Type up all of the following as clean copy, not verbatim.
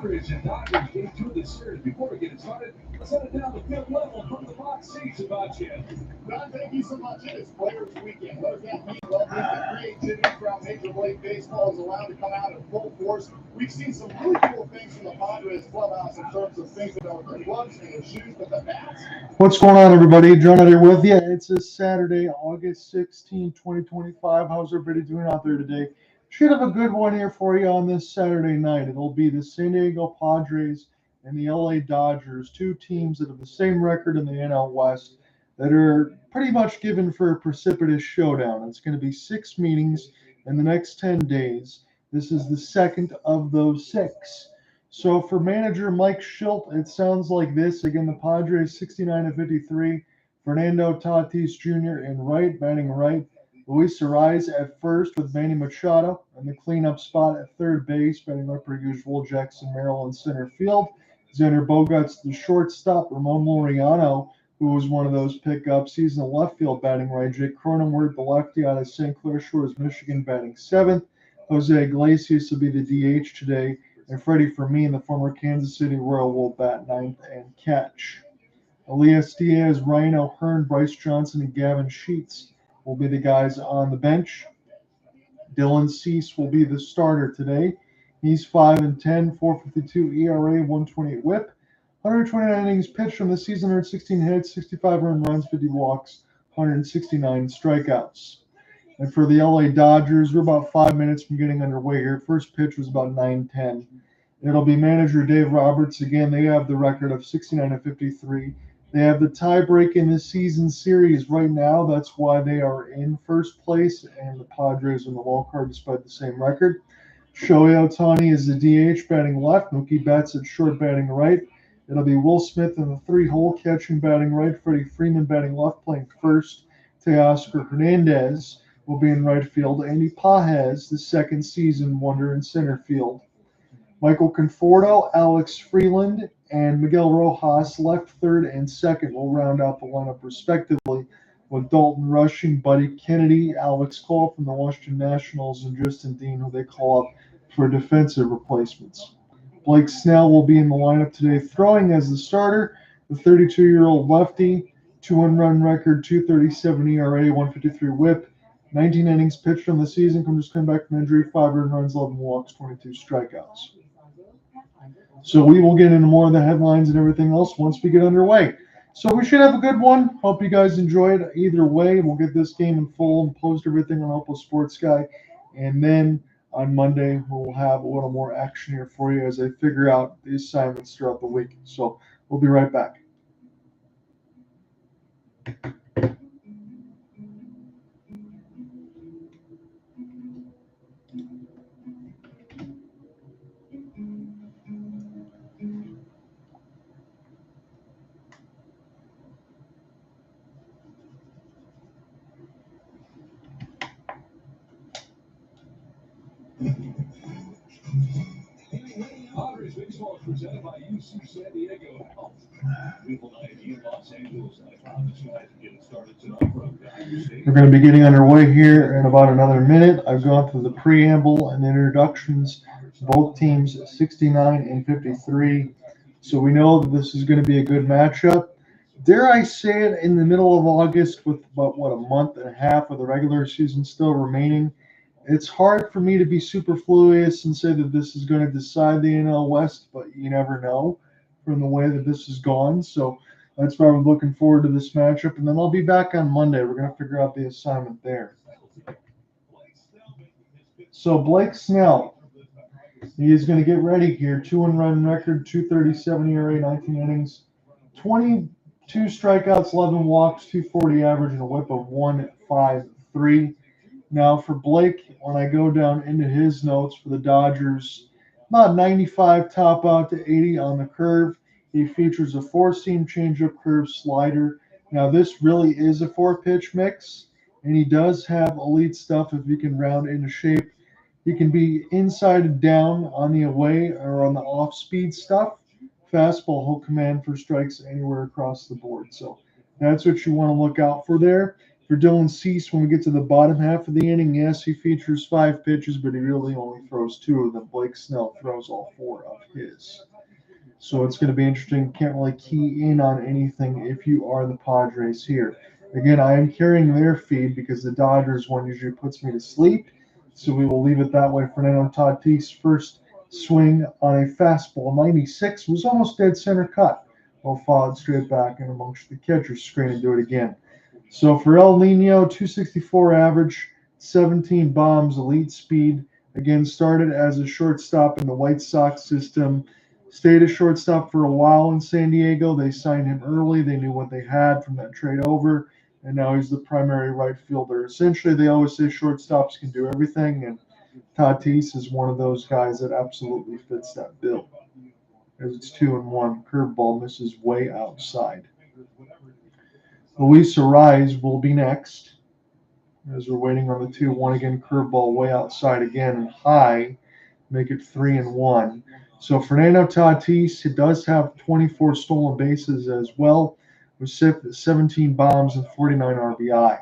Padres and Dodgers game 2 of the series. Before we get started, let's head it down the field level from the box seats about you. Ron, thank you so much. It is Players Weekend. What does that mean? Well, it means that creativity throughout Major League Baseball is allowed to come out in full force. We've seen some really cool things from the Padres clubhouse in terms of things that are their gloves and their shoes, but the bats. What's going on, everybody? John out here with you. It's a Saturday, August 16, 2025. How's everybody doing out there today? Should have a good one here for you on this Saturday night. It'll be the San Diego Padres and the LA Dodgers, two teams that have the same record in the NL West that are pretty much given for a precipitous showdown. It's going to be 6 meetings in the next 10 days. This is the second of those 6. So for manager Mike Shildt, it sounds like this. Again, the Padres 69-53. Fernando Tatis Jr. in right, batting right. Luis Arraez at first with Manny Machado in the cleanup spot at third base, batting right per usual. Jackson Merrill in center field. Xander Bogaerts the shortstop. Ramon Laureano, who was one of those pickups, he's in the left field batting right. Jake Cronenworth, the lefty out of St. Clair Shores, Michigan, batting seventh. Jose Iglesias will be the DH today. And Freddie Fermin, the former Kansas City Royal, will bat ninth and catch. Elias Diaz, Ryan O'Hearn, Bryce Johnson, and Gavin Sheets will be the guys on the bench. Dylan Cease will be the starter today. He's 5-10, 4.52 ERA, 128 WHIP, 129 innings pitched from the season, 116 hits, 65 earned runs, 50 walks, 169 strikeouts. And for the LA Dodgers, we're about 5 minutes from getting underway here. First pitch was about 9:10. It'll be manager Dave Roberts. Again, they have the record of 69-53. They have the tie break in this season series right now. That's why they are in first place, and the Padres in the wild card despite the same record. Shohei Ohtani is the DH batting left. Mookie Betts at short batting right. It'll be Will Smith in the 3-hole catching batting right. Freddie Freeman batting left playing first. Teoscar Hernandez will be in right field. Andy Pages, the second season wonder, in center field. Michael Conforto, Alex Freeland, and Miguel Rojas, left, third, and second, will round out the lineup respectively, with Dalton Rushing, Buddy Kennedy, Alex Cole from the Washington Nationals, and Justin Dean, who they call up for defensive replacements. Blake Snell will be in the lineup today, throwing as the starter. The 32-year-old lefty, 2-run record, 2.37 ERA, 1.53 WHIP, 19 innings pitched from the season, just coming back from injury, 5 earned runs, 11 walks, 22 strikeouts. So we will get into more of the headlines and everything else once we get underway. So we should have a good one. Hope you guys enjoy it. Either way, we'll get this game in full and post everything on Opal Sports Guy. And then on Monday, we'll have a little more action here for you as I figure out the assignments throughout the week. So we'll be right back. Padres baseball is presented by UC San Diego Health. Beautiful night in Los Angeles. I promise you guys are getting started tonight from Dodger Stadium. We're going to be getting underway here in about another minute. I've gone through the preamble and the introductions. Both teams 69-53. So we know that this is going to be a good matchup. Dare I say it, in the middle of August with about, a month and a half of the regular season still remaining, it's hard for me to be superfluous and say that this is going to decide the NL West, but you never know from the way that this has gone. So that's why I'm looking forward to this matchup. And then I'll be back on Monday. We're going to figure out the assignment there. So Blake Snell, he is going to get ready here. 2-run record, 2.37 ERA, 19 innings, 22 strikeouts, 11 walks, 240 average, and a whip of 1.53. Now for Blake, when I go down into his notes for the Dodgers, about 95 top out to 80 on the curve. He features a 4-seam changeup curve slider. Now this really is a 4-pitch mix, and he does have elite stuff if he can round into shape. He can be inside and down on the away or on the off-speed stuff. Fastball, he'll command for strikes anywhere across the board. So that's what you want to look out for there. For Dylan Cease, when we get to the bottom half of the inning, yes, he features 5 pitches, but he really only throws 2 of them. Blake Snell throws all 4 of his. So it's going to be interesting. Can't really key in on anything if you are the Padres here. Again, I am carrying their feed because the Dodgers one usually puts me to sleep. So we will leave it that way. Fernando Tatis first swing on a fastball. 96 was almost dead center cut. Well, followed straight back and amongst the catcher's screen and do it again. So for El Nino, 264 average, 17 bombs, elite speed. Again, started as a shortstop in the White Sox system. Stayed a shortstop for a while in San Diego. They signed him early. They knew what they had from that trade over. And now he's the primary right fielder. Essentially, they always say shortstops can do everything. And Tatis is one of those guys that absolutely fits that bill. As it's 2-1. Curveball misses way outside. Luis Arraez will be next. As we're waiting on the 2-1 again, curveball way outside again and high, make it 3-1. So Fernando Tatis, he does have 24 stolen bases as well, with 17 bombs and 49 RBI.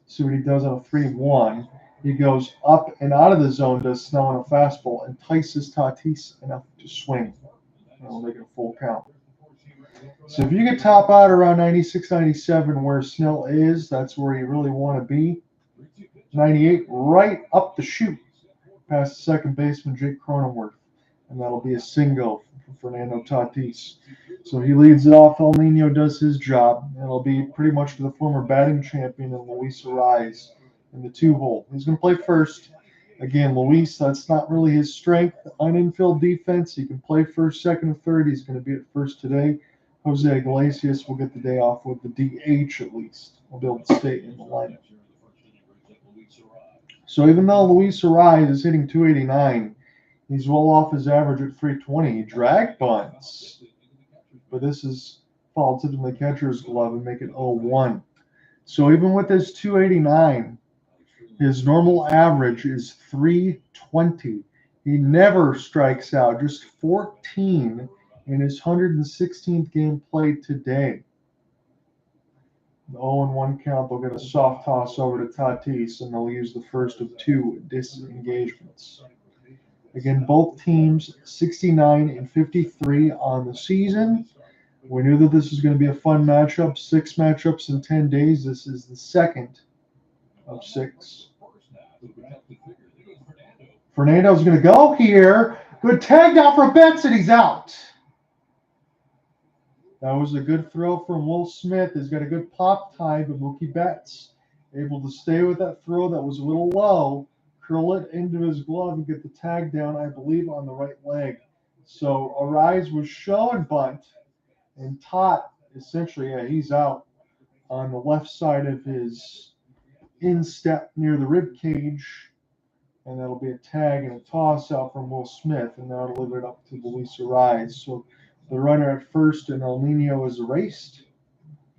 See what he does on a 3-1. He goes up and out of the zone, does Snell on a fastball, entices Tatis enough to swing. And we'll make it a full count. So if you could top out around 96, 97 where Snell is, that's where you really want to be. 98, right up the chute, past the second baseman, Jake Cronenworth. And that'll be a single for Fernando Tatis. So he leads it off. El Nino does his job. And it'll be pretty much for the former batting champion and Luis Arraez in the 2-hole. He's going to play first. Again, Luis, that's not really his strength. On infield defense, he can play first, second, and third. He's going to be at first today. Jose Iglesias will get the day off with the DH at least. We'll be able to stay in the lineup. So even though Luis Arraez is hitting 289, he's well off his average at 320. He drag bunts. But this is fouled tip in the catcher's glove and make it 0-1. So even with his 289, his normal average is 320. He never strikes out, just 14 in his 116th game played today. The 0-1 count, they'll get a soft toss over to Tatis, and they'll use the first of 2 disengagements. Again, both teams 69 and 53 on the season. We knew that this was going to be a fun matchup. 6 matchups in 10 days. This is the second of 6. Fernando's going to go here. Good tag down for Benson. He's out. That was a good throw from Will Smith. He's got a good pop time, but Mookie Betts able to stay with that throw that was a little low, curl it into his glove and get the tag down, I believe, on the right leg. So Arraez was showing bunt, and Tot essentially, he's out on the left side of his instep near the rib cage, and that'll be a tag and a toss out from Will Smith, and that'll deliver it up to Luis Arraez. So the runner at first and El Nino is erased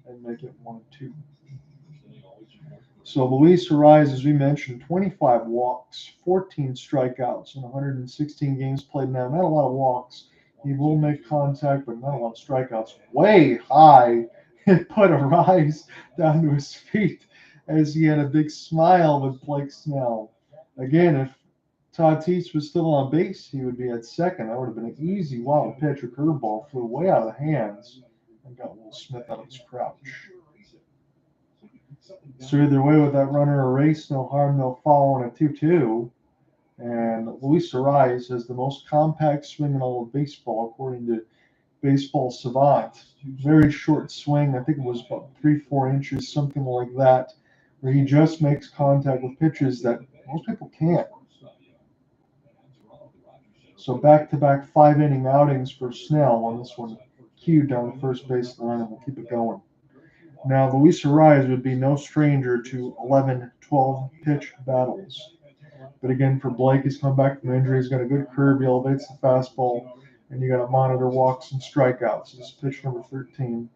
and make it 1-2. So Luis Arraez, as we mentioned, 25 walks, 14 strikeouts in 116 games played now. Not a lot of walks. He will make contact, but not a lot of strikeouts. Way high. It put Arraez down to his feet as he had a big smile with Blake Snell. Again, if Tatis was still on base, he would be at second. That would have been an easy wild pitch. A curveball flew way out of the hands and got Will Smith out of his crouch. So either way, with that runner erased, no harm, no foul on a 2-2. And Luis Arraez has the most compact swing in all of baseball, according to Baseball Savant. Very short swing. I think it was about 3-4 inches, something like that, where he just makes contact with pitches that most people can't. So back-to-back 5-inning outings for Snell on this one. Queued down the first base line, and we'll keep it going. Now, Luis Arraez would be no stranger to 11, 12-pitch battles. But again, for Blake, he's come back from injury. He's got a good curve. He elevates the fastball, and you got to monitor walks and strikeouts. This is pitch number 13.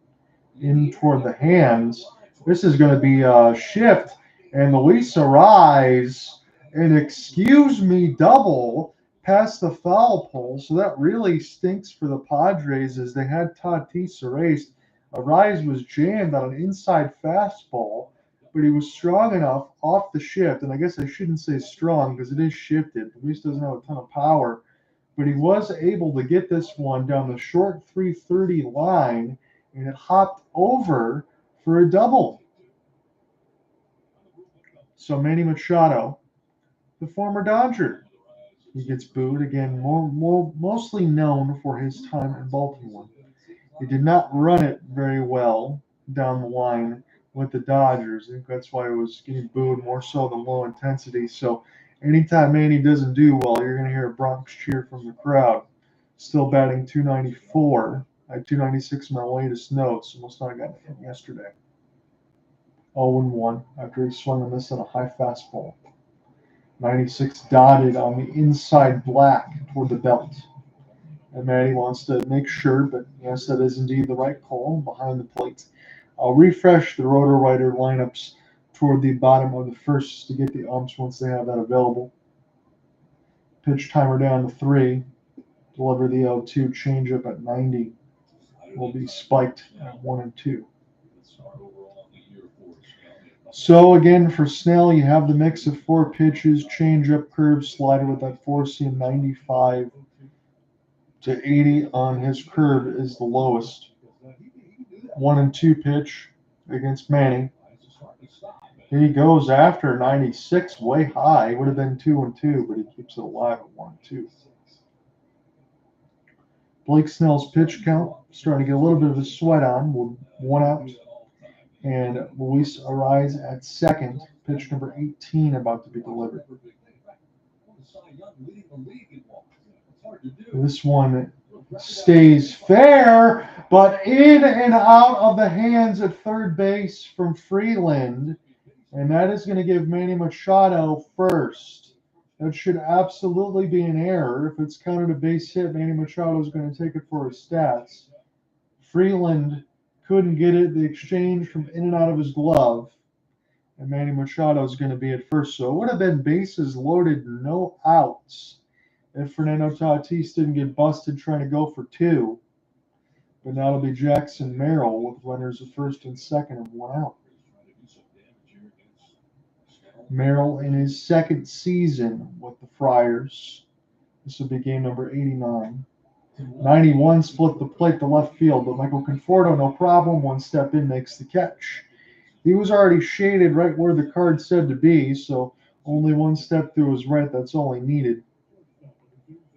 In toward the hands. This is going to be a shift, and Luis Arraez, an excuse me double, past the foul pole. So that really stinks for the Padres as they had Tatis erased. Arraez was jammed on an inside fastball. but he was strong enough off the shift, and I guess I shouldn't say strong because it is shifted. At least doesn't have a ton of power, but he was able to get this one down the short 330 line, and it hopped over for a double. So Manny Machado, the former Dodger, he gets booed again, mostly known for his time in Baltimore. He did not run it very well down the line with the Dodgers. I think that's why he was getting booed more so than low intensity. So anytime Manny doesn't do well, you're going to hear a Bronx cheer from the crowd. Still batting 294. I had 296 in my latest notes. Almost not got hit yesterday. 0-1 after he swung and missed on a high fastball. 96 dotted on the inside black toward the belt. And Manny wants to make sure, but yes, that is indeed the right call behind the plate. I'll refresh the Roto-Writer lineups toward the bottom of the first to get the umps once they have that available. Pitch timer down to 3. Deliver the 0-2 changeup at 90. Will be spiked at 1 and 2. So again, for Snell, you have the mix of 4 pitches, changeup, curve, slider with that 4-seam 95 to 80 on his curve is the lowest. 1 and 2 pitch against Manny. He goes after 96 way high. It would have been 2 and 2, but he keeps it alive at 1 and 2. Blake Snell's pitch count starting to get a little bit of a sweat on with 1 out. And Luis Arraez at second, pitch number 18 about to be delivered. This one stays fair, but in and out of the hands at third base from Freeland. And that is going to give Manny Machado first. That should absolutely be an error. If it's counted a base hit, Manny Machado is going to take it for his stats. Freeland couldn't get it. The exchange from in and out of his glove. And Manny Machado is going to be at first. So it would have been bases loaded, no outs, if Fernando Tatis didn't get busted trying to go for 2. But now it'll be Jackson Merrill with runners at first and second and 1 out. Merrill in his second season with the Friars. This will be game number 89. 91 split the plate to left field, but Michael Conforto, no problem. 1 step in, makes the catch. He was already shaded right where the card said to be, so only 1 step through his right. That's all he needed.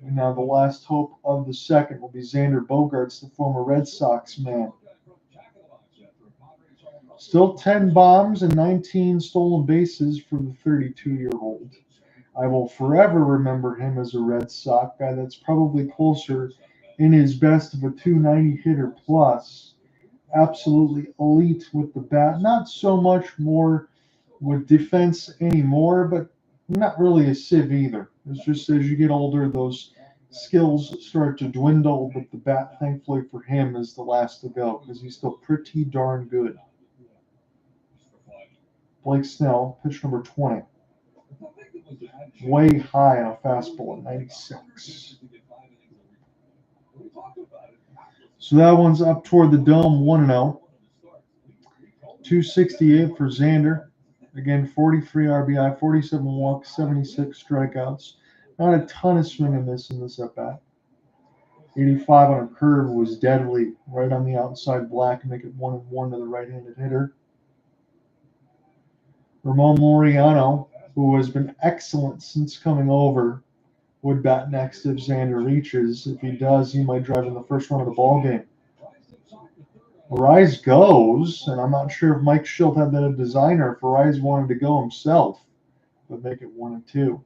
And now the last hope of the second will be Xander Bogaerts, the former Red Sox man. Still 10 bombs and 19 stolen bases for the 32-year-old. I will forever remember him as a Red Sox guy. That's probably closer in his best of a 290 hitter plus. Absolutely elite with the bat. Not so much more with defense anymore, but not really a sieve either. It's just as you get older, those skills start to dwindle, but the bat, thankfully for him, is the last to go because he's still pretty darn good. Blake Snell, pitch number 20. Way high on a fastball at 96. So that one's up toward the dome, 1-0. 268 for Xander. Again, 43 RBI, 47 walks, 76 strikeouts. Not a ton of swing and miss in this at-bat. 85 on a curve was deadly, right on the outside black, and make it 1-1 to the right-handed hitter. Ramon Laureano, who has been excellent since coming over, would bat next if Xander reaches. If he does, he might drive in the first run of the ball game. Arraez goes, and I'm not sure if Mike Shildt had that design or if Arraez wanted to go himself, but make it 1-2.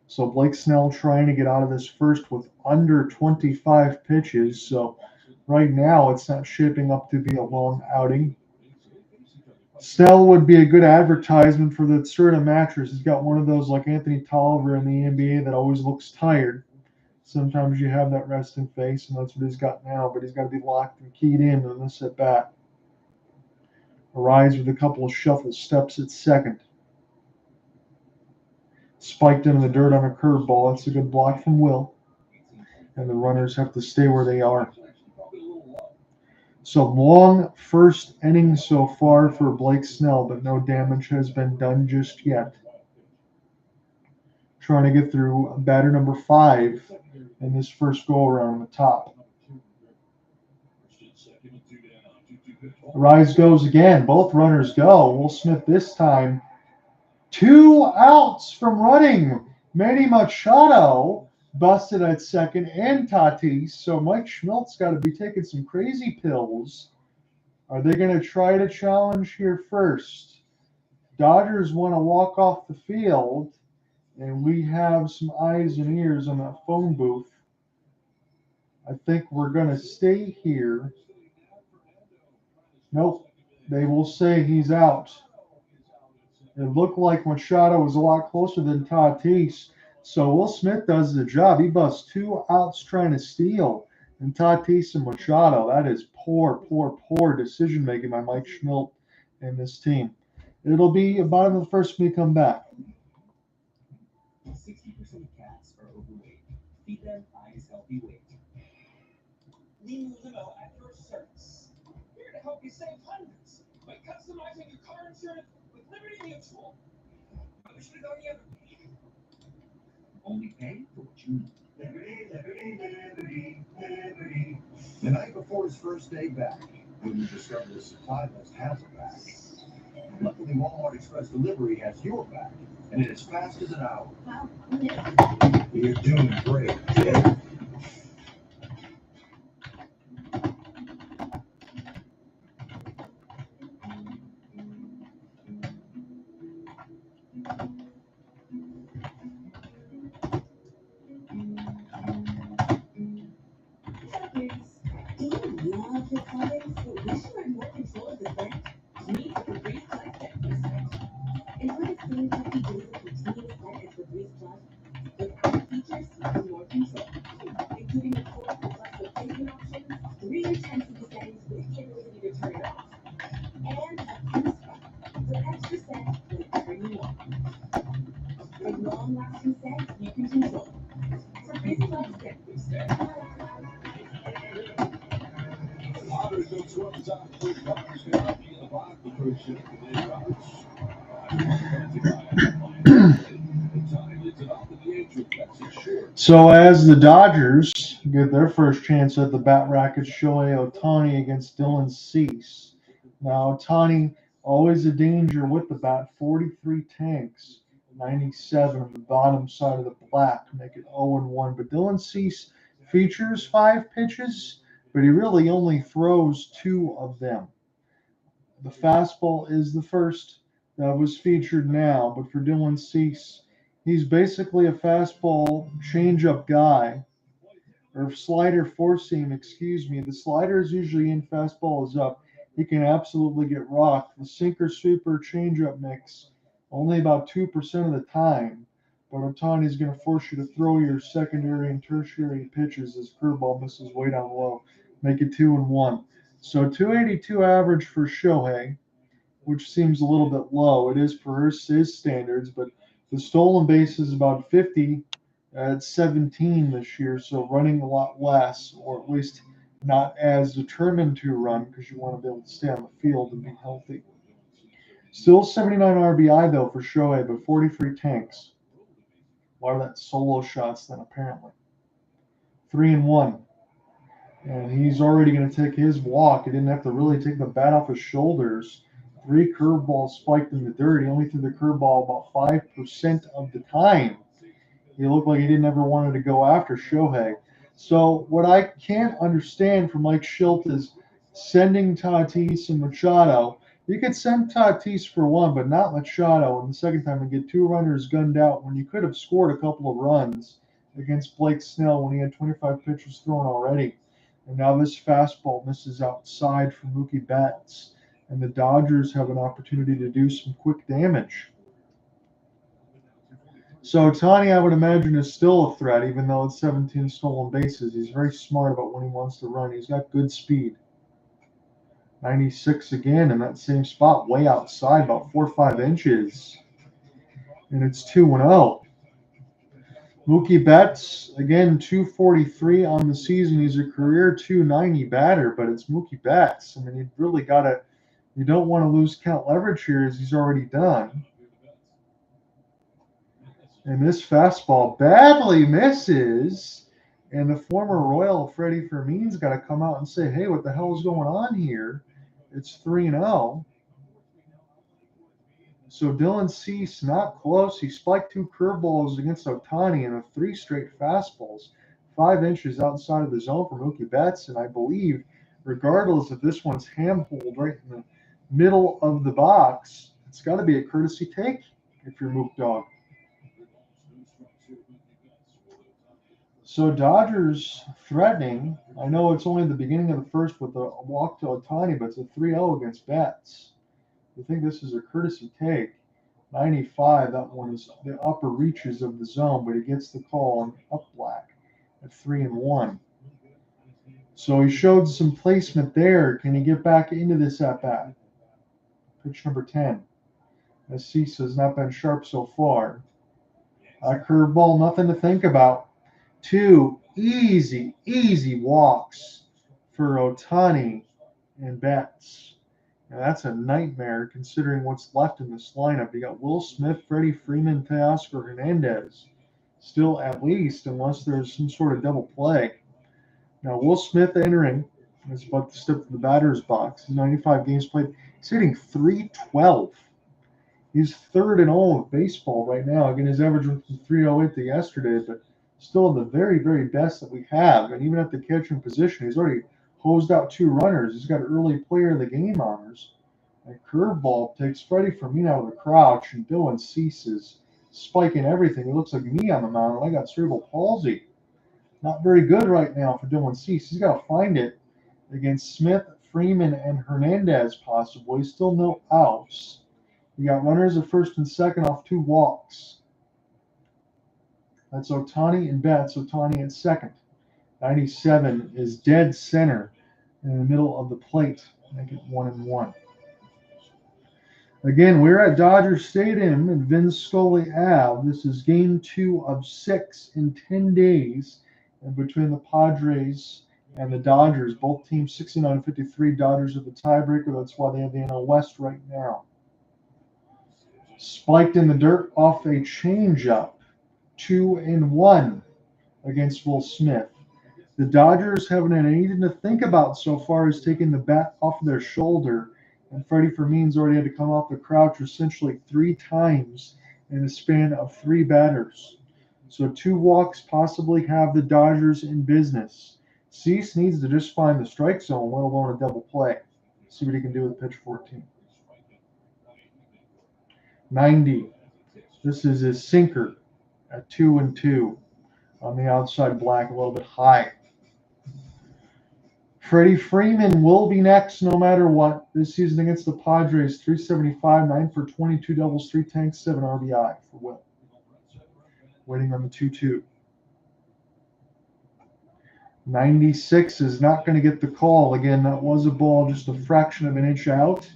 So Blake Snell trying to get out of this first with under 25 pitches. So right now it's not shaping up to be a long outing. Snell would be a good advertisement for the Serta mattress. He's got one of those like Anthony Tolliver in the NBA that always looks tired. Sometimes you have that resting face, and that's what he's got now, but he's got to be locked and keyed in on this at bat. Arraez with a couple of shuffle steps at second. Spiked into the dirt on a curveball. That's a good block from Will. And the runners have to stay where they are. So long first inning so far for Blake Snell, but no damage has been done just yet. Trying to get through batter number 5 in this first go around on the top. Arraez goes again. Both runners go. Will Smith this time. 2 outs from running. Manny Machado busted at second and Tatis. So Mike Shildt's got to be taking some crazy pills. Are they going to try to challenge here first? Dodgers want to walk off the field, and we have some eyes and ears on that phone booth. I think we're going to stay here. Nope. They will say he's out. It looked like Machado was a lot closer than Tatis. So Will Smith does the job. He busts 2 outs trying to steal. And Tatis and Machado, that is poor decision making by Mike Shildt and this team. It'll be bottom of the first when we come back. 60% of cats are overweight. Feed them Eyes Healthy Weight. Leave Limo at your service. Here to help you save hundreds by customizing your car insurance with Liberty Mutual. Probably should have gone the other way. Only pay for what you need. Liberty. The night before his first day back, when you discover the supply list has a back. Luckily, Walmart Express Delivery has your back, and it is fast as an hour. Wow. You're doing great. Do you love your colors, but wish you had more control of the scent? Meet the Febreze Plus Scent Reset. Enjoy the clean 50 days of continuous scent as Febreze Plus with added features and more control, including the 4 plus replacement options, 3 intensity settings with the ability to turn it off, and a pen spot for extra scent whenever you want. A long-lasting scent you can control. Febreze Plus Scent Reset. Padres go 2 up the top of the Padres cannot be in the bottom of the first inning. They Roberts. So as the Dodgers get their first chance at the bat racket, Shohei Ohtani against Dylan Cease. Now Ohtani always a danger with the bat. 43 tanks, 97 on the bottom side of the black, make it 0-1. But Dylan Cease features 5 pitches, but he really only throws 2 of them. The fastball is the first that was featured now, but for Dylan Cease, he's basically a fastball changeup guy, or slider four seam, excuse me. The slider is usually in, fastball is up. He can absolutely get rocked. The sinker sweeper changeup mix only about 2% of the time, but Ohtani is going to force you to throw your secondary and tertiary pitches as curveball misses way down low, make it 2-1. So 282 average for Shohei, which seems a little bit low. It is for his standards, but the stolen base is about 50 at 17 this year, so running a lot less, or at least not as determined to run because you want to be able to stay on the field and be healthy. Still 79 RBI though for Shohei, but 43 tanks. A lot of that solo shots then apparently. 3-1. And he's already going to take his walk. He didn't have to really take the bat off his shoulders. 3 curveballs spiked in the dirt. He only threw the curveball about 5% of the time. He looked like he didn't ever wanted to go after Shohei. So what I can't understand from Mike Shildt is sending Tatis and Machado. You could send Tatis for 1, but not Machado. And the second time and get 2 runners gunned out when you could have scored a couple of runs against Blake Snell when he had 25 pitches thrown already. And now this fastball misses outside for Mookie Betts. And the Dodgers have an opportunity to do some quick damage. So Ohtani, I would imagine, is still a threat, even though it's 17 stolen bases. He's very smart about when he wants to run. He's got good speed. 96 again in that same spot, way outside, about 4 or 5 inches. And it's 2-0. Mookie Betts, again, 243 on the season. He's a career 290 batter, but it's Mookie Betts. I mean, you don't want to lose count leverage here as he's already done. And this fastball badly misses. And the former Royal, Freddie Fermin's got to come out and say, hey, what the hell is going on here? It's 3-0. So Dylan Cease not close. He spiked 2 curveballs against Ohtani and 3 straight fastballs, 5 inches outside of the zone for Mookie Betts. And I believe, regardless if this one's ham-holed right in the middle of the box, it's got to be a courtesy take if you're Mook Dog. So Dodgers threatening. I know it's only the beginning of the first with a walk to Ohtani, but it's a 3-0 against Betts. I think this is a courtesy take. 95, that one's the upper reaches of the zone, but he gets the call on up black at 3-1. So he showed some placement there. Can he get back into this at bat? Pitch number 10. As Cease has not been sharp so far. A curveball, nothing to think about. 2 easy walks for Ohtani and Betts. Now that's a nightmare considering what's left in this lineup. You got Will Smith, Freddie Freeman, Teoscar Hernandez. Still at least, unless there's some sort of double play. Now Will Smith entering is about to step to the batter's box. He's 95 games played. He's hitting .312. He's third in all of baseball right now. Again, his average went from .308 to yesterday, but still the very, very best that we have. And even at the catching position, he's already hosed out 2 runners. He's got early player of the game honors. A curveball takes Freddie Fermin out of the crouch, and Dylan Cease is spiking everything. It looks like me on the mound, and I got cerebral palsy. Not very good right now for Dylan Cease. He's got to find it against Smith, Freeman, and Hernandez possibly. Still no outs. You got runners at first and second off 2 walks. That's Ohtani and Betts. Ohtani at second. 97 is dead center in the middle of the plate. Make it 1-1. Again, we're at Dodger Stadium and Vince Scully Ave. This is game 2 of 6 in 10 days between the Padres and the Dodgers. Both teams 69-53. Dodgers are the tiebreaker. That's why they have the NL West right now. Spiked in the dirt off a changeup. 2-1 against Will Smith. The Dodgers haven't had anything to think about so far as taking the bat off of their shoulder, and Freddie Fermin's already had to come off the crouch essentially 3 times in a span of 3 batters. So 2 walks possibly have the Dodgers in business. Cease needs to just find the strike zone, let alone a double play. See what he can do with pitch 14. 90. This is his sinker at 2-2 on the outside black, a little bit high. Freddie Freeman will be next no matter what this season against the Padres. 375, 9 for 22 doubles, 3 tanks, 7 RBI for Will. Waiting on the 2-2. 96 is not going to get the call. Again, that was a ball just a fraction of an inch out,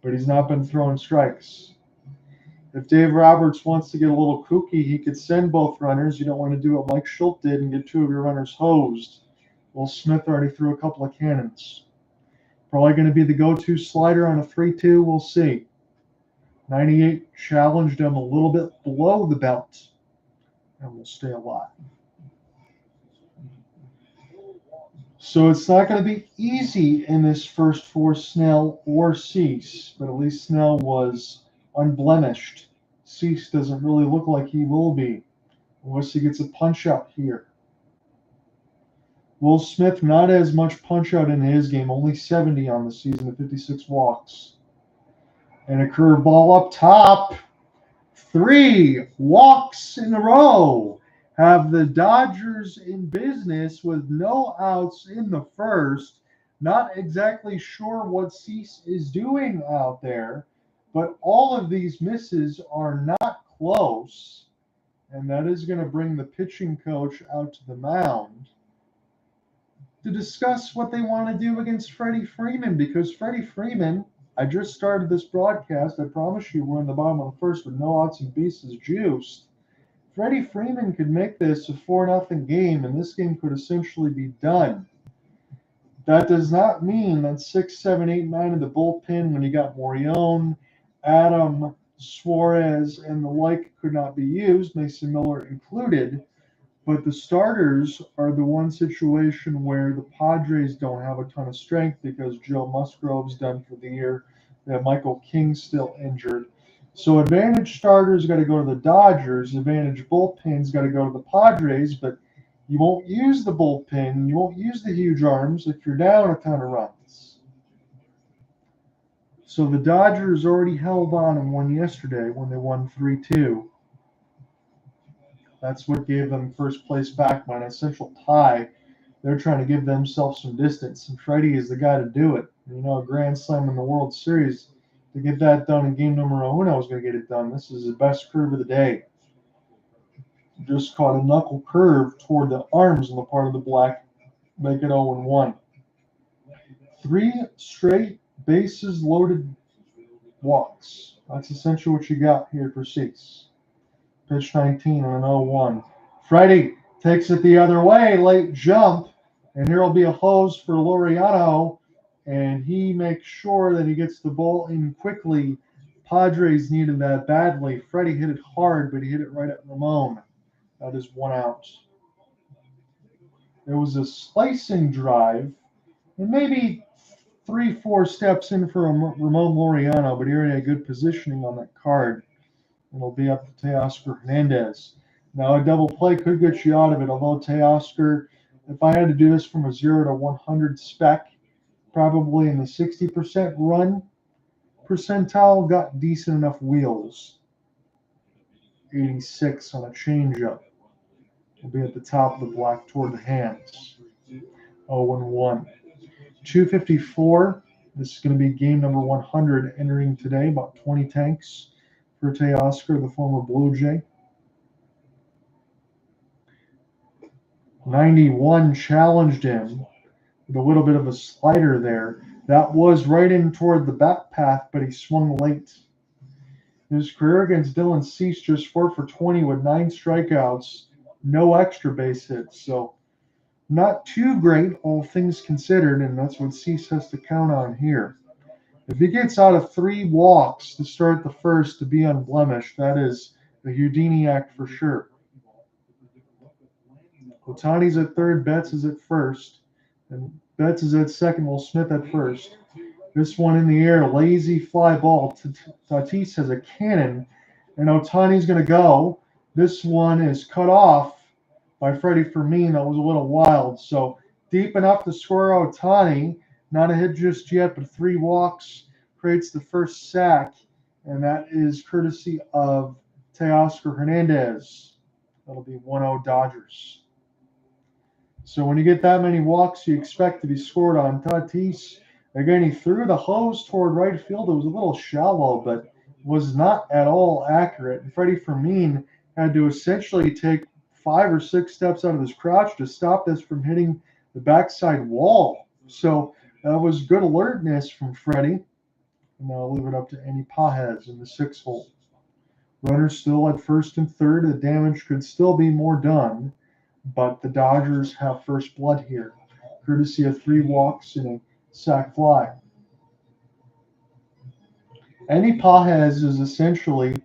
but he's not been throwing strikes. If Dave Roberts wants to get a little kooky, he could send both runners. You don't want to do it like Shildt did and get 2 of your runners hosed. Well, Smith already threw a couple of cannons. Probably going to be the go-to slider on a 3-2. We'll see. 98 challenged him a little bit below the belt and will stay alive. So it's not going to be easy in this first for Snell or Cease, but at least Snell was unblemished. Cease doesn't really look like he will be unless he gets a punch out here. Will Smith, not as much punch out in his game, only 70 on the season at 56 walks. And a curveball up top. 3 walks in a row have the Dodgers in business with no outs in the first. Not exactly sure what Cease is doing out there, but all of these misses are not close. And that is going to bring the pitching coach out to the mound to discuss what they want to do against Freddie Freeman, because Freddie Freeman, I just started this broadcast. I promise you we're in the bottom of the first with no outs and bases juiced. Freddie Freeman could make this a 4-0 game, and this game could essentially be done. That does not mean that 6, 7, 8, 9 in the bullpen, when you got Morion, Adam, Suarez, and the like, could not be used, Mason Miller included. But the starters are the one situation where the Padres don't have a ton of strength because Joe Musgrove's done for the year. They have Michael King still injured. So advantage starters got to go to the Dodgers. Advantage bullpen's got to go to the Padres. But you won't use the bullpen. You won't use the huge arms if you're down a ton of runs. So the Dodgers already held on and won yesterday when they won 3-2. That's what gave them first place back by an essential tie. They're trying to give themselves some distance, and Freddie is the guy to do it. A grand slam in the World Series, to get that done in game number 1, I was going to get it done. This is the best curve of the day. Just caught a knuckle curve toward the arms on the part of the black, make it 0-1. 3 straight bases loaded walks. That's essentially what you got here for Cease. Pitch 19 on an 0-1. Freddie takes it the other way, late jump, and here will be a hose for Laureano, and he makes sure that he gets the ball in quickly. Padres needed that badly. Freddie hit it hard, but he hit it right at Ramon. That is 1 out. There was a slicing drive, and maybe 3-4 steps in for Ramon Laureano, but he already had good positioning on that card. It'll be up to Teoscar Hernandez. Now, a double play could get you out of it, although Teoscar, if I had to do this from a 0 to 100 spec, probably in the 60% run percentile, got decent enough wheels. 86 on a changeup. Will be at the top of the block toward the hands. 0-1. 254. This is going to be game number 100 entering today, about 20 tanks for Teoscar, the former Blue Jay. 91 challenged him with a little bit of a slider there. That was right in toward the back path, but he swung late. His career against Dylan Cease just 4 for 20 with 9 strikeouts, no extra base hits. So not too great, all things considered, and that's what Cease has to count on here. If he gets out of 3 walks to start the first to be unblemished, that is a Houdini act for sure. Otani's at third, Betts is at first, and Betts is at second, Will Smith at first. This one in the air, lazy fly ball. Tatis has a cannon, and Otani's going to go. This one is cut off by Freddie Fermin. That was a little wild. So deep enough to score Otani. Not a hit just yet, but 3 walks creates the first sack, and that is courtesy of Teoscar Hernandez. That'll be 1-0 Dodgers. So when you get that many walks, you expect to be scored on. Tatis, again, he threw the hose toward right field. It was a little shallow, but was not at all accurate. And Freddie Fermin had to essentially take 5 or 6 steps out of his crouch to stop this from hitting the backside wall. So that was good alertness from Freddie. And I'll leave it up to Andy Pajes in the 6th hole. Runners still at first and third. The damage could still be more done, but the Dodgers have first blood here, courtesy of 3 walks and a sac fly. Andy Pajes is essentially,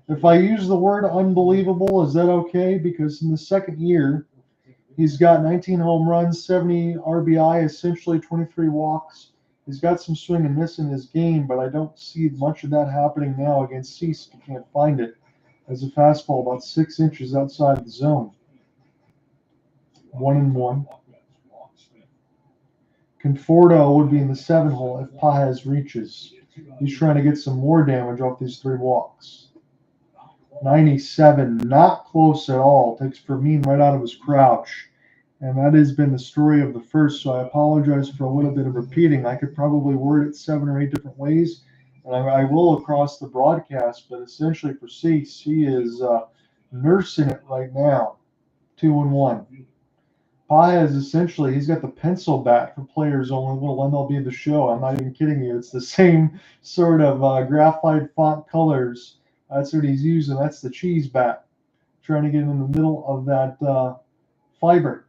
if I use the word unbelievable, is that okay? Because in the 2nd year, he's got 19 home runs, 70 RBI, essentially 23 walks. He's got some swing and miss in his game, but I don't see much of that happening now against Cease. You can't find it. As a fastball about 6 inches outside the zone. 1-1. Conforto would be in the 7th hole if Pajes reaches. He's trying to get some more damage off these 3 walks. 97, not close at all. Takes Fermin right out of his crouch. And that has been the story of the first, so I apologize for a little bit of repeating. I could probably word it 7 or 8 different ways, and I will across the broadcast, but essentially for Cease, he is nursing it right now. 2-1. Pajes, essentially, he's got the pencil bat for players only, little MLB The Show. I'm not even kidding you. It's the same sort of graphite font colors. That's what he's using. That's the cheese bat trying to get in the middle of that fiber.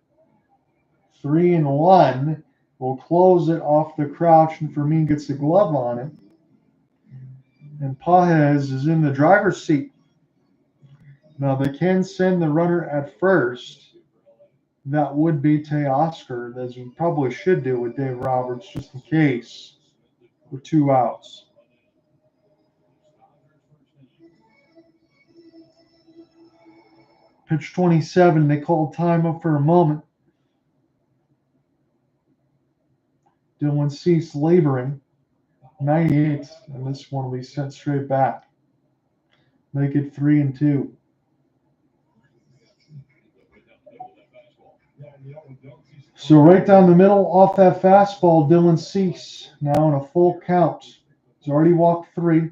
3-1. We'll close it off the crouch, and Fermin gets the glove on it. And Arraez is in the driver's seat. Now they can send the runner at first. That would be Teoscar, as we probably should do with Dave Roberts, just in case, with 2 outs. Pitch 27, they called time up for a moment. Dylan Cease laboring. 98, and this one will be sent straight back. Make it 3-2. So right down the middle off that fastball, Dylan Cease now in a full count. He's already walked 3.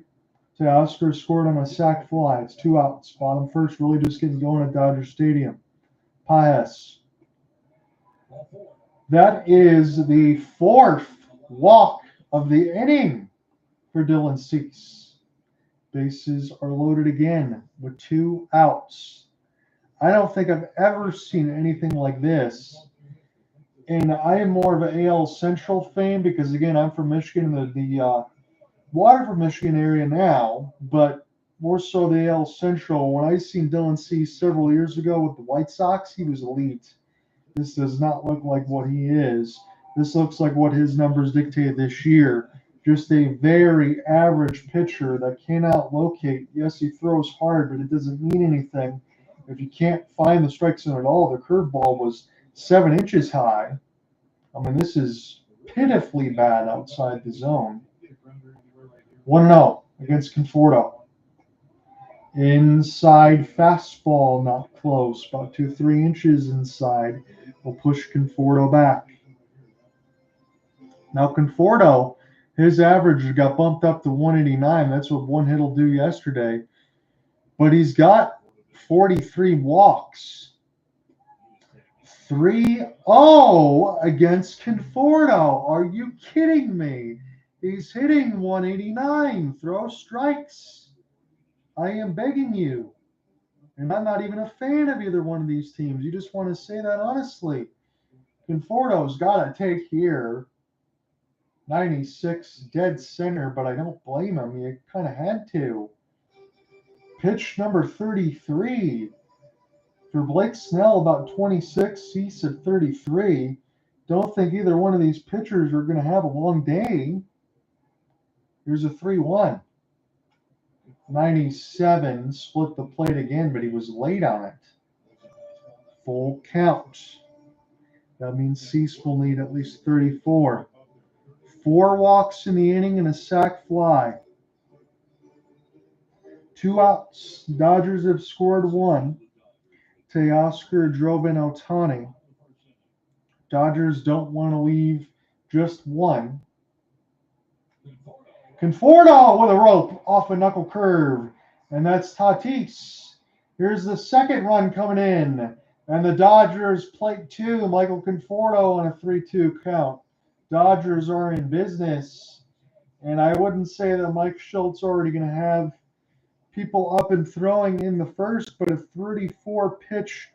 Teoscar scored on a sac fly. It's 2 outs. Bottom first, really just getting going at Dodger Stadium. Arraez. That is the 4th walk of the inning for Dylan Cease. Bases are loaded again with 2 outs. I don't think I've ever seen anything like this. And I am more of an AL Central fan because, again, I'm from Michigan, the Waterford, Michigan area now, but more so the AL Central. When I seen Dylan Cease several years ago with the White Sox, he was elite. This does not look like what he is. This looks like what his numbers dictate this year. Just a very average pitcher that cannot locate. Yes, he throws hard, but it doesn't mean anything if you can't find the strike zone at all. The curveball was 7 inches high. I mean, this is pitifully bad outside the zone. 1-0 against Conforto. Inside fastball, not close. About 2-3 inches inside. Will push Conforto back. Now Conforto, his average got bumped up to 189. That's what one hit will do yesterday. But he's got 43 walks. 3-0 against Conforto. Are you kidding me? He's hitting 189. Throw strikes. I am begging you. And I'm not even a fan of either one of these teams. You just want to say that honestly. Conforto's got to take here. 96 dead center, but I don't blame him. You kind of had to. Pitch number 33. For Blake Snell, about 26. Cease at 33. Don't think either one of these pitchers are going to have a long day. Here's a 3-1. 97, split the plate again, but he was late on it. Full count. That means Cease will need at least 34. 4 walks in the inning and a sac fly. 2 outs. Dodgers have scored 1. Teoscar drove in Ohtani. Dodgers don't want to leave just 1. Conforto with a rope off a knuckle curve. And that's Tatis. Here's the second run coming in. And the Dodgers plate 2. Michael Conforto on a 3-2 count. Dodgers are in business. And I wouldn't say that Mike Shildt's already going to have people up and throwing in the first, but a 34-pitch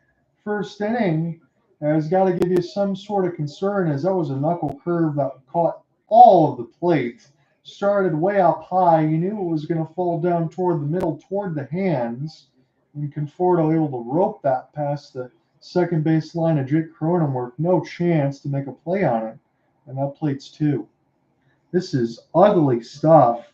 first inning has got to give you some sort of concern, as that was a knuckle curve that caught all of the plate. Started way up high. You knew it was going to fall down toward the middle, toward the hands. And Conforto able to rope that past the second base line of Jake Cronenworth. No chance to make a play on it. And that plate's 2. This is ugly stuff,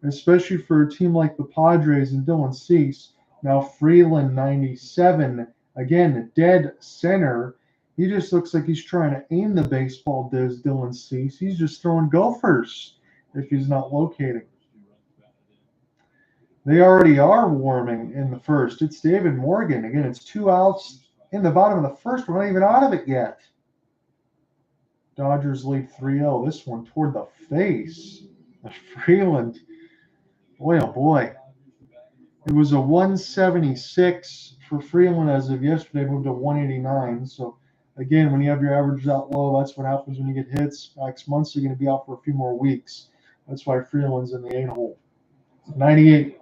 especially for a team like the Padres and Dylan Cease. Now Freeland, 97. Again, dead center. He just looks like he's trying to aim the baseball, does Dylan Cease. He's just throwing gophers if he's not locating. They already are warming in the first. It's David Morgan. Again, it's 2 outs in the bottom of the first. We're not even out of it yet. Dodgers lead 3-0. This one toward the face of Freeland. Boy, oh boy. It was a 176 for Freeland as of yesterday, moved to 189. So, again, when you have your averages out low, that's what happens when you get hits. Max Muncy are going to be out for a few more weeks. That's why Freeland's in the 8-hole. 98.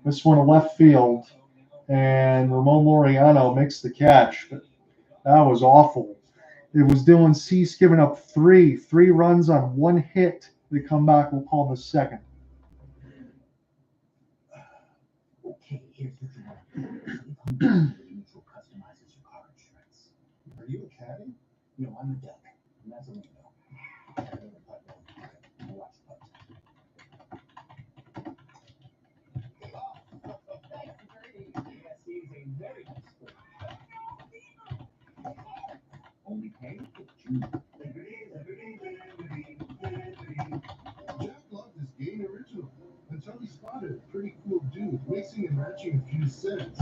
This one a left field. and Ramon Laureano makes the catch. But that was awful. It was Dylan Cease giving up three runs on one hit. The comeback will call the second. Okay, here's the deal. If I'm neutral customizes your car insurance. Are you a caddy? No, I'm a duck. And that's a window. I watch the putt. Yes, he's a very nice sport. Only pay if June. Jack loved his game original until he spotted a pretty cool dude mixing and matching a few cents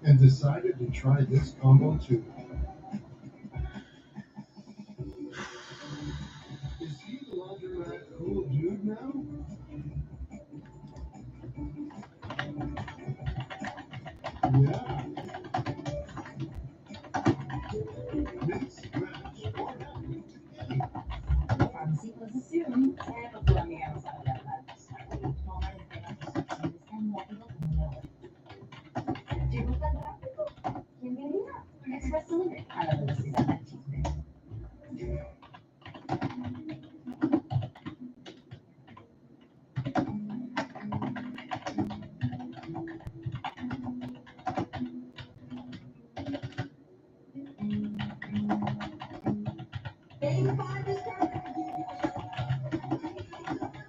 and decided to try this combo too. Is he the laundromat cool dude now? Yeah. Mix, match, or Pharmacy closes soon. Have a foot on the outside of that madness. Walmart and Fernando and Merrill. ¿Te gusta el tráfico? Bienvenida. Express Delivery a la velocidad del chisme.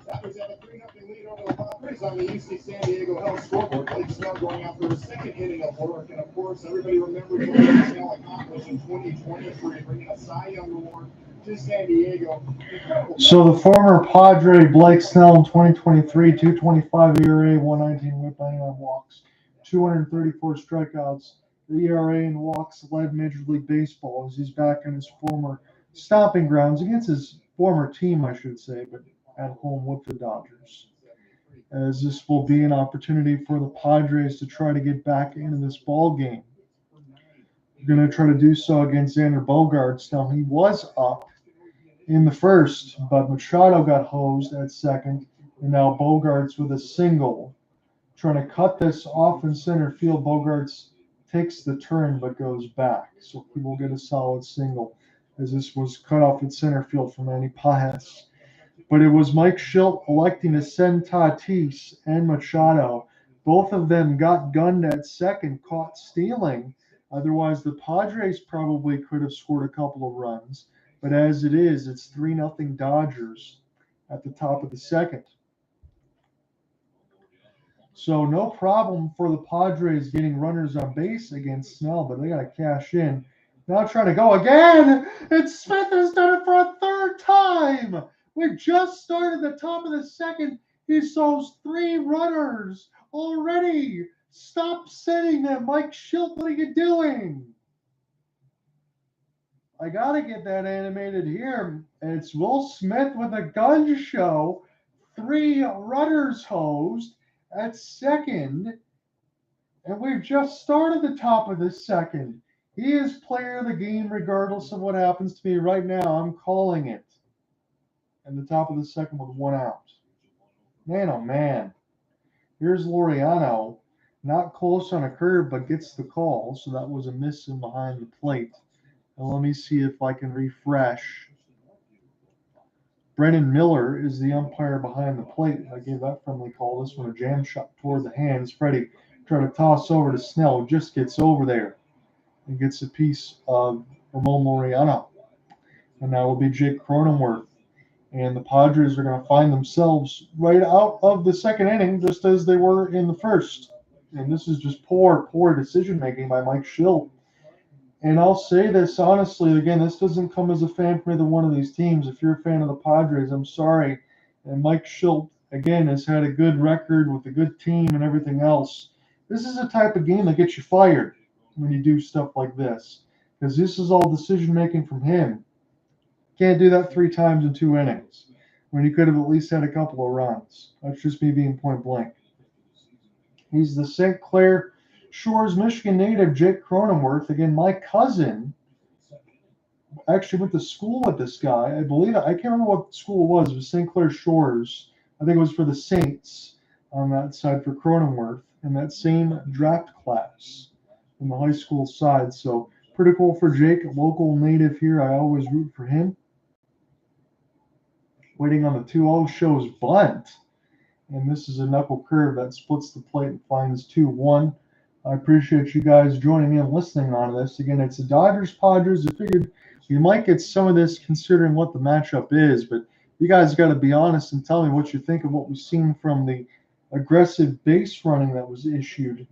Padres have a 3-0 lead over the Padres on the UC San Diego Health scoreboard. Blake Snell going out for his second inning of work. And of course, everybody remembers what Blake Snell accomplished in 2023, bringing a Cy Young Award to San Diego. Incredible. So the former Padre Blake Snell in 2023, 2.25 ERA, 119 whip, 99 walks, 234 strikeouts. The ERA and walks led Major League Baseball as he's back in his former stomping grounds against his former team, I should say, but at home with the Dodgers. As this will be an opportunity for the Padres to try to get back into this ball game. They're going to try to do so against Xander Bogaerts. Now, he was up in the first, but Machado got hosed at second, and now Bogaerts with a single. Trying to cut this off in center field. Bogaerts takes the turn but goes back, so he will get a solid single as this was cut off in center field from Manny Machado. But it was Mike Shildt electing to send Tatis and Machado. Both of them got gunned at second, caught stealing. Otherwise, the Padres probably could have scored a couple of runs. But as it is, it's 3-0 Dodgers at the top of the second. So no problem for the Padres getting runners on base against Snell, but they got to cash in. Now trying to go again. And Smith has done it for a third time. We just started the top of the second. He shows 3 runners already. Stop sitting there, Mike Shildt. What are you doing? I got to get that animated here. It's Will Smith with a gun show. 3 runners hosed at second. And we've just started the top of the second. He is player of the game regardless of what happens to me right now. I'm calling it. And the top of the second with 1 out. Man, oh man. Here's Laureano. Not close on a curve, but gets the call. So that was a miss in behind the plate. And let me see if I can refresh. Brennan Miller is the umpire behind the plate. I gave that friendly call. This one a jam shot toward the hands. Freddie tried to toss over to Snell. Just gets over there and gets a piece of Ramon Laureano. And now will be Jake Cronenworth. And the Padres are going to find themselves right out of the second inning, just as they were in the first. And this is just poor decision-making by Mike Shildt. And I'll say this honestly, again, this doesn't come as a fan from either one of these teams. If you're a fan of the Padres, I'm sorry. And Mike Shildt, again, has had a good record with a good team and everything else. This is a type of game that gets you fired when you do stuff like this. Because this is all decision-making from him. Can't do that 3 times in 2 innings when he could have at least had a couple of runs. That's just me being point blank. He's the St. Clair Shores, Michigan native, Jake Cronenworth. Again, my cousin actually went to school with this guy. I can't remember what school it was. It was St. Clair Shores. I think it was for the Saints. on that side for Cronenworth in that same draft class in the high school side. So pretty cool for Jake, local native here. I always root for him. Waiting on the 2-0 shows bunt. And this is a knuckle curve that splits the plate and finds 2-1. I appreciate you guys joining me and listening on this. Again, it's the Dodgers Padres. I figured we might get some of this considering what the matchup is, but you guys got to be honest and tell me what you think of what we've seen from the aggressive base running that was issued,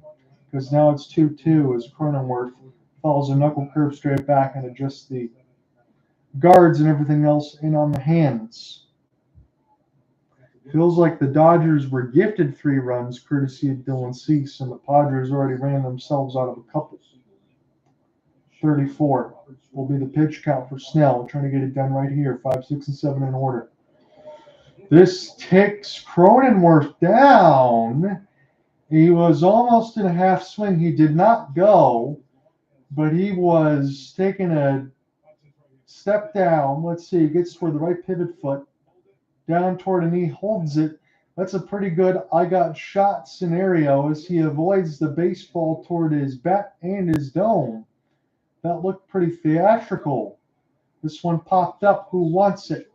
because now it's 2-2 as Cronenworth follows a knuckle curve straight back and adjusts the guards and everything else in on the hands. Feels like the Dodgers were gifted 3 runs courtesy of Dylan Cease, and the Padres already ran themselves out of a couple. 34 will be the pitch count for Snell. We're trying to get it done right here. 5, 6, and 7 in order. This ticks Cronenworth down. He was almost in a half swing. He did not go, but he was taking a step down. Let's see. He gets toward the right pivot foot. Down toward a knee, holds it. That's a pretty good I got shot scenario as he avoids the baseball toward his bat and his dome. That looked pretty theatrical. This one popped up. Who wants it?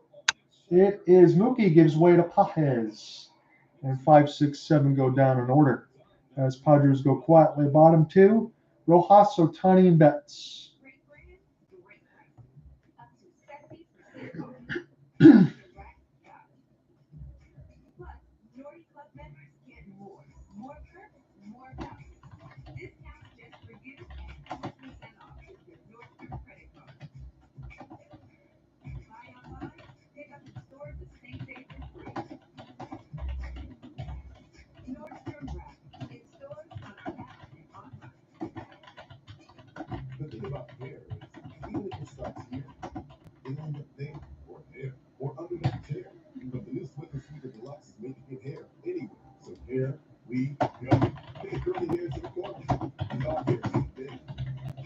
It is Mookie, gives way to Pajes. And 5, 6, 7 go down in order. As Padres go quietly. Bottom 2, Rojas, Ohtani, and Betts. The thing about hair is, even if it starts here, it ends up there, or there, or under that chair. But the new Swift Sweeter Deluxe is made to get hair anywhere. So hair, weave, gum, take a curly hair to the corner. And all hair is big.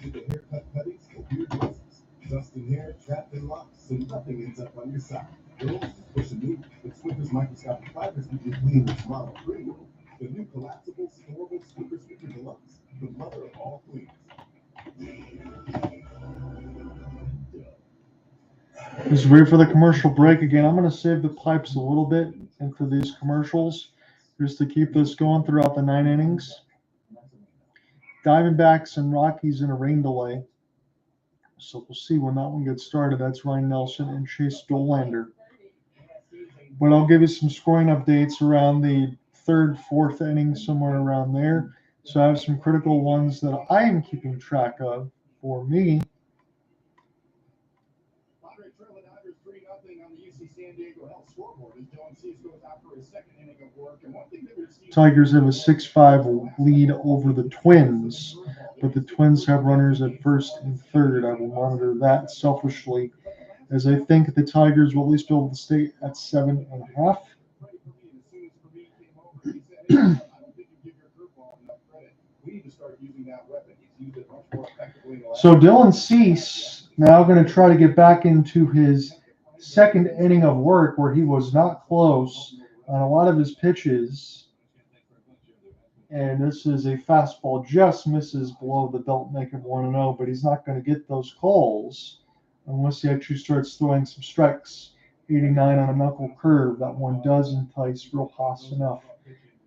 With the haircut cuttings and beard brushes, dusting hair trapped in locks, so nothing ends up on your side. Girls, push a new, but Swiffer's microscopic fibers keep you clean and smile free. The new collapsible, storable Swift Sweeter Deluxe, the mother of all cleans. Just wait for the commercial break again. I'm going to save the pipes a little bit into these commercials just to keep this going throughout the 9 innings. Diamondbacks and Rockies in a rain delay. So we'll see when that one gets started. That's Ryan Nelson and Chase Dolander. But I'll give you some scoring updates around the 3rd, 4th inning, somewhere around there. So I have some critical ones that I am keeping track of for me. Padres trail the Dodgers 3-0 on the UC San Diego Health scoreboard as Dylan Cease goes out for his 2nd inning of work. And one thing that we're seeing, Tigers have a 6-5 lead over the Twins, but the Twins have runners at 1st and 3rd. I will monitor that selfishly, as I think the Tigers will at least be able to stay at 7.5. So Dylan Cease now going to try to get back into his 2nd inning of work where he was not close on a lot of his pitches. And this is a fastball just misses below the belt, make him 1-0, but he's not going to get those calls unless he actually starts throwing some strikes. 89 on a knuckle curve. That one does entice Rojas enough.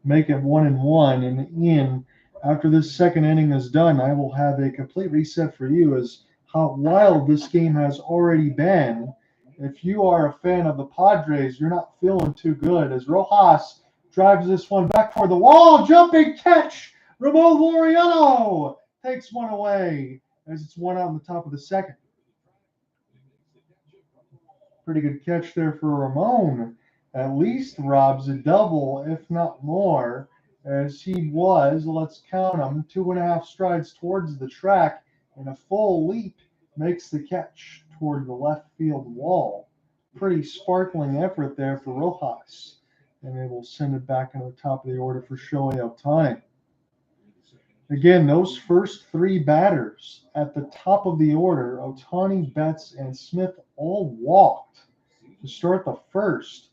Make it 1-1, and Ian, after this 2nd inning is done, I will have a complete reset for you as how wild this game has already been. If you are a fan of the Padres, you're not feeling too good as Rojas drives this one back for the wall. Jumping catch. Ramon Laureano takes one away as it's 1 out on the top of the 2nd. Pretty good catch there for Ramon. At least robs a double, if not more, as he was, let's count him, 2.5 strides towards the track, and a full leap makes the catch toward the left field wall. Pretty sparkling effort there for Rojas, and they will send it back in the top of the order for Shohei Ohtani. Again, those first 3 batters at the top of the order, Ohtani, Betts, and Smith, all walked to start the 1st.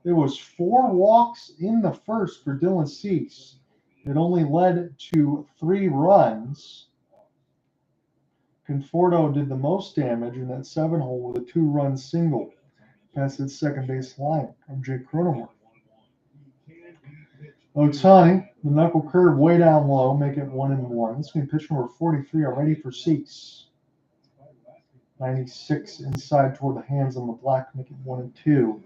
It was 4 walks in the first for Dylan Cease. It only led to 3 runs. Conforto did the most damage in that 7-hole with a 2-run single past its second base line from Jake Cronenworth. Ohtani, the knuckle curve way down low, make it 1-1. This will be pitch number 43 already for Cease. 96 inside toward the hands on the black, make it 1-2.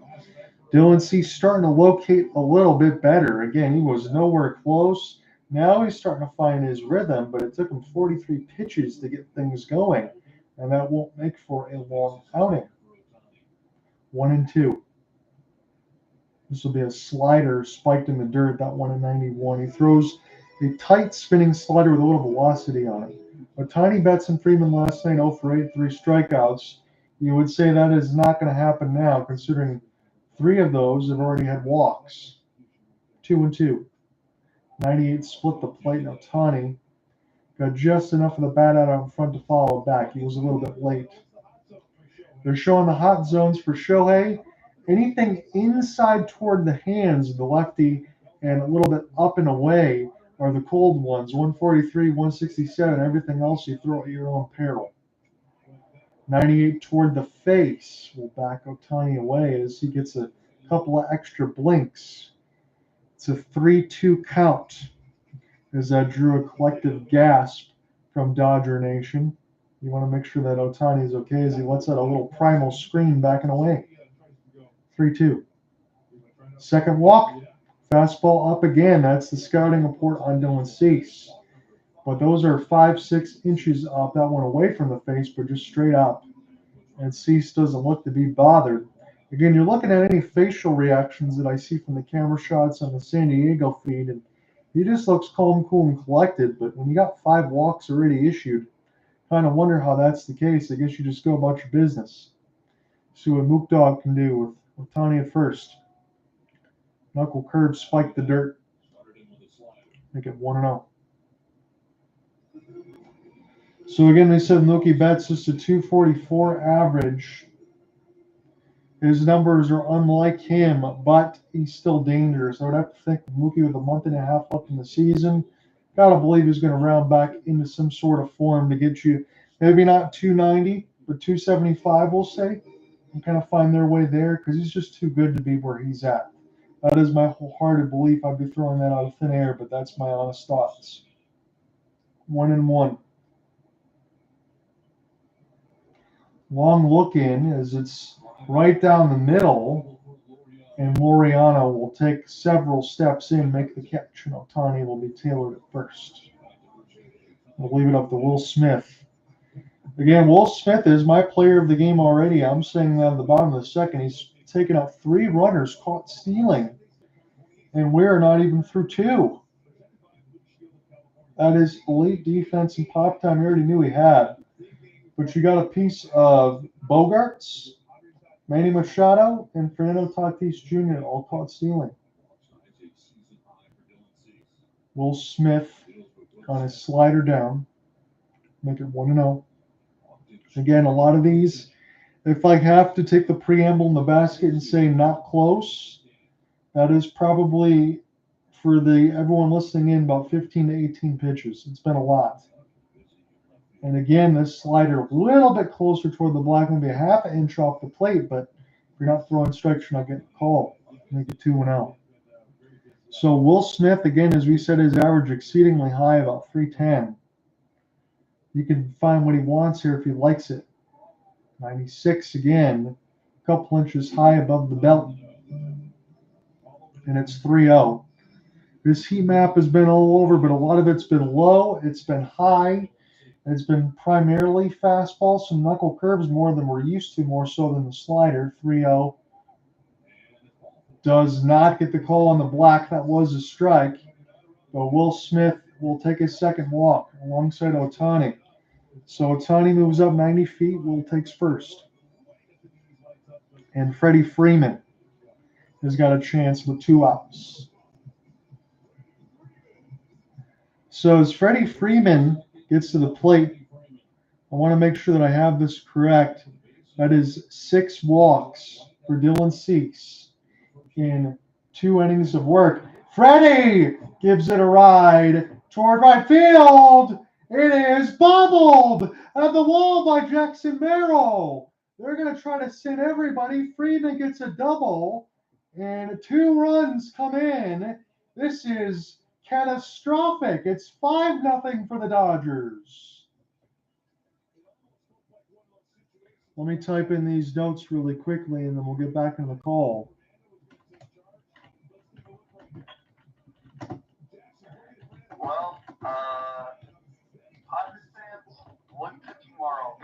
Dylan Cease starting to locate a little bit better. Again, he was nowhere close. Now he's starting to find his rhythm, but it took him 43 pitches to get things going, and that won't make for a long outing. 1-2. This will be a slider spiked in the dirt, that 1-91. He throws a tight spinning slider with a little velocity on it. Ohtani, Betts, and Freeman last night 0 for 8, 3 strikeouts. You would say that is not going to happen now, considering 3 of those have already had walks. 2-2. 98 split the plate. Ohtani got just enough of the bat out in front to follow back. He was a little bit late. They're showing the hot zones for Shohei. Anything inside toward the hands of the lefty and a little bit up and away are the cold ones. 143, 167. Everything else you throw at your own peril. 98 toward the face will back Ohtani away as he gets a couple of extra blinks. It's a 3-2 count as that drew a collective gasp from Dodger Nation. You want to make sure that Ohtani is okay as he lets out a little primal scream backing away. 3-2. Second walk, fastball up again. That's the scouting report on Dylan Cease. But those are 5-6 inches up. That one away from the face, but just straight up. And Cease doesn't look to be bothered. Again, you're looking at any facial reactions that I see from the camera shots on the San Diego feed, and he just looks calm, cool, and collected. But when you got 5 walks already issued, kind of wonder how that's the case. I guess you just go about your business. See what Mook Dog can do with Ohtani at first. Knuckle curve, spike the dirt. Make it 1-0. So again, they said Mookie Betts just a 244 average. His numbers are unlike him, but he's still dangerous. I would have to think Mookie with a month and a half left in the season, gotta believe he's going to round back into some sort of form to get you maybe not 290, but 275, we'll say, and kind of find their way there because he's just too good to be where he's at. That is my wholehearted belief. I'd be throwing that out of thin air, but that's my honest thoughts. 1-1. Long look in as it's right down the middle, and Laureano will take several steps in, make the catch, and Ohtani will be tailored at first. We'll leave it up to Will Smith. Again, Will Smith is my player of the game already. I'm saying that at the bottom of the second. He's taken out 3 runners caught stealing, and we're not even through 2. That is elite defense and pop time. You already knew he had. But you got a piece of Bogaerts, Manny Machado, and Fernando Tatis Jr. all caught stealing. Will Smith on his slider down. Make it 1-0. Again, a lot of these, if I have to take the preamble in the basket and say not close, that is probably for everyone listening in about 15 to 18 pitches. It's been a lot. And again, this slider a little bit closer toward the black, maybe a half an inch off the plate, but if you're not throwing strikes, you're not getting a call. Make it 2-0. So Will Smith, again, as we said, his average exceedingly high, about 310. You can find what he wants here if he likes it. 96 again, a couple inches high above the belt. And it's 3-0. This heat map has been all over, but a lot of it's been low, it's been high. It's been primarily fastball, some knuckle curves more than we're used to, more so than the slider. 3-0. Does not get the call on the black. That was a strike. But Will Smith will take his second walk alongside Ohtani. So Ohtani moves up 90 feet. Will takes first. And Freddie Freeman has got a chance with 2 outs. So as Freddie Freeman gets to the plate, I want to make sure that I have this correct. That is 6 walks for Dylan Cease. in 2 innings of work. Freddie gives it a ride toward right field. It is bobbled at the wall by Jackson Merrill. They're going to try to send everybody. Freeman gets a double, and 2 runs come in. This is catastrophic. It's 5-0 for the Dodgers. Let me type in these notes really quickly, and then we'll get back into the call. Well, Padres fans, look to tomorrow.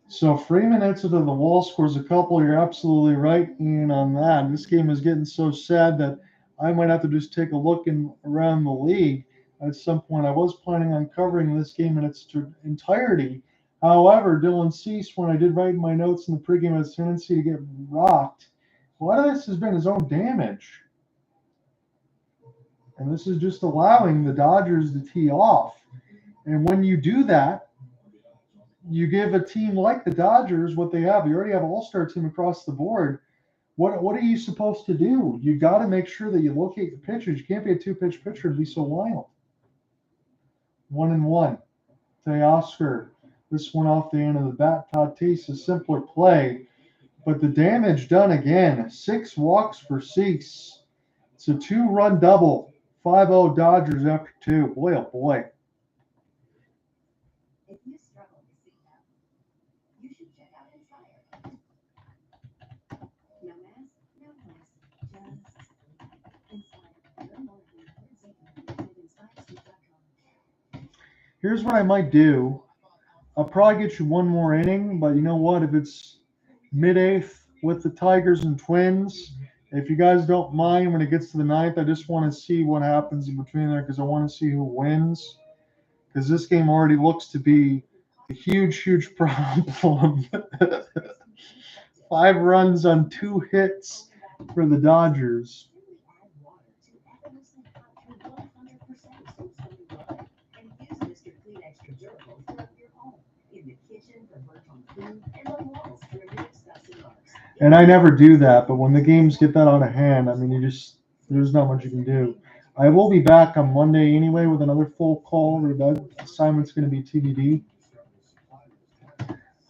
So Freeman hits it to the wall, scores a couple. You're absolutely right, Ian, on that. This game is getting so sad that I might have to just take a look around the league at some point. I was planning on covering this game in its entirety. However, Dylan Cease, when I did write in my notes in the pregame, has a tendency to get rocked. A lot of this has been his own damage. And this is just allowing the Dodgers to tee off. And when you do that, you give a team like the Dodgers what they have. You already have an all-star team across the board. What are you supposed to do? You got to make sure that you locate the pitchers. You can't be a 2-pitch pitcher and be so wild. 1-1. Teoscar. This one off the end of the bat. Tatis, a simpler play. But the damage done again. 6 walks for Cease. It's a 2-run double. 5-0 Dodgers after 2. Boy, oh boy. If you struggle to see them, you should check out Inspire. No mask, no mess, just Inspire. Learn more at inspiresleep.com. Here's what I might do. I'll probably get you 1 more inning, but you know what? If it's mid-8th with the Tigers and Twins, if you guys don't mind, when it gets to the 9th, I just want to see what happens in between there because I want to see who wins. Because this game already looks to be a huge, huge problem. 5 runs on 2 hits for the Dodgers. And I never do that, but when the games get that out of hand, I mean, there's not much you can do. I will be back on Monday anyway with another full call. That assignment's going to be TBD.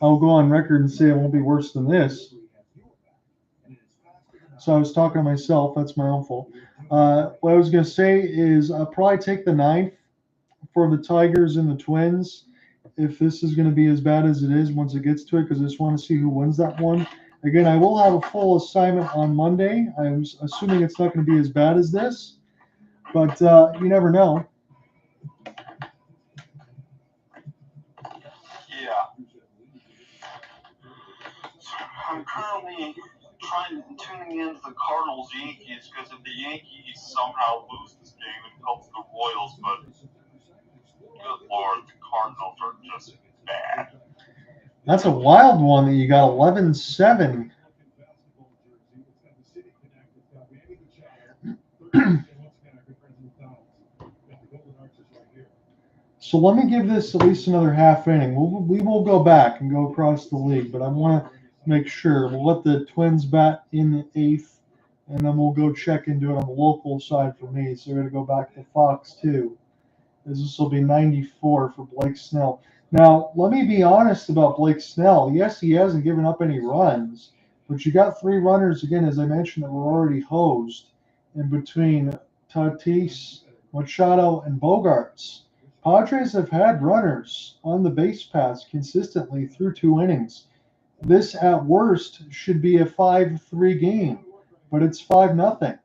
I'll go on record and say it won't be worse than this. So I was talking to myself. That's my own fault. What I was going to say is I'll probably take the 9th for the Tigers and the Twins if this is going to be as bad as it is once it gets to it, because I just want to see who wins that one. Again, I will have a full assignment on Monday. I'm assuming it's not going to be as bad as this, but you never know. Yeah. I'm currently tuning into the Cardinals-Yankees because if the Yankees somehow lose this game, it helps the Royals, but good Lord, the Cardinals are just bad. That's a wild one that you got 11-7. So let me give this at least another half inning. We will go back and go across the league, but I want to make sure. We'll let the Twins bat in the 8th, and then we'll go check into it on the local side for me. So we're going to go back to Fox 2. This will be 94 for Blake Snell. Now, let me be honest about Blake Snell. Yes, he hasn't given up any runs, but you got 3 runners, again, as I mentioned, that were already hosed in between Tatis, Machado, and Bogaerts. Padres have had runners on the base paths consistently through 2 innings. This, at worst, should be a 5-3 game, but it's 5-0.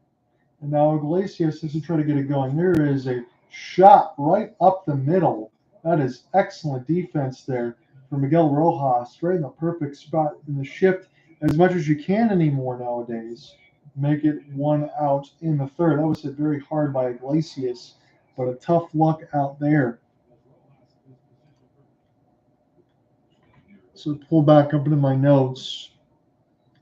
And now Iglesias has to try to get it going. There is a shot right up the middle. That is excellent defense there for Miguel Rojas, right in the perfect spot in the shift as much as you can anymore nowadays. Make it 1 out in the 3rd. That was hit very hard by Iglesias, but a tough luck out there. So pull back up into my notes.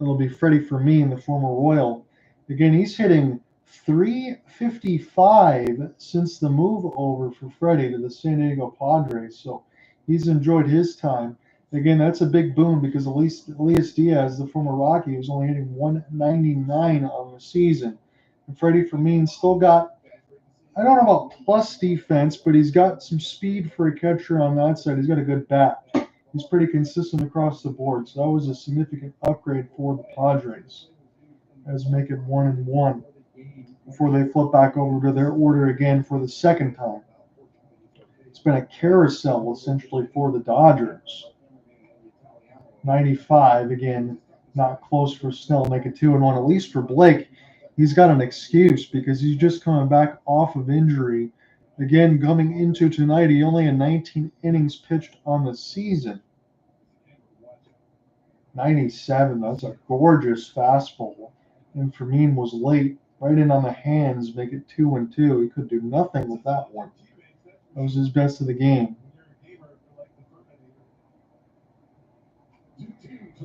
It'll be Freddie Fermin, the former Royal. Again, he's hitting 355 since the move over for Freddie to the San Diego Padres. So he's enjoyed his time. Again, that's a big boon because Elias Diaz, the former Rocky, was only hitting 199 on the season. And Freddie Fermin still got, I don't know about plus defense, but he's got some speed for a catcher on that side. He's got a good bat. He's pretty consistent across the board. So that was a significant upgrade for the Padres, as make it 1-1 before they flip back over to their order again for the second time. It's been a carousel essentially for the Dodgers. 95 again, not close for Snell, make it 2-1. At least for Blake, he's got an excuse because he's just coming back off of injury. Again, coming into tonight, he only had 19 innings pitched on the season. 97, that's a gorgeous fastball. And Fermin was late, right in on the hands, make it 2-2. He could do nothing with that one. That was his best of the game.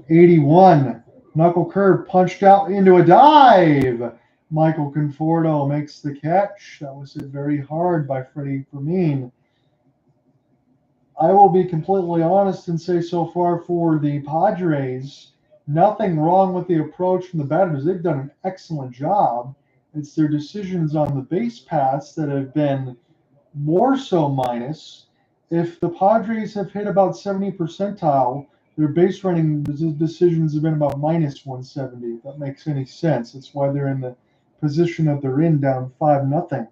81, knuckle curve punched out into a dive. Michael Conforto makes the catch. That was hit very hard by Freddie Fermin. I will be completely honest and say so far for the Padres, nothing wrong with the approach from the batters. They've done an excellent job. It's their decisions on the base paths that have been more so minus. If the Padres have hit about 70 percentile, their base running decisions have been about minus 170, if that makes any sense. That's why they're in the position that they're in, down 5-0.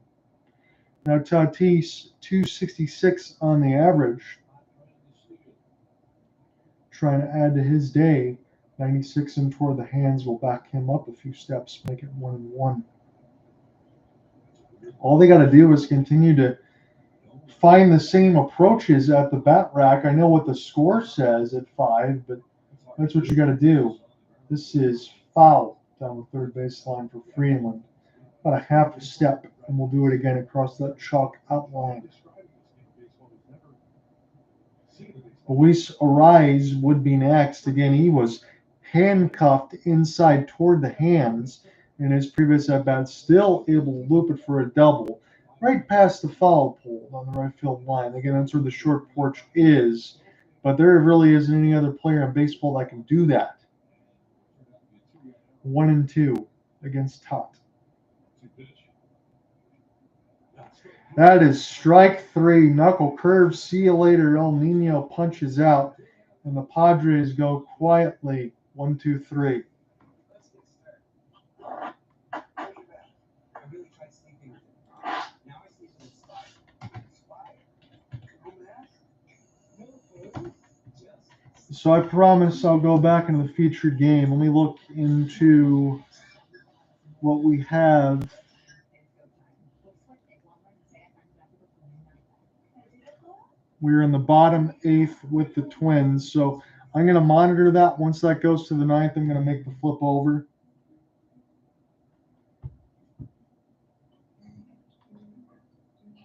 Now Tatis, 266 on the average. Trying to add to his day. 96 in toward the hands will back him up a few steps, make it 1-1. All they got to do is continue to find the same approaches at the bat rack. I know what the score says at 5, but that's what you got to do. This is foul down the third baseline for Freeland. About a half a step, and we'll do it again across that chalk outline. Luis Arraez would be next. Again, he was handcuffed inside toward the hands in his previous at-bat, still able to loop it for a double. Right past the foul pole on the right field line. Again, that's where the short porch is. But there really isn't any other player in baseball that can do that. 1-2 against Tot. That is strike 3. Knuckle curve. See you later. El Nino punches out. And the Padres go quietly. 1-2-3. So I promise I'll go back into the featured game. Let me look into what we have. We're in the bottom 8th with the Twins. So I'm going to monitor that. Once that goes to the 9th, I'm going to make the flip over.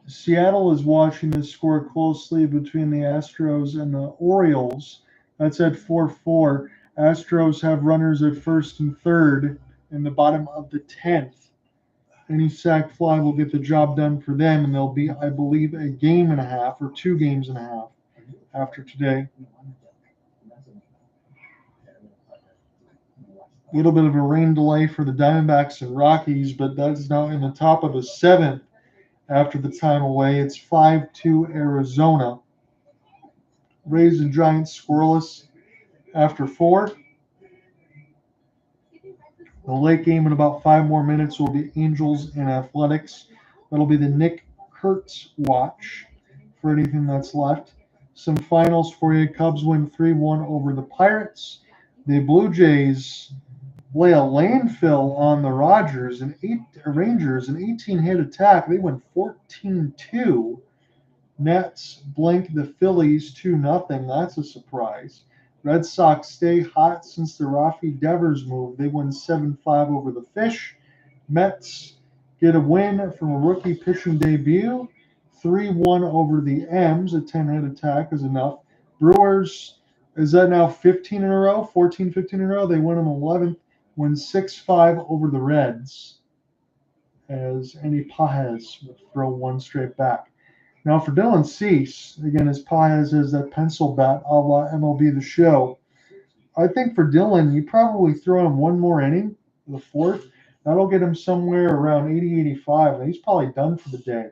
Seattle is watching this score closely between the Astros and the Orioles. That's at 4-4. Astros have runners at first and third in the bottom of the 10th. Any sac fly will get the job done for them, and there'll be, I believe, a game and a half or 2 games and a half after today. A little bit of a rain delay for the Diamondbacks and Rockies, but that's now in the top of the 7th after the time away. It's 5-2 Arizona. Rays and Giants scoreless after 4. The late game in about 5 more minutes will be Angels and Athletics. That'll be the Nick Kurtz watch for anything that's left. Some finals for you. Cubs win 3-1 over the Pirates. The Blue Jays lay a landfill on the Rangers, an 18-hit attack. They win 14-2. Nets blink the Phillies 2-0. That's a surprise. Red Sox stay hot since the Rafi Devers move. They win 7-5 over the Fish. Mets get a win from a rookie pitching debut. 3-1 over the M's. A 10-hit attack is enough. Brewers, is that now 15 in a row? 14, 15 in a row? They win them 11th. Win 6-5 over the Reds. as Andy Paez will throw one straight back. Now for Dylan Cease, again, as Paez has that pencil bat a la MLB The Show, I think for Dylan, you probably throw him one more inning, the fourth. That'll get him somewhere around 80, 85, and he's probably done for the day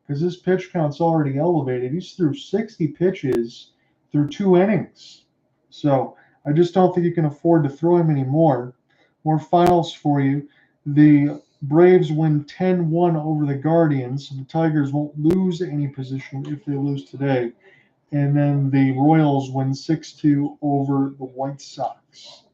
because his pitch count's already elevated. He's through 60 pitches through 2 innings. So I just don't think you can afford to throw him anymore. More finals for you. The Braves win 10-1 over the Guardians, so the Tigers won't lose any position if they lose today. And then the Royals win 6-2 over the White Sox.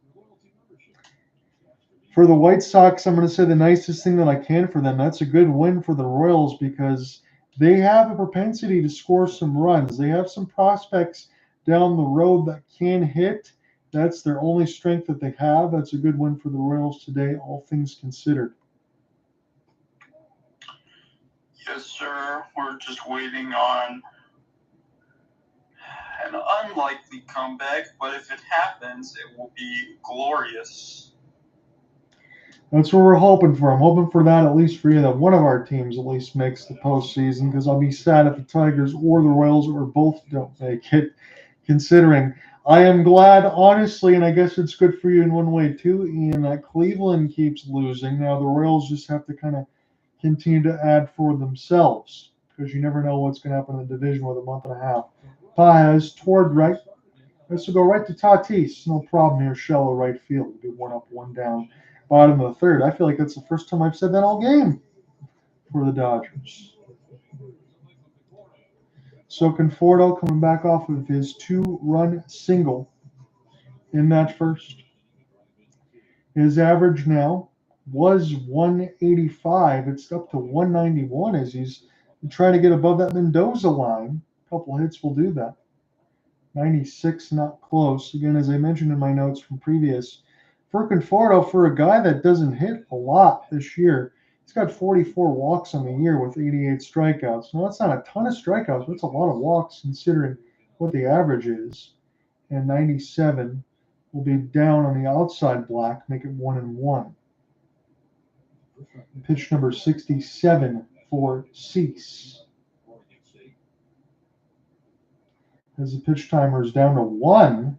For the White Sox, I'm going to say the nicest thing that I can for them. That's a good win for the Royals because they have a propensity to score some runs. They have some prospects down the road that can hit. That's their only strength that they have. That's a good win for the Royals today, all things considered. Yes, sir. We're just waiting on an unlikely comeback, but if it happens, it will be glorious. That's what we're hoping for. I'm hoping for that, at least for you, that one of our teams at least makes the postseason, because I'll be sad if the Tigers or the Royals or both don't make it, considering I am glad, honestly, and I guess it's good for you in one way too, Ian, that Cleveland keeps losing. Now the Royals just have to kind of continue to add for themselves, because you never know what's going to happen in the division with a month and a half. Paez toward right. This will go right to Tatis. No problem here. Shallow right field. We'll be 1 up, 1 down. Bottom of the third. I feel like that's the first time I've said that all game for the Dodgers. So Conforto coming back off of his 2-run single in that first. His average now was 185. It's up to 191 as he's trying to get above that Mendoza line. A couple hits will do that. 96, not close. Again, as I mentioned in my notes from previous, for Conforto, for a guy that doesn't hit a lot this year, he's got 44 walks on the year with 88 strikeouts. Now, that's not a ton of strikeouts, but it's a lot of walks considering what the average is. And 97 will be down on the outside black, make it 1-1. Pitch number 67 for Cease. As the pitch timer is down to 1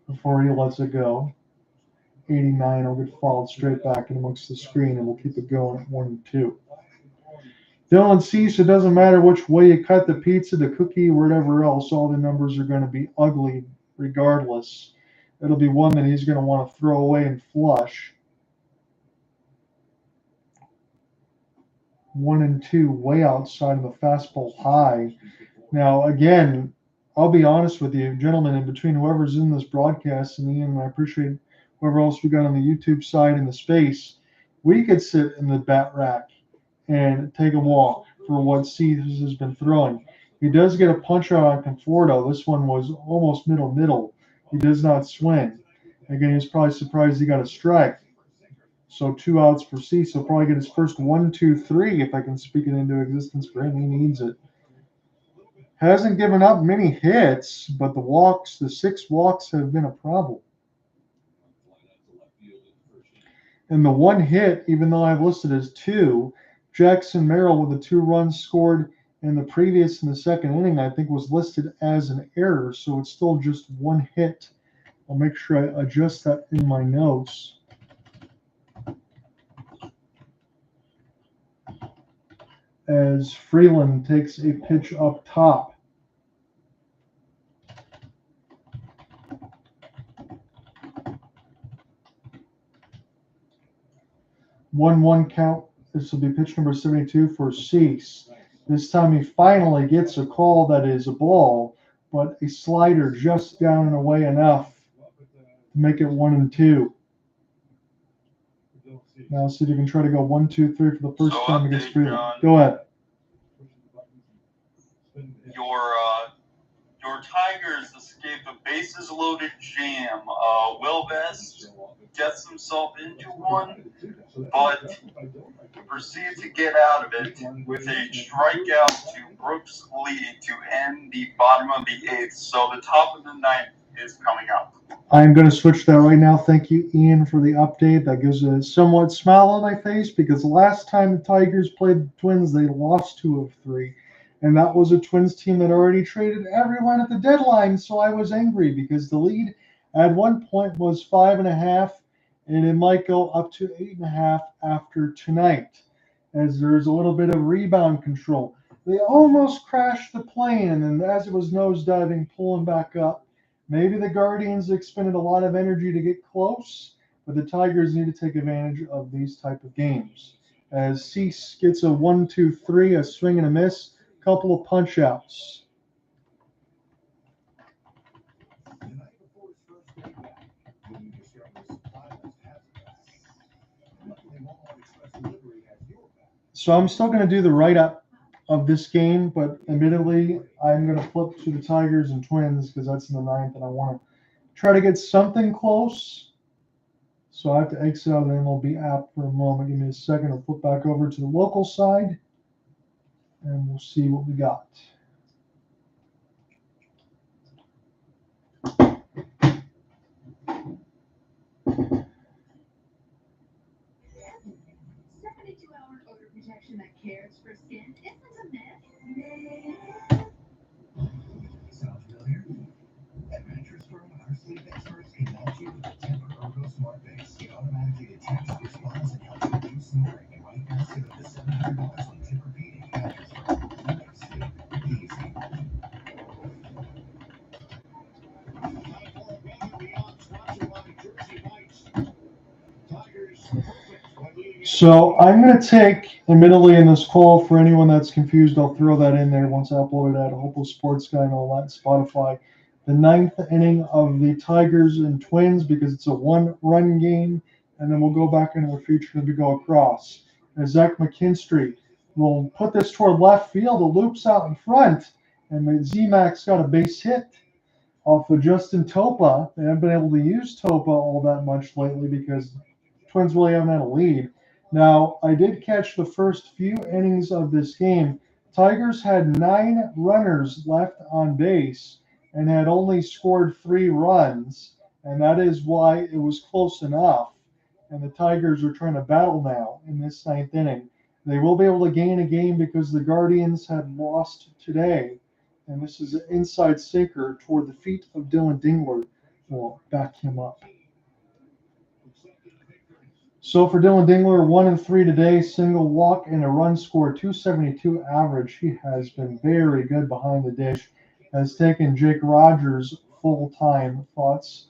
before he lets it go. 89 will get followed straight back in amongst the screen, and we'll keep it going at 1-2. Dylan Cease, it doesn't matter which way you cut the pizza, the cookie, whatever else, all the numbers are going to be ugly regardless. It'll be one that he's going to want to throw away and flush. 1-2, way outside of the fastball high. Now, again, I'll be honest with you, gentlemen, in between whoever's in this broadcast and Ian, and I appreciate whoever else we got on the YouTube side in the space, we could sit in the bat rack and take a walk for what Cease has been throwing. He does get a punch out on Conforto. This one was almost middle. He does not swing. Again, he's probably surprised he got a strike. So 2 outs for Cease. He'll probably get his first 1, 2, 3 if I can speak it into existence for him. He needs it. Hasn't given up many hits, but the 6 walks have been a problem. And the 1 hit, even though I've listed as 2, Jackson Merrill with the 2 runs scored in the previous in the second inning, I think was listed as an error, so it's still just 1 hit. I'll make sure I adjust that in my notes. As Freeland takes a pitch up top. One count. This will be pitch number 72 for Cease. This time he finally gets a call that is a ball, but a slider just down and away enough to make it 1-2. Now see if you can try to go 1, 2, 3 for the first time against Freeland. Go ahead. Your Tigers escape a bases loaded jam. Will Vest gets himself into one, but proceeds to get out of it with a strikeout to Brooks' lead to end the bottom of the 8th. So the top of the 9th is coming up. I'm going to switch that right now. Thank you, Ian, for the update. That gives a somewhat smile on my face because the last time the Tigers played the Twins, they lost 2 of 3. And that was a Twins team that already traded everyone at the deadline. So I was angry because the lead at one point was 5.5, and it might go up to 8.5 after tonight, as there's a little bit of rebound control. They almost crashed the plane, and then as it was nosediving, pulling back up, maybe the Guardians expended a lot of energy to get close, but the Tigers need to take advantage of these type of games. As Cease gets a 1-2-3, a swing and a miss, couple of punch outs. So I'm still going to do the write-up of this game, but admittedly, I'm going to flip to the Tigers and Twins because that's in the 9th, and I want to try to get something close. So I have to exit out of the MLB app for a moment. Give me a second to flip back over to the local side, and we'll see what we got. Protection that cares for skin isn't a myth. Sound familiar? At Mattress Firm, our sleep experts can match you with the Tempur-Ergo Smart Base. It automatically detects, responds, and helps reduce snoring. And right now, save up to $700 on Tempur-Pedic. Mattress Firm. Make sleep easy. So I'm going to take, admittedly in this call, for anyone that's confused, I'll throw that in there once I upload it at Hopeful Sports Guy and all that, Spotify. The 9th inning of the Tigers and Twins because it's a 1-run game, and then we'll go back into the future and we go across. And Zach McKinstry will put this toward left field. It loops out in front, and Z-Mac's got a base hit off of Justin Topa. They haven't been able to use Topa all that much lately because Twins really haven't had a lead. Now, I did catch the first few innings of this game. Tigers had 9 runners left on base and had only scored 3 runs, and that is why it was close enough. And the Tigers are trying to battle now in this 9th inning. They will be able to gain a game because the Guardians had lost today. And this is an inside sinker toward the feet of Dylan Dingler. We'll back him up. So for Dylan Dingler, 1-3 today, single walk and a run score, 272 average. He has been very good behind the dish. Has taken Jake Rogers' full-time thoughts.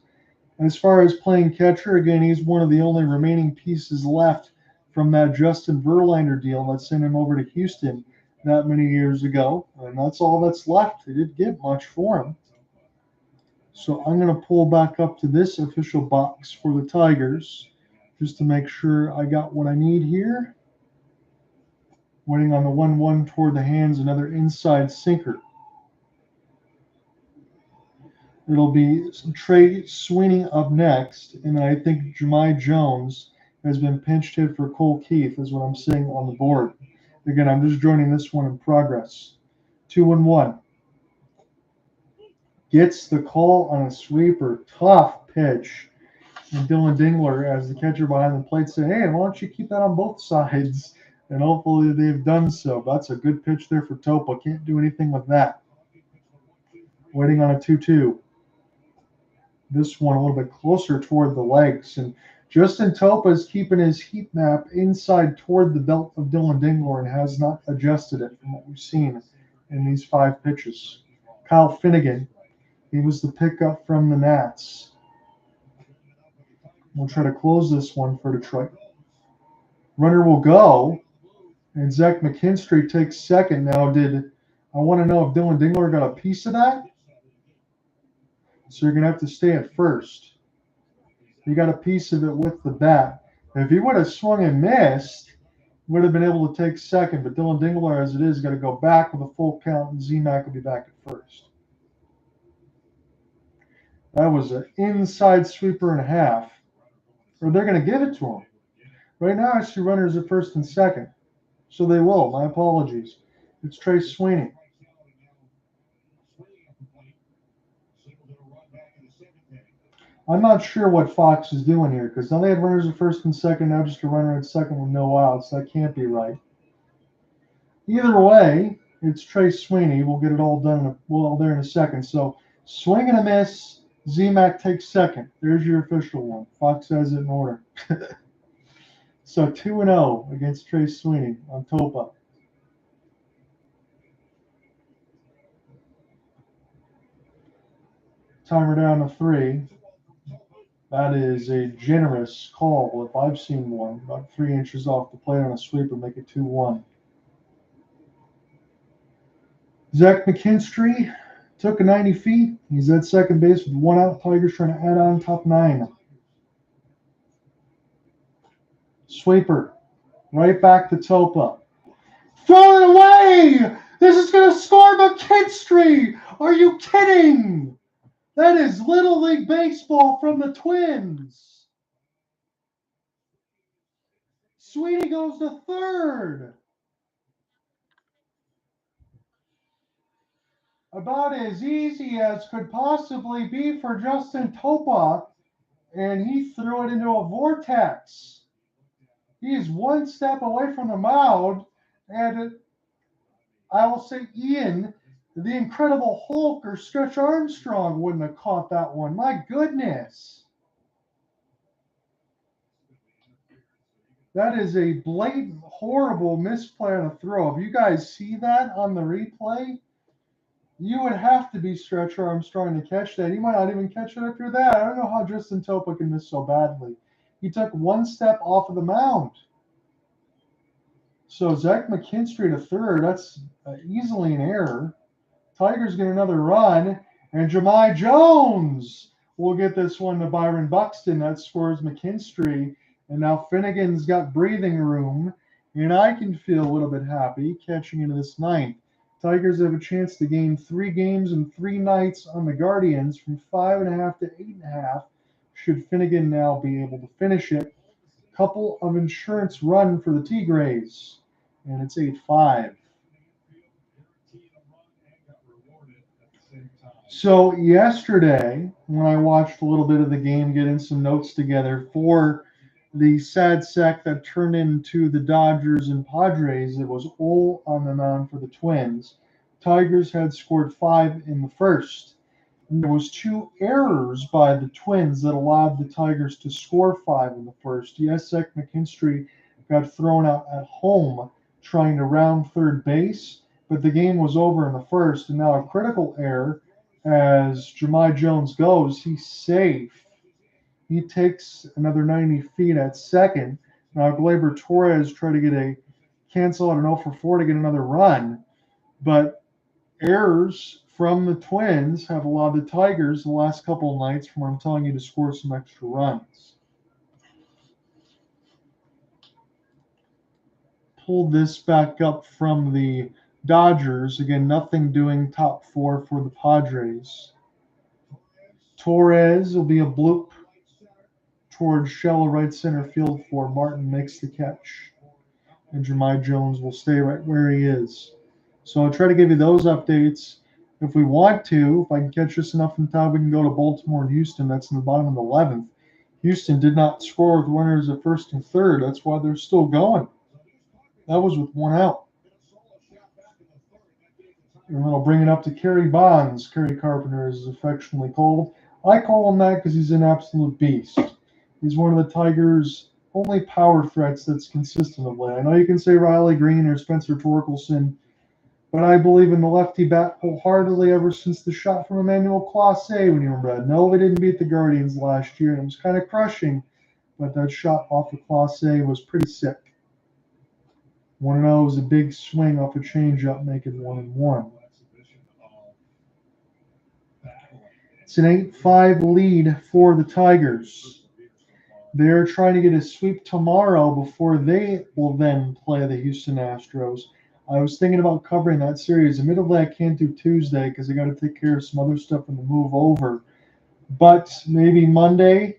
As far as playing catcher, again, he's one of the only remaining pieces left from that Justin Verlander deal that sent him over to Houston that many years ago. And that's all that's left. They didn't get much for him. So I'm going to pull back up to this official box for the Tigers, just to make sure I got what I need here. Waiting on the 1-1 toward the hands, another inside sinker. It'll be Trey Sweeney up next, and I think Jahmai Jones has been pinch hit for Cole Keith, is what I'm seeing on the board. Again, I'm just joining this one in progress. 2-1. Gets the call on a sweeper. Tough pitch. And Dylan Dingler, as the catcher behind the plate, said, hey, why don't you keep that on both sides? And hopefully they've done so. That's a good pitch there for Topa. Can't do anything with that. Waiting on a 2-2. This one a little bit closer toward the legs. And Justin Topa is keeping his heat map inside toward the belt of Dylan Dingler and has not adjusted it from what we've seen in these 5 pitches. Kyle Finnegan, he was the pickup from the Nats. We'll try to close this one for Detroit. Runner will go, and Zach McKinstry takes second. Now, I want to know if Dylan Dingler got a piece of that? So you're going to have to stay at first. He got a piece of it with the bat. If he would have swung and missed, would have been able to take second. But Dylan Dingler, as it is, got to go back with a full count, and Z-Mac will be back at first. That was an inside sweeper and a half. Or they're going to give it to him. Right now, I see runners at first and second. So they will. My apologies. It's Trey Sweeney. I'm not sure what Fox is doing here because now they had runners at first and second, now just a runner at second with no outs. That can't be right. Either way, it's Trace Sweeney. We'll get it all done there in a second. So swing and a miss. Z-Mac takes second. There's your official one. Fox has it in order. So 2-0 against Trace Sweeney on Topa. Timer down to 3. That is a generous call if I've seen one. About 3 inches off the plate on a sweep and make it 2-1. Zach McKinstry took a 90 feet. He's at second base with 1 out. Tigers trying to add on top 9. Sweeper. Right back to Topa. Throw it away! This is going to score McKinstry! Are you kidding? That is Little League Baseball from the Twins. Sweeney goes to third. About as easy as could possibly be for Justin Topa, and he threw it into a vortex. He's 1 step away from the mound, and I will say Ian, the Incredible Hulk or Stretch Armstrong wouldn't have caught that one. My goodness. That is a blatant, horrible misplay on a throw. If you guys see that on the replay, you would have to be Stretch Armstrong to catch that. He might not even catch it after that. I don't know how Justin Topa can miss so badly. He took 1 step off of the mound. So Zach McKinstry to third, that's easily an error. Tigers get another run, and Jahmai Jones will get this one to Byron Buxton. That scores McKinstry, and now Finnegan's got breathing room, and I can feel a little bit happy catching into this 9th. Tigers have a chance to gain 3 games and 3 nights on the Guardians from 5.5 to 8.5. Should Finnegan now be able to finish it? Couple of insurance run for the Tigres, and it's 8-5. So yesterday, when I watched a little bit of the game, getting some notes together for the sad sack that turned into the Dodgers and Padres, it was all on the mound for the Twins. Tigers had scored 5 in the first. And there was 2 errors by the Twins that allowed the Tigers to score 5 in the first. Yes, Zach McKinstry got thrown out at home trying to round third base, but the game was over in the first, and now a critical error as Jahmai Jones goes. He's safe. He takes another 90 feet at second. Now Gleyber Torres tried to get a cancel out an 0-for-4 to get another run, but errors from the Twins have allowed the Tigers the last couple of nights, from what I'm telling you, to score some extra runs. Pulled this back up from the Dodgers. Again, nothing doing top 4 for the Padres. Torres will be a bloop towards shallow right center field for Martin, makes the catch. And Jahmai Jones will stay right where he is. So I'll try to give you those updates. If we want to, if I can catch us enough in time, we can go to Baltimore and Houston. That's in the bottom of the 11th. Houston did not score with runners at first and third. That's why they're still going. That was with 1 out. And then I'll bring it up to Kerry Bonds. Kerry Carpenter is affectionately called. I call him that because he's an absolute beast. He's one of the Tigers' only power threats that's consistent of late. I know you can say Riley Green or Spencer Torkelson, but I believe in the lefty bat wholeheartedly ever since the shot from Emmanuel Clase when you remember that. No, they didn't beat the Guardians last year, and it was kind of crushing, but that shot off of Clase was pretty sick. 1-0 was a big swing off a changeup, making 1-1. It's an 8-5 lead for the Tigers. They're trying to get a sweep tomorrow before they will then play the Houston Astros. I was thinking about covering that series. Admittedly, I can't do Tuesday because I got to take care of some other stuff in the move over. But maybe Monday.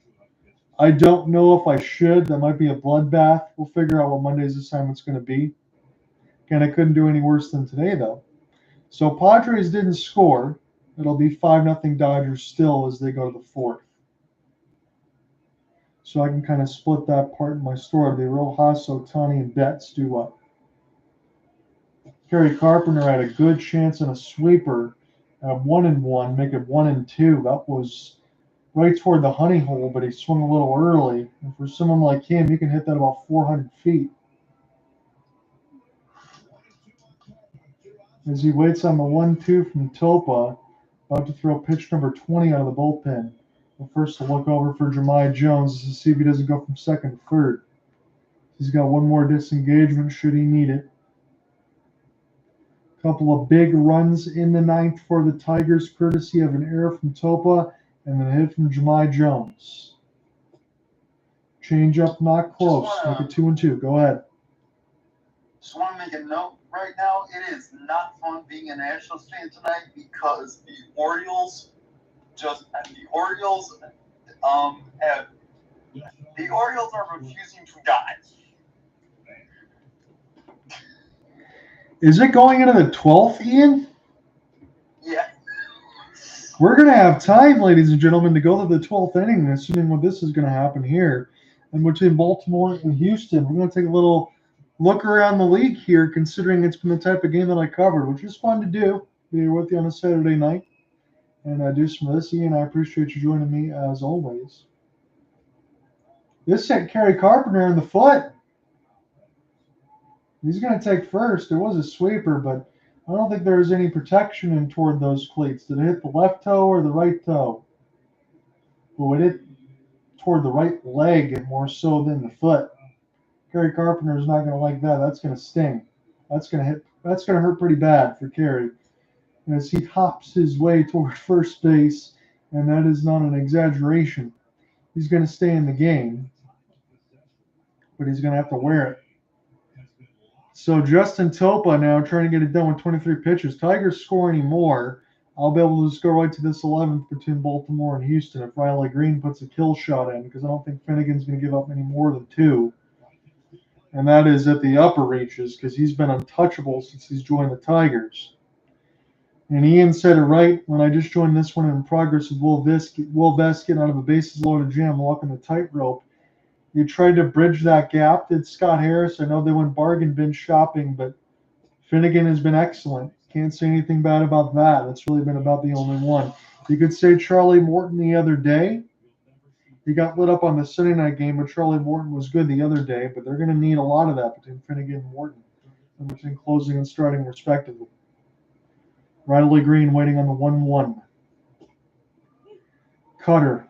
I don't know if I should. That might be a bloodbath. We'll figure out what Monday's assignment's going to be. Again, I couldn't do any worse than today, though. So Padres didn't score. It'll be 5-0 Dodgers still as they go to the 4th. so I can kind of split that part in my story. The Rojas, Ohtani, and Betts do what? Kerry Carpenter had a good chance on a sweeper at 1-1, make it 1-2. That was right toward the honey hole, but he swung a little early. And for someone like him, he can hit that about 400 feet. As he waits on the 1-2 from Topa, about to throw pitch number 20 out of the bullpen. But first to look over for Jahmai Jones to see if he doesn't go from second to third. He's got one more disengagement should he need it. A couple of big runs in the ninth for the Tigers, courtesy of an error from Topa and then a hit from Jahmai Jones. Change up, not close. Make it 2-2. Go ahead. Just want to make a note right now. It is not fun being a Nationals fan tonight because the Orioles are refusing to die. Is it going into the 12th, Ian? Yeah. We're going to have time, ladies and gentlemen, to go to the 12th inning, assuming what this is going to happen here. And between Baltimore and Houston, we're going to take a little look around the league here, considering it's been the type of game that I covered, which is fun to do. Be here with you on a Saturday night. And I do some of this, Ian. I appreciate you joining me as always. This hit Kerry Carpenter in the foot. He's going to take first. It was a sweeper, but I don't think there was any protection in toward those cleats. Did it hit the left toe or the right toe? Well, it hit toward the right leg more so than the foot. Kerry Carpenter is not going to like that. That's going to sting. That's going to hurt pretty bad for Kerry. As he hops his way toward first base, and that is not an exaggeration. He's going to stay in the game, but he's going to have to wear it. So Justin Topa now trying to get it done with 23 pitches. Tigers score any more, I'll be able to just go right to this 11th between Baltimore and Houston if Riley Green puts a kill shot in, because I don't think Finnegan's going to give up any more than 2. And that is at the upper reaches, because he's been untouchable since he's joined the Tigers. And Ian said it right when I just joined this one in progress with Will Vest getting out of a bases loaded jam, walking the tightrope. You tried to bridge that gap, did Scott Harris. I know they went bargain bin shopping, but Finnegan has been excellent. Can't say anything bad about that. That's really been about the only one. You could say Charlie Morton the other day. He got lit up on the Sunday night game, but Charlie Morton was good the other day. But they're going to need a lot of that between Finnegan and Morton, and between closing and starting respectively. Riley Green waiting on the 1-1. Cutter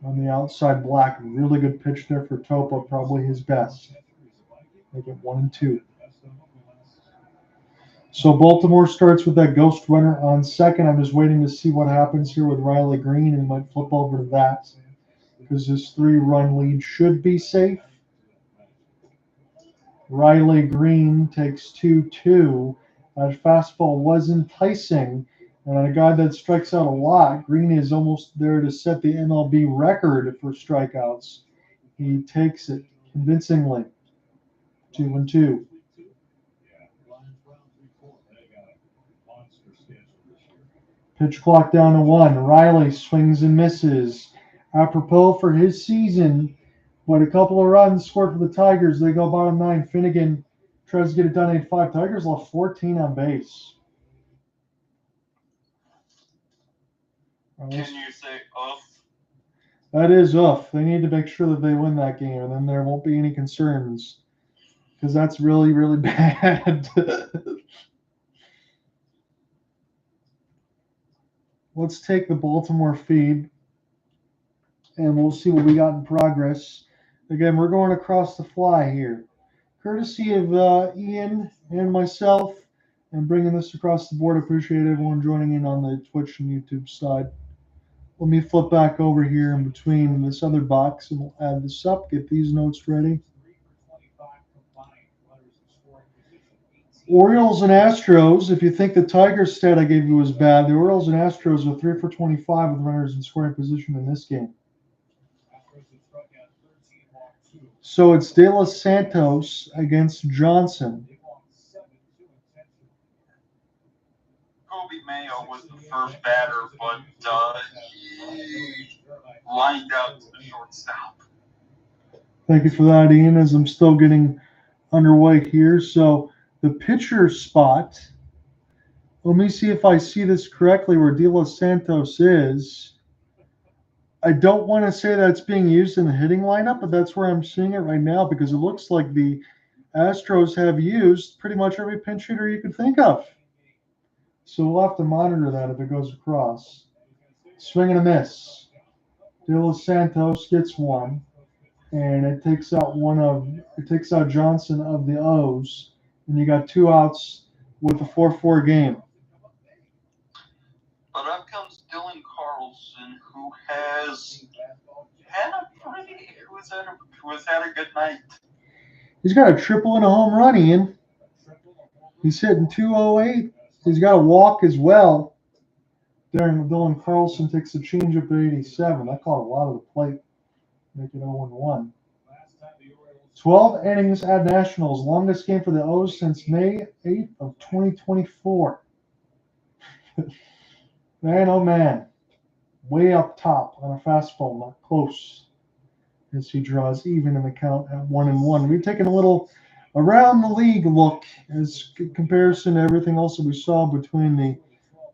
on the outside black. Really good pitch there for Topa, probably his best. Make it 1-2. So Baltimore starts with that ghost runner on second. I'm just waiting to see what happens here with Riley Green, and might flip over to that because this 3-run lead should be safe. Riley Green takes 2-2. That fastball was enticing. And on a guy that strikes out a lot, Green is almost there to set the MLB record for strikeouts. He takes it convincingly. 2-2. Pitch clock down to 1. Riley swings and misses. Apropos for his season, but a couple of runs scored for the Tigers. They go bottom 9. Finnegan tries to get it done 8-5. Tigers left 14 on base. Can you say oof? That is oof. They need to make sure that they win that game, and then there won't be any concerns, because that's really, really bad. Let's take the Baltimore feed, and we'll see what we got in progress. Again, we're going across the fly here, courtesy of Ian and myself, and bringing this across the board. I appreciate everyone joining in on the Twitch and YouTube side. Let me flip back over here in between this other box, and we'll add this up, get these notes ready. Orioles and Astros, if you think the Tigers stat I gave you was bad, the Orioles and Astros are 3 for 25 with runners in scoring position in this game. So it's De Los Santos against Johnson. Kobe Mayo was the first batter, but he lined out to the shortstop. Thank you for that, Ian, as I'm still getting underway here. So the pitcher spot, let me see if I see this correctly where De Los Santos is. I don't want to say that it's being used in the hitting lineup, but that's where I'm seeing it right now because it looks like the Astros have used pretty much every pinch hitter you could think of. So we'll have to monitor that if it goes across. Swing and a miss. De Los Santos gets one, and it takes out Johnson of the O's, and you got 2 outs with a 4-4 game. But up comes Dylan Carlson, who has had a good night. He's got a triple and a home run, Ian. He's hitting 208. He's got a walk as well. Dylan Carlson takes a changeup at 87. That caught a lot of the plate. Make it 0-1. 12 innings at Nationals. Longest game for the O's since May 8th of 2024. Man, oh man. Way up top on a fastball, not close. As he draws even in the count at 1-1. We've taken a little around the league look as comparison to everything else that we saw between the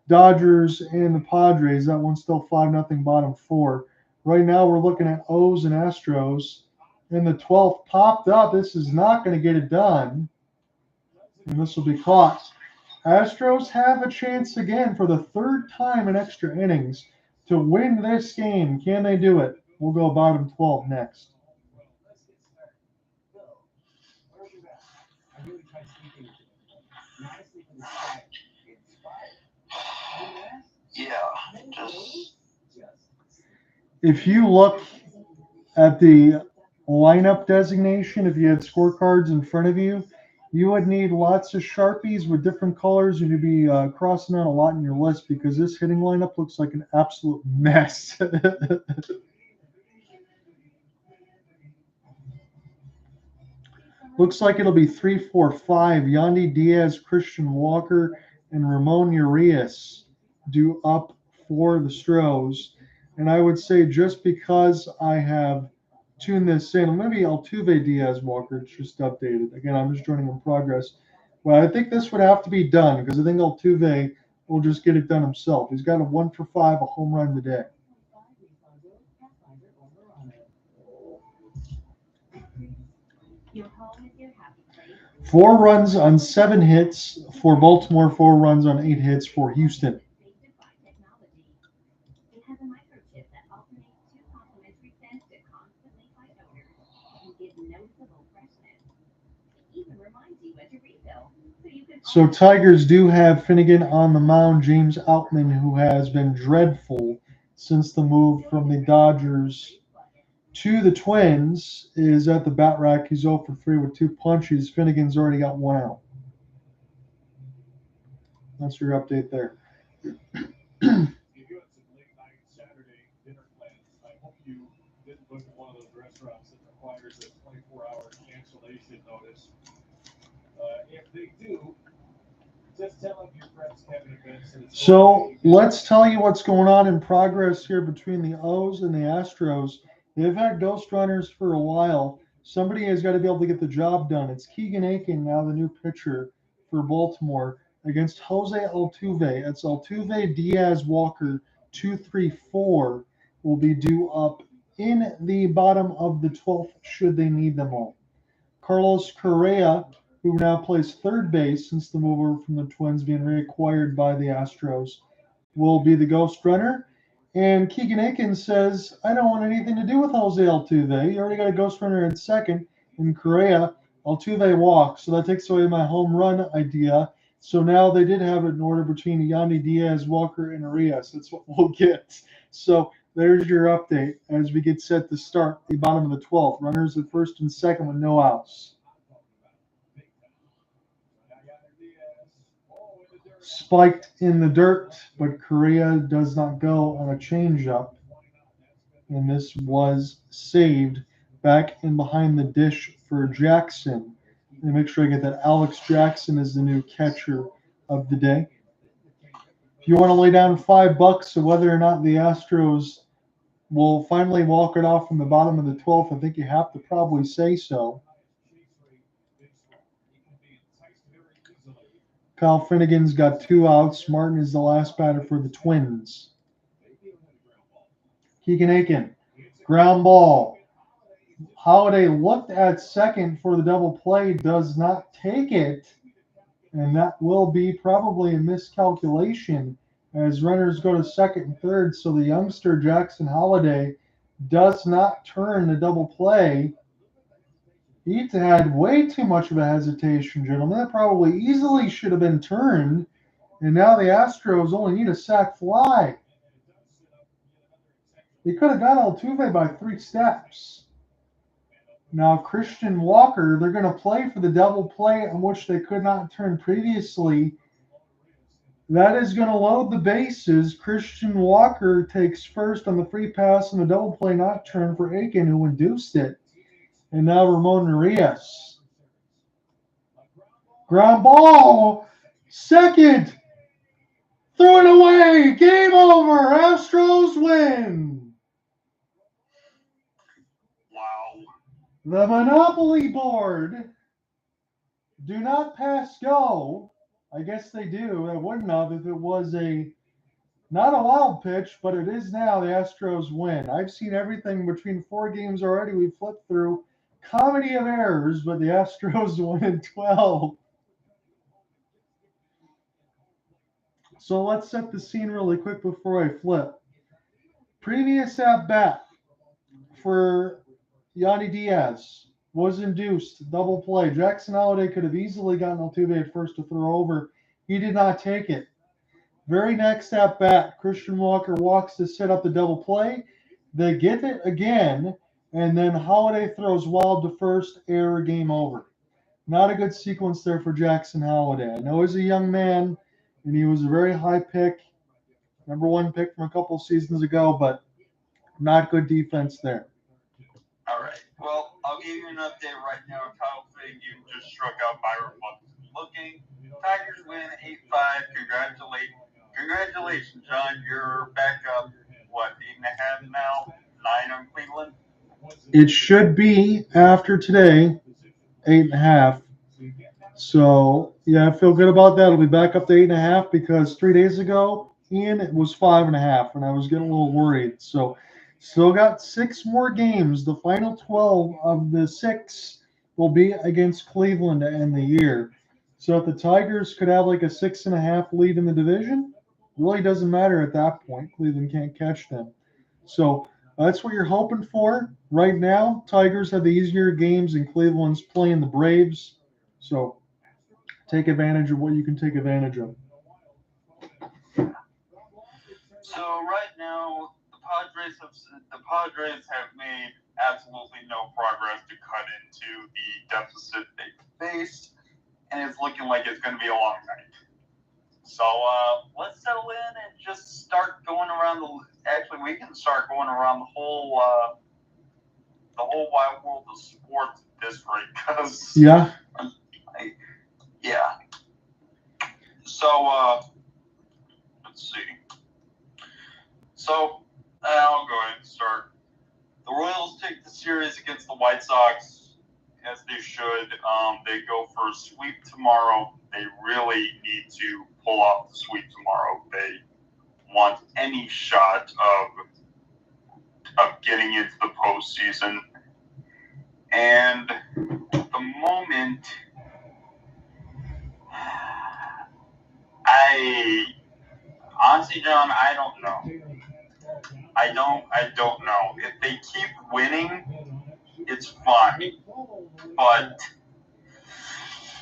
Dodgers and the Padres. That one's still 5-0 bottom 4. Right now we're looking at O's and Astros. And the 12th popped up. This is not going to get it done. And this will be caught. Astros have a chance again for the 3rd time in extra innings to win this game. Can they do it? We'll go bottom 12 next. Yeah, just if you look at the lineup designation, if you had scorecards in front of you, you would need lots of Sharpies with different colors, and you'd be crossing out a lot in your list because this hitting lineup looks like an absolute mess. Looks like it'll be 3-4-5. Yandy Diaz, Christian Walker, and Ramon Urias due up for the Stros. And I would say just because I have tuned this in, maybe Altuve, Diaz, Walker, it's just updated. Again, I'm just joining in progress. Well, I think this would have to be done because I think Altuve will just get it done himself. He's got a 1-for-5, a home run today. Your home is your happy place. 4 runs on 7 hits for Baltimore, 4 runs on 8 hits for Houston. Sanctified technology. It has a microchip that alternates 2 complementary scents to constantly fight odors and give noticeable freshness. It even reminds you when to refill, So Tigers do have Finnegan on the mound. James Outman, who has been dreadful since the move from the Dodgers to the Twins, is at the bat rack. He's 0 for 3 with 2 punches. Finnegan's already got 1 out. That's your update there. If you had some late night Saturday dinner plans, I hope you didn't book at one of those restaurants that requires a 24-hour cancellation notice. If they do, just tell them your friends having events. So let's tell you what's going on in progress here between the O's and the Astros. They've had ghost runners for a while. Somebody has got to be able to get the job done. It's Keegan Aiken, now the new pitcher for Baltimore, against Jose Altuve. It's Altuve, Diaz, Walker, 2-3-4 will be due up in the bottom of the 12th should they need them all. Carlos Correa, who now plays third base since the move over from the Twins being reacquired by the Astros, will be the ghost runner. And Keegan Aiken says, I don't want anything to do with Jose Altuve. You already got a ghost runner at second in Correa. Altuve walks, so that takes away my home run idea. So now they did have it in order between Yandy Diaz, Walker, and Arraez. That's what we'll get. So there's your update as we get set to start the bottom of the 12th. Runners at first and second with no outs. Spiked in the dirt, but Correa does not go on a changeup. And this was saved back in behind the dish for Jackson. And make sure I get that. Alex Jackson is the new catcher of the day. If you want to lay down $5 of whether or not the Astros will finally walk it off from the bottom of the 12th. I think you have to probably say so. Kyle Finnegan's got 2 outs. Martin is the last batter for the Twins. Keegan Aiken, ground ball. Holiday looked at second for the double play, does not take it, and that will be probably a miscalculation as runners go to second and third. So the youngster Jackson Holiday does not turn the double play. He had way too much of a hesitation, gentlemen. That probably easily should have been turned, and now the Astros only need a sac fly. They could have got Altuve by 3 steps. Now, Christian Walker, they're going to play for the double play on which they could not turn previously. That is going to load the bases. Christian Walker takes first on the free pass and the double play not turned for Aiken, who induced it. And now Ramon Arraez. Ground ball. Second. Throw it away. Game over. Astros win. Wow. The Monopoly board. Do not pass go. I guess they do. They wouldn't have if it was not a wild pitch, but it is now. The Astros win. I've seen everything between 4 games already. We flipped through. Comedy of errors, but the Astros win in 12. So let's set the scene really quick before I flip. Previous at bat for Yandy Diaz was induced. Double play. Jackson Holiday could have easily gotten Altuve at first to throw over. He did not take it. Very next at bat, Christian Walker walks to set up the double play. They get it again, and then Holiday throws wild to first, error, game over. Not a good sequence there for Jackson Holiday. I know he's a young man, and he was a very high pick, number 1 pick from a couple seasons ago, but not good defense there. All right. Well, I'll give you an update right now. Kyle Fig, you just struck out Byron Buxton. Looking. Tigers win 8-5. Congratulations, John. You're back up, 8.5 now? 9 on Cleveland? It should be, after today, 8.5. So, yeah, I feel good about that. It'll be back up to 8.5 because 3 days ago, Ian, it was 5.5, and I was getting a little worried. So, still got 6 more games. The final 12 of the 6 will be against Cleveland to end the year. So if the Tigers could have like a 6.5 lead in the division, it really doesn't matter at that point. Cleveland can't catch them. So that's what you're hoping for right now. Tigers have the easier games, and Cleveland's playing the Braves. So take advantage of what you can take advantage of. So right now, the Padres have made absolutely no progress to cut into the deficit they faced, and it's looking like it's going to be a long night. So let's settle in and just start going around we can start going around the whole wide world of sports at this rate, because yeah. So let's see. So I'll go ahead and start. The Royals take the series against the White Sox, as they should. They go for a sweep tomorrow. They really need to pull off the sweep tomorrow. They want any shot of getting into the postseason. And at the moment, honestly, John, I don't know. I don't know. If they keep winning, it's fine. But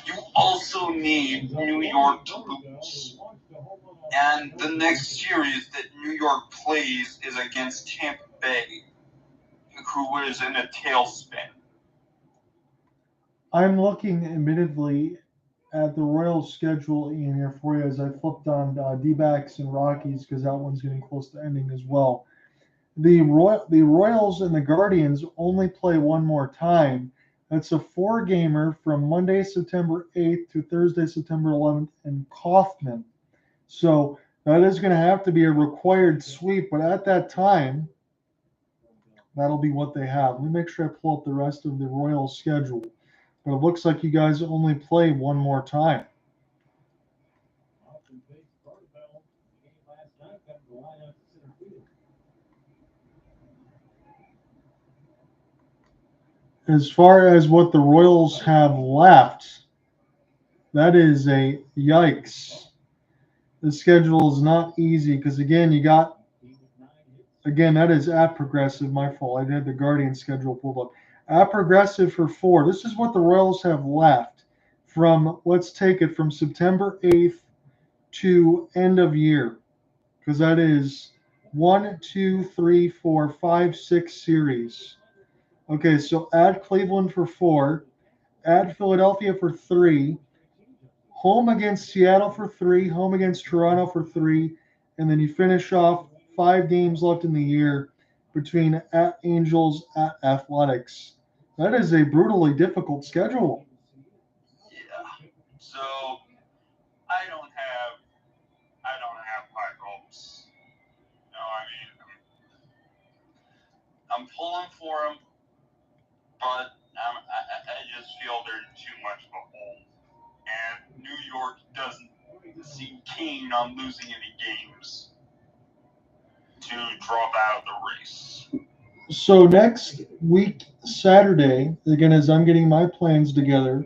you also need New York to lose. And the next series that New York plays is against Tampa Bay, who is in a tailspin. I'm looking, admittedly, at the Royals schedule in here for you as I flipped on D-backs and Rockies because that one's getting close to ending as well. The Royals and the Guardians only play one more time. That's a 4-gamer from Monday, September 8th to Thursday, September 11th in Kaufman. So that is going to have to be a required sweep. But at that time, That'll be what they have. Let me make sure I pull up the rest of the Royals schedule. But it looks like you guys only play one more time. As far as what the Royals have left, that is a yikes. The schedule is not easy because, again, that is at Progressive. My fault. I had the Guardian schedule pulled up. At Progressive for 4. This is what the Royals have left from, let's take it from September 8th to end of year, because that is 1, 2, 3, 4, 5, 6 series. Okay, so at Cleveland for 4, at Philadelphia for 3, home against Seattle for 3, home against Toronto for 3, and then you finish off 5 games left in the year between at Angels, at Athletics. That is a brutally difficult schedule. Yeah. So I don't have high hopes. No, I mean, I'm pulling for them, but I just feel they're too much of a hole. And New York doesn't seem keen on losing any games to drop out of the race. So next week, Saturday, again, as I'm getting my plans together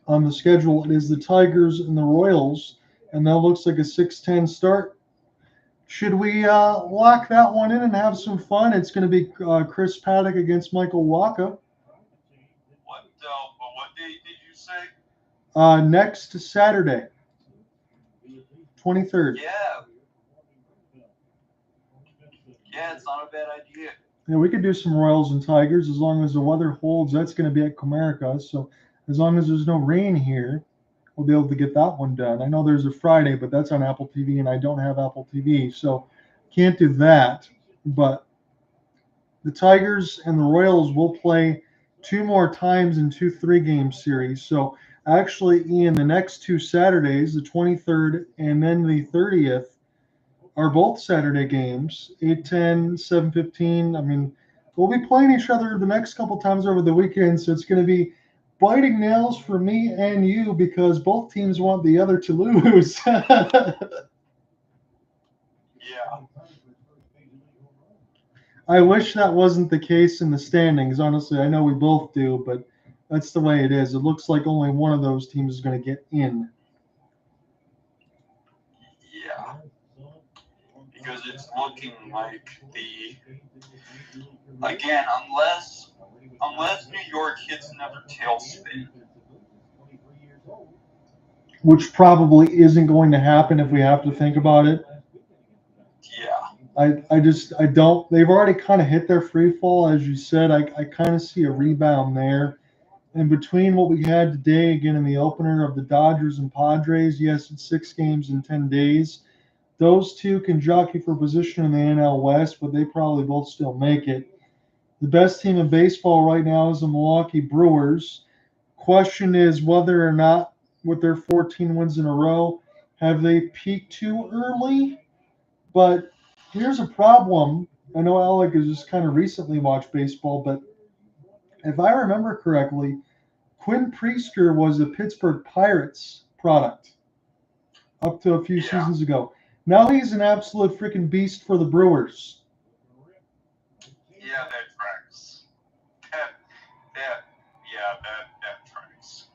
on the schedule, it is the Tigers and the Royals, and that looks like a 6-10 start. Should we lock that one in and have some fun? It's going to be Chris Paddock against Michael Wacha. What date did you say? Next Saturday, 23rd. Yeah, it's not a bad idea. Yeah, we could do some Royals and Tigers as long as the weather holds. That's going to be at Comerica, so as long as there's no rain here, we'll be able to get that one done. I know there's a Friday, but that's on Apple TV, and I don't have Apple TV, so can't do that. But the Tigers and the Royals will play 2 more times in 2 3-game series. So actually, Ian, the next 2 Saturdays, the 23rd and then the 30th, are both Saturday games, 8:10, 7:15. I mean, we'll be playing each other the next couple times over the weekend, so it's going to be biting nails for me and you because both teams want the other to lose. Yeah. I wish that wasn't the case in the standings. Honestly, I know we both do, but that's the way it is. It looks like only one of those teams is going to get in. Yeah. Because it's looking like unless New York hits another tailspin, which probably isn't going to happen if we have to think about it. Yeah. I don't. They've already kind of hit their free fall, as you said. I kind of see a rebound there. And between what we had today, again in the opener of the Dodgers and Padres, yes, it's 6 games in 10 days. Those two can jockey for position in the NL West, but they probably both still make it. The best team in baseball right now is the Milwaukee Brewers. Question is whether or not, with their 14 wins in a row, have they peaked too early? But here's a problem. I know Alec has just kind of recently watched baseball, but if I remember correctly, Quinn Priester was a Pittsburgh Pirates product up to a few seasons ago. Now he's an absolute freaking beast for the Brewers. Yeah, that tracks. That tracks.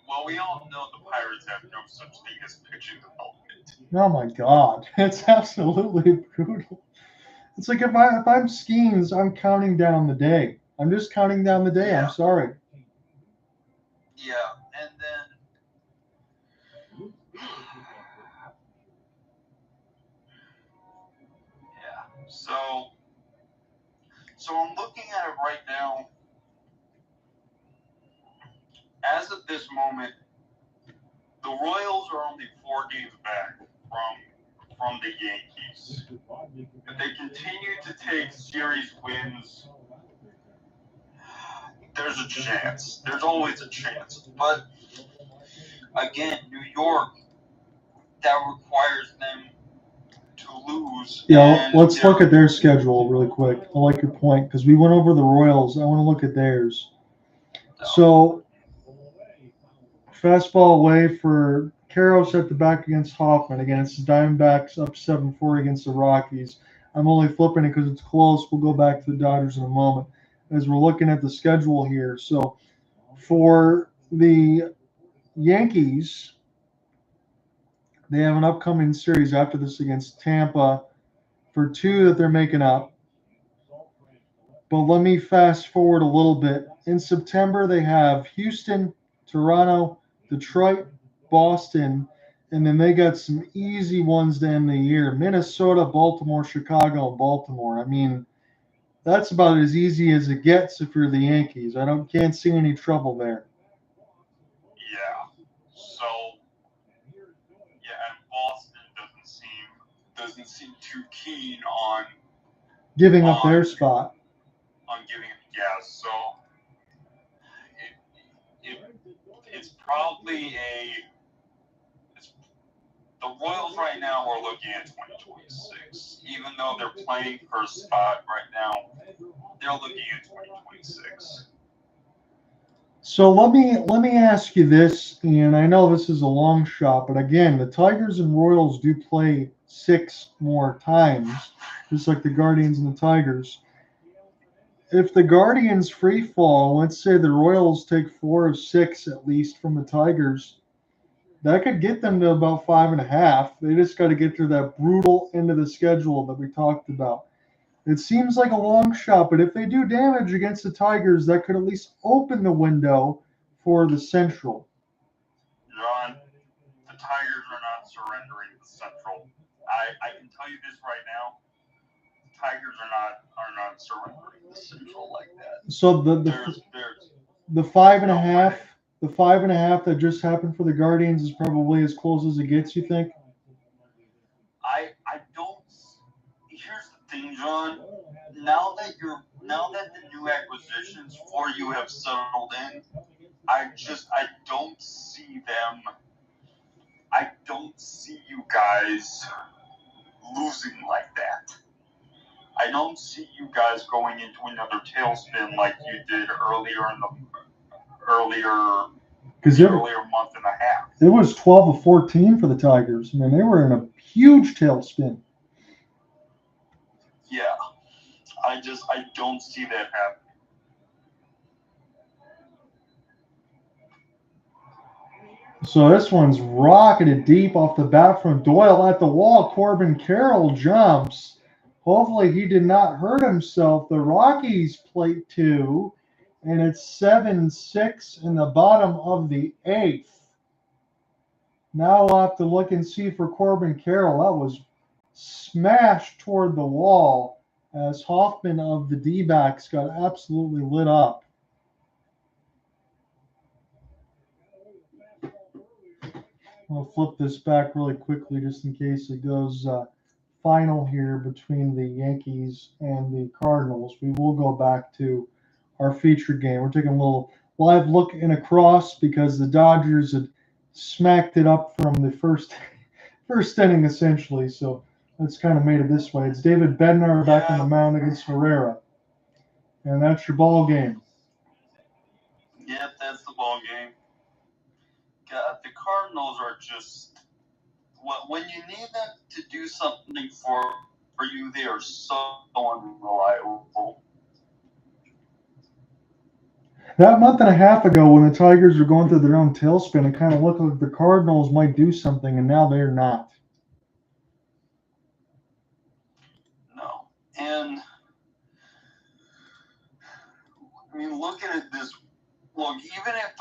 Well, we all know the Pirates have no such thing as pitching development. Oh my God, it's absolutely brutal. It's like if I'm skiing, I'm counting down the day. I'm just counting down the day. Yeah. I'm sorry. Yeah, and then so I'm looking at it right now. As of this moment, the Royals are only 4 games back from the Yankees. If they continue to take series wins, there's a chance. There's always a chance. But again, New York, that requires them to to lose. Yeah, and let's they're- look at their schedule really quick. I like your point because we went over the Royals. I want to look at theirs. So, fastball away for Caros at the back against Hoffman. Again, it's the Diamondbacks up 7-4 against the Rockies. I'm only flipping it because it's close. We'll go back to the Dodgers in a moment as we're looking at the schedule here. So, for the Yankees, they have an upcoming series after this against Tampa for 2 that they're making up. But let me fast forward a little bit. In September, they have Houston, Toronto, Detroit, Boston, and then they got some easy ones to end the year. Minnesota, Baltimore, Chicago, and Baltimore. I mean, that's about as easy as it gets if you're the Yankees. Can't see any trouble there. Yeah. So, yeah, and Boston doesn't seem too keen on Giving up their spot. Giving it. Yeah. So it's probably the Royals right now are looking at 2026. Even though they're playing for a spot right now, they're looking at 2026. So let me ask you this, and I know this is a long shot, but again, the Tigers and Royals do play 6 more times, just like the Guardians and the Tigers. If the Guardians free fall, let's say the Royals take 4 of 6 at least from the Tigers, that could get them to about 5.5. They just got to get through that brutal end of the schedule that we talked about. It seems like a long shot, but if they do damage against the Tigers, that could at least open the window for the Central. John, the Tigers are not surrendering the Central. I can tell you this right now. Tigers are not surrendering the Central like that. So There's the 5.5 that just happened for the Guardians is probably as close as it gets, you think? I don't. Here's the thing, John. Now that the new acquisitions for you have settled in, I don't see them. I don't see you guys losing like that. I don't see you guys going into another tailspin like you did earlier month and a half. It was 12 of 14 for the Tigers. I mean, they were in a huge tailspin. Yeah, I don't see that happening. So this one's rocketed deep off the bat from Doyle at the wall. Corbin Carroll jumps. Hopefully he did not hurt himself. The Rockies plate 2, and it's 7-6 in the bottom of the 8th. Now we'll have to look and see for Corbin Carroll. That was smashed toward the wall as Hoffman of the D-backs got absolutely lit up. I'll flip this back really quickly just in case it goes final here between the Yankees and the Cardinals. We will go back to our featured game. We're taking a little live look in across because the Dodgers had smacked it up from the first inning essentially. So that's kind of made it this way. It's David Bednar back on the mound against Herrera. And that's your ball game. Yep, that's the ball game. God, the Cardinals are just when you need them to do something for you, they are so unreliable. That month and a half ago, when the Tigers were going through their own tailspin, it kind of looked like the Cardinals might do something, and now they're not. No, and I mean, looking at this, look, even if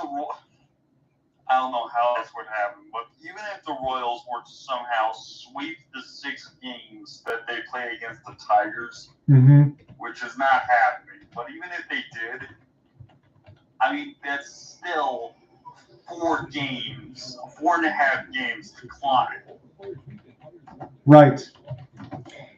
I don't know how this would happen, but even if the Royals were to somehow sweep the 6 games that they play against the Tigers, which is not happening, but even if they did, I mean, that's still 4 games, 4.5 games to climb. Right.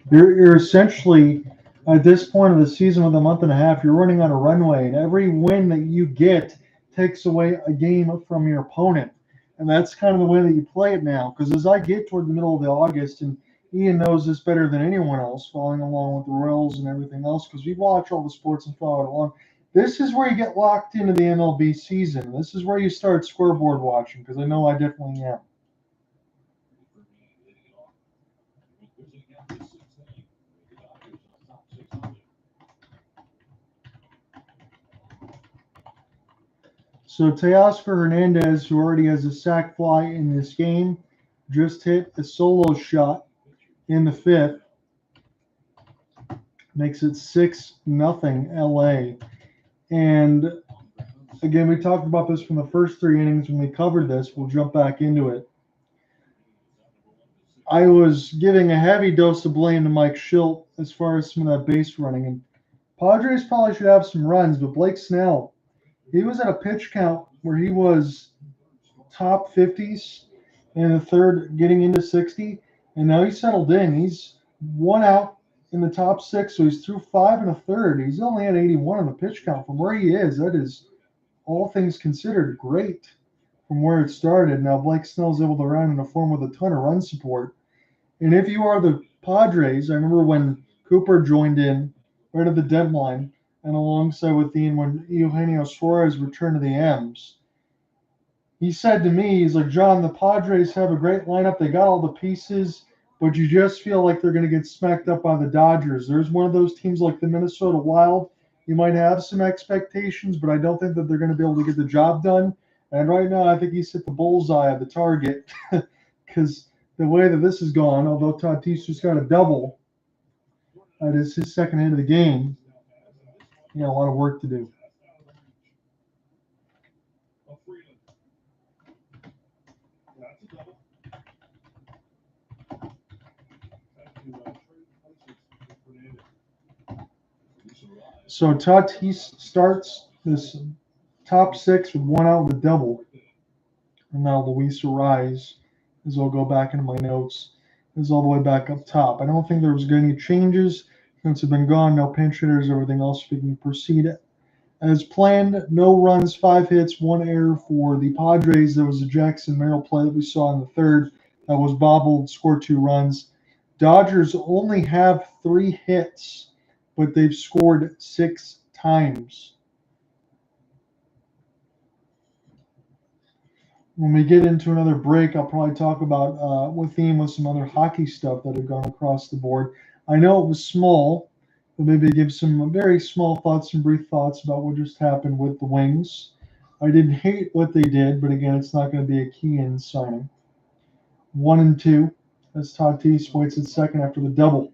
You're essentially, at this point of the season with a month and a half, you're running on a runway, and every win that you get takes away a game from your opponent. And that's kind of the way that you play it now. Because as I get toward the middle of August and Ian knows this better than anyone else, following along with the Royals and everything else, because we watch all the sports and follow it along. This is where you get locked into the MLB season. This is where you start scoreboard watching, because I know I definitely am. So Teoscar Hernandez, who already has a sac fly in this game, just hit a solo shot in the fifth. Makes it 6-0 LA. And again, we talked about this from the first three innings when we covered this. We'll jump back into it. I was giving a heavy dose of blame to Mike Shildt as far as some of that base running. And Padres probably should have some runs, but Blake Snell, he was at a pitch count where he was top 50s in the third, getting into 60, and now he's settled in. He's 1 out in the top 6, so he's through 5 1/3. He's only at 81 on the pitch count. From where he is, that is, all things considered, great from where it started. Now Blake Snell's able to run in a form with a ton of run support. And if you are the Padres, I remember when Cooper joined in right at the deadline, and alongside with Ian when Eugenio Suarez returned to the M's. He said to me, he's like, John, the Padres have a great lineup. They got all the pieces, but you just feel like they're going to get smacked up by the Dodgers. There's one of those teams like the Minnesota Wild. You might have some expectations, but I don't think that they're going to be able to get the job done. And right now, I think he's hit the bullseye of the target because the way that this has gone, although Tatis just got a double, that is his second hit of the game. He got a lot of work to do. So Tatis starts this top 6 with 1 out with a double. And now Luis Arraez, as I'll go back into my notes, is all the way back up top. I don't think there was any changes since have been gone. No pinch hitters, everything else we can proceed as planned. No runs, 5 hits, 1 error for the Padres. There was a Jackson Merrill play that we saw in the third that was bobbled, scored 2 runs. Dodgers only have 3 hits, but they've scored 6 times. When we get into another break, I'll probably talk about with some other hockey stuff that have gone across the board. I know it was small, but maybe give some very small thoughts and brief thoughts about what just happened with the Wings. I didn't hate what they did, but again, it's not going to be a key-in signing. 1-2 as Tatis waits at second after the double.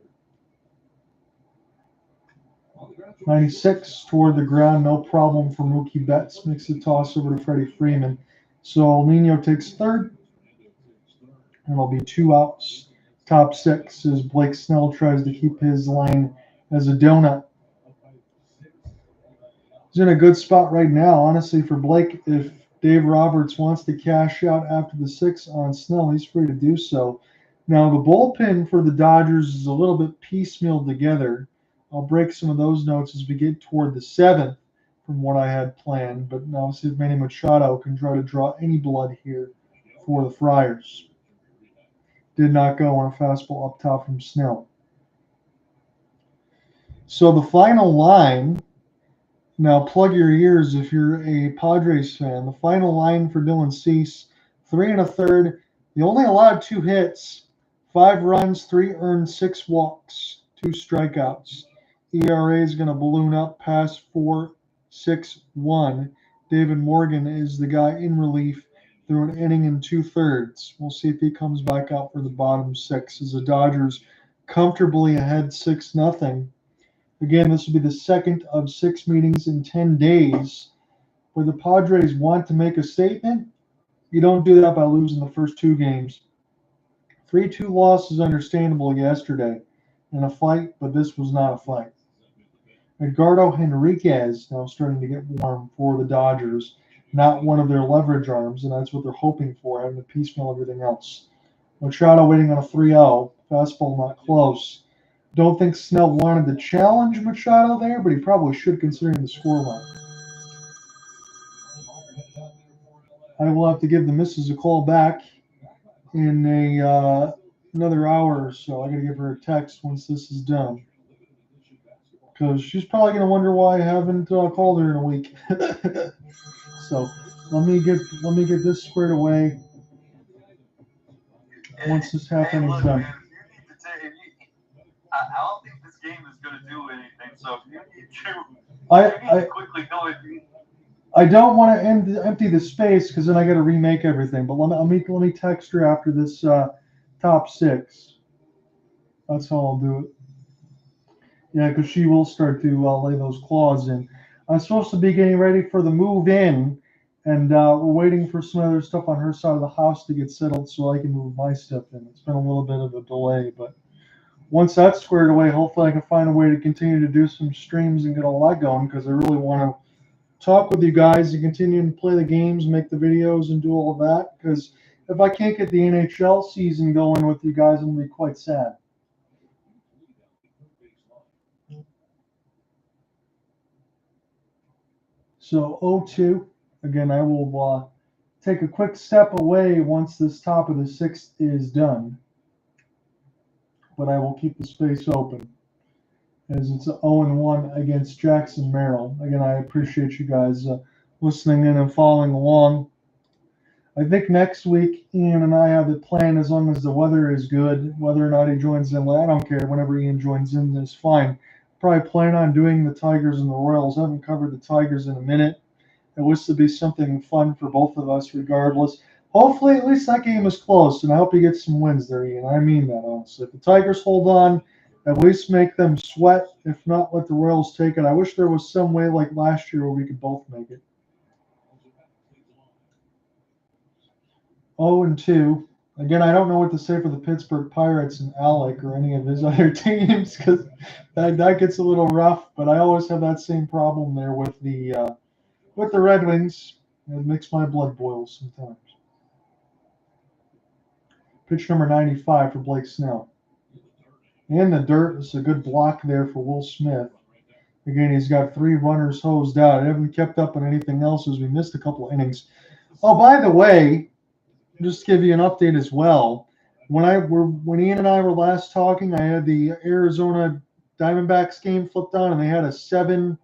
96 toward the ground, no problem for Mookie Betts. Makes the toss over to Freddie Freeman. So El Nino takes third, and it'll be 2 outs. Top 6 as Blake Snell tries to keep his line as a donut. He's in a good spot right now, honestly, for Blake. If Dave Roberts wants to cash out after the 6 on Snell, he's free to do so. Now, the bullpen for the Dodgers is a little bit piecemealed together. I'll break some of those notes as we get toward the 7th from what I had planned, but now see if Manny Machado can try to draw any blood here for the Friars. Did not go on a fastball up top from Snell. So the final line, now plug your ears if you're a Padres fan. The final line for Dylan Cease, 3 1/3. He only allowed 2 hits, 5 runs, 3 earned, 6 walks, 2 strikeouts. ERA is going to balloon up past 4.61. David Morgan is the guy in relief through an inning and 2/3. We'll see if he comes back out for the bottom 6 as the Dodgers comfortably ahead 6-0. Again, this will be the second of 6 meetings in 10 days where the Padres want to make a statement. You don't do that by losing the first 2 games. 3-2 loss is understandable yesterday in a fight, but this was not a fight. Edgardo Henriquez now starting to get warm for the Dodgers, not one of their leverage arms, and that's what they're hoping for, having to piecemeal everything else. Machado waiting on a 3-0, fastball not close. Don't think Snell wanted to challenge Machado there, but he probably should considering the scoreline. I will have to give the missus a call back in a another hour or so. I got to give her a text once this is done, because she's probably going to wonder why I haven't called her in a week. So let me get this squared away. Once this happening's look, done. man, if you need to I don't think this game is going to do anything. So if you need to quickly go and I don't want to empty the space, because then I got to remake everything. But let me text her after this top 6. That's how I'll do it. Yeah, because she will start to lay those claws in. I'm supposed to be getting ready for the move in, and we're waiting for some other stuff on her side of the house to get settled so I can move my stuff in. It's been a little bit of a delay, but once that's squared away, hopefully I can find a way to continue to do some streams and get all that going, because I really want to talk with you guys and continue to play the games, make the videos, and do all of that. Because if I can't get the NHL season going with you guys, I'm going to be quite sad. So 0-2. Again, I will take a quick step away once this top of the 6th is done. But I will keep the space open, as it's 0-1 against Jackson Merrill. Again, I appreciate you guys listening in and following along. I think next week Ian and I have it planned, as long as the weather is good. Whether or not he joins in, I don't care. Whenever Ian joins in, that's fine. Probably plan on doing the Tigers and the Royals. I haven't covered the Tigers in a minute. It was to be something fun for both of us, regardless. Hopefully, at least that game is close, and I hope you get some wins there, Ian. I mean that, honestly. If the Tigers hold on, at least make them sweat. If not, let the Royals take it. I wish there was some way like last year where we could both make it. 0-2. Again, I don't know what to say for the Pittsburgh Pirates and Alec or any of his other teams, because that gets a little rough. But I always have that same problem there with the Red Wings. It makes my blood boil sometimes. Pitch number 95 for Blake Snell. In the dirt, it's a good block there for Will Smith. Again, he's got 3 runners hosed out. I haven't kept up on anything else, as we missed a couple of innings. Oh, by the way, just to give you an update as well. When Ian and I were last talking, I had the Arizona Diamondbacks game flipped on, and they had a 7-3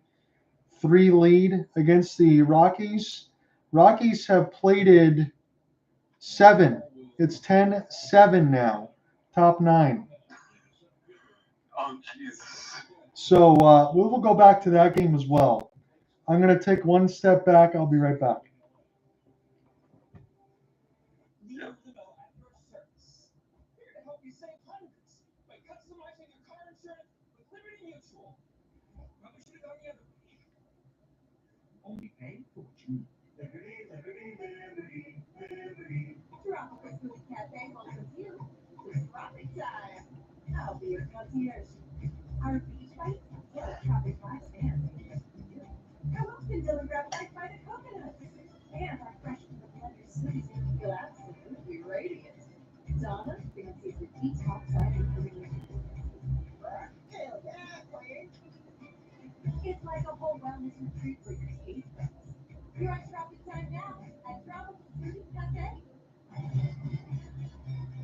lead against the Rockies. Rockies have plated 7. It's 10-7 now. Top 9. Oh, Jesus. So we will go back to that game as well. I'm going to take one step back. I'll be right back. Yep. Here to help you save hundreds by customizing your car insurance with Liberty Mutual. Probably should have gone the other way. Only pay for what you need. Tropical Smooth Cafe welcomes you to Tropic Time. I'll be your concierge. Our beach bites get a tropic vibe stand. Come up and grab a bite by the coconut. And our fresh blender smoothies make you feel absolutely radiant. Donna fancies the detox side information. Hell yeah, queen. It's like a whole wellness retreat for your taste buds. You're on Tropic Time now at Tropical Smooth Cafe.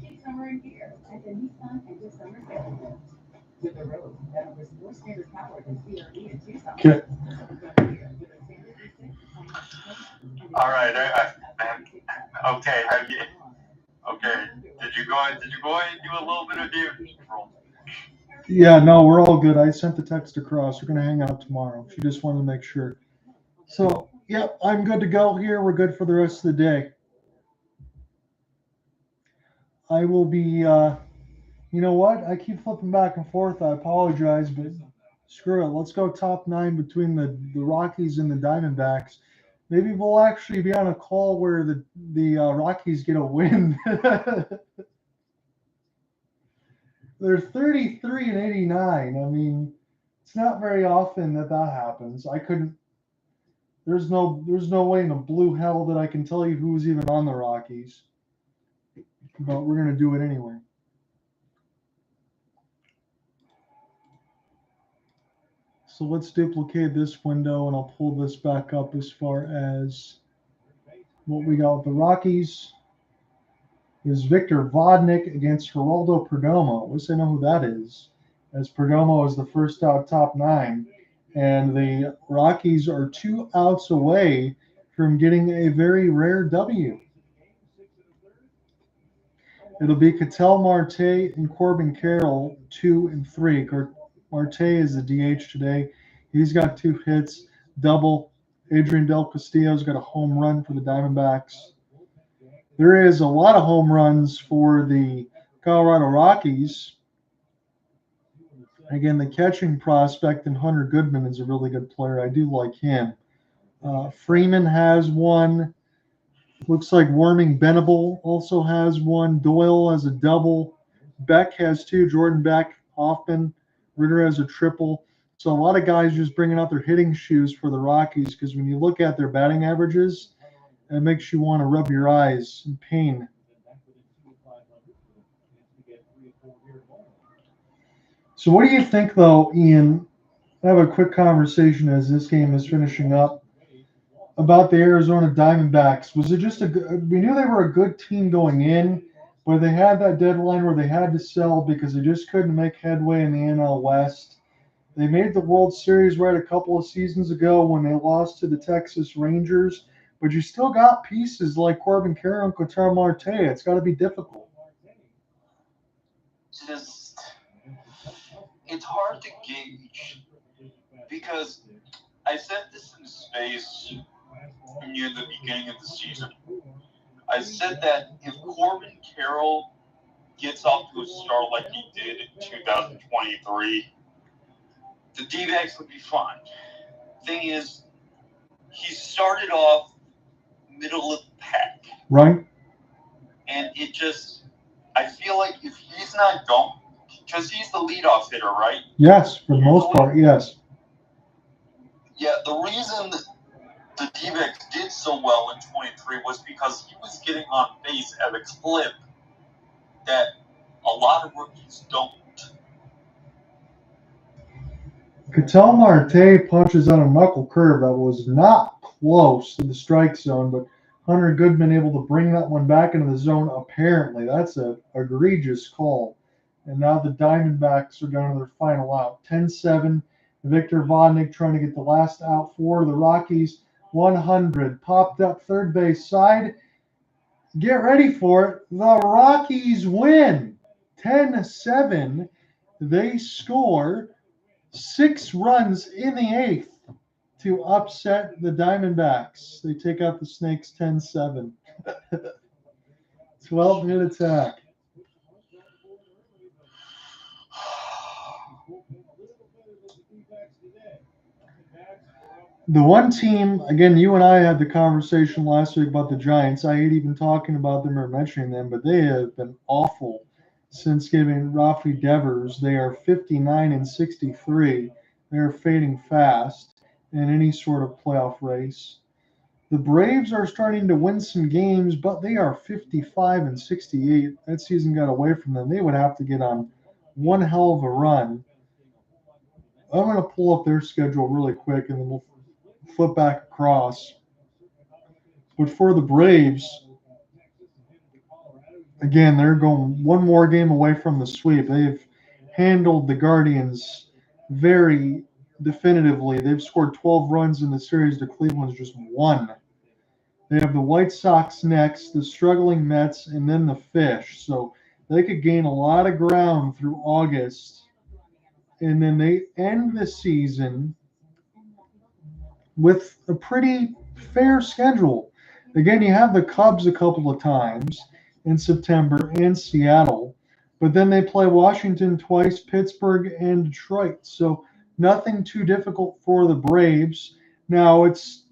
Take summer in gear at the Nissan Enter Summer Sale. With a Rogue that offers more standard power than CRV and Tucson. Okay. All right. Okay. Okay. Did you go and do a little bit of damage control? Yeah, no, we're all good. I sent the text across. We're going to hang out tomorrow. She just wanted to make sure. So, yep, I'm good to go here. We're good for the rest of the day. I will be, you know what? I keep flipping back and forth. I apologize, but screw it. Let's go top 9 between the Rockies and the Diamondbacks. Maybe we'll actually be on a call where the Rockies get a win. They're 33-89. I mean, it's not very often that happens. I couldn't. There's no way in the blue hell that I can tell you who's even on the Rockies. But we're gonna do it anyway. So let's duplicate this window, and I'll pull this back up as far as what we got with the Rockies. is Victor Vodnik against Geraldo Perdomo. At least I know who that is, as Perdomo is the first out top 9. And the Rockies are 2 outs away from getting a very rare W. It'll be Ketel Marte and Corbin Carroll, 2 and 3. Marte is the DH today. He's got 2 hits, double. Adrian Del Castillo's got a home run for the Diamondbacks. There is a lot of home runs for the Colorado Rockies. Again, the catching prospect in Hunter Goodman is a really good player. I do like him. Freeman has one. Looks like Warming Benable also has one. Doyle has a double. Beck has 2. Jordan Beck, Hoffman, Ritter has a triple. So a lot of guys just bringing out their hitting shoes for the Rockies, because when you look at their batting averages, it makes you want to rub your eyes in pain. So what do you think, though, Ian? I have a quick conversation as this game is finishing up about the Arizona Diamondbacks. Was it just we knew they were a good team going in, but they had that deadline where they had to sell because they just couldn't make headway in the NL West. They made the World Series right a couple of seasons ago when they lost to the Texas Rangers, but you still got pieces like Corbin Carroll and Ketel Marte. It's got to be difficult. It's hard to gauge, because I said this in space near the beginning of the season. I said that if Corbin Carroll gets off to a start like he did in 2023, the D-backs would be fine. Thing is, he started off middle of the pack. Right. And it just, I feel like if he's not going, because he's the leadoff hitter, right? Yes, for the most part, yes. Yeah, the reason the D-backs did so well in 23 was because he was getting on base at a clip that a lot of rookies don't. Ketel Marte punches out a knuckle curve that was not close to the strike zone, but Hunter Goodman able to bring that one back into the zone, apparently. That's an egregious call. And now the Diamondbacks are down to their final out. 10-7. Victor Vodnik trying to get the last out for the Rockies. 100. Popped up third base side. Get ready for it. The Rockies win. 10-7. They score 6 runs in the 8th to upset the Diamondbacks. They take out the Snakes 10-7. 12-hit attack. The one team, again, you and I had the conversation last week about the Giants. I hate even talking about them or mentioning them, but they have been awful since giving Rafi Devers. They are 59-63. They are fading fast in any sort of playoff race. The Braves are starting to win some games, but they are 55-68. That season got away from them. They would have to get on one hell of a run. I'm going to pull up their schedule really quick, and then we'll flip back across. But for the Braves, again, they're going one more game away from the sweep. They've handled the Guardians very definitively. They've scored 12 runs in the series to Cleveland's just 1. They have the White Sox next, the struggling Mets, and then the Fish. So they could gain a lot of ground through August. And then they end the season with a pretty fair schedule. Again, you have the Cubs a couple of times in September and Seattle, but then they play Washington twice, Pittsburgh, and Detroit. So nothing too difficult for the Braves. Now, it's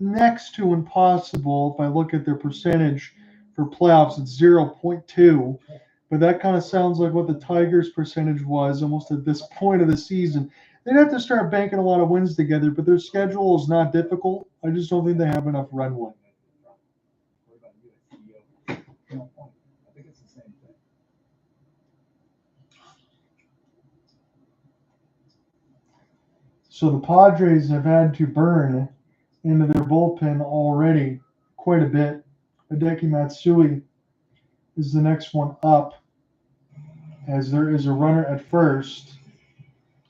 next to impossible if I look at their percentage for playoffs. It's 0.2, but that kind of sounds like what the Tigers' percentage was almost at this point of the season. They'd have to start banking a lot of wins together, but their schedule is not difficult. I just don't think they have enough runway. So the Padres have had to burn into their bullpen already quite a bit. Hideki Matsui is the next one up, as there is a runner at first.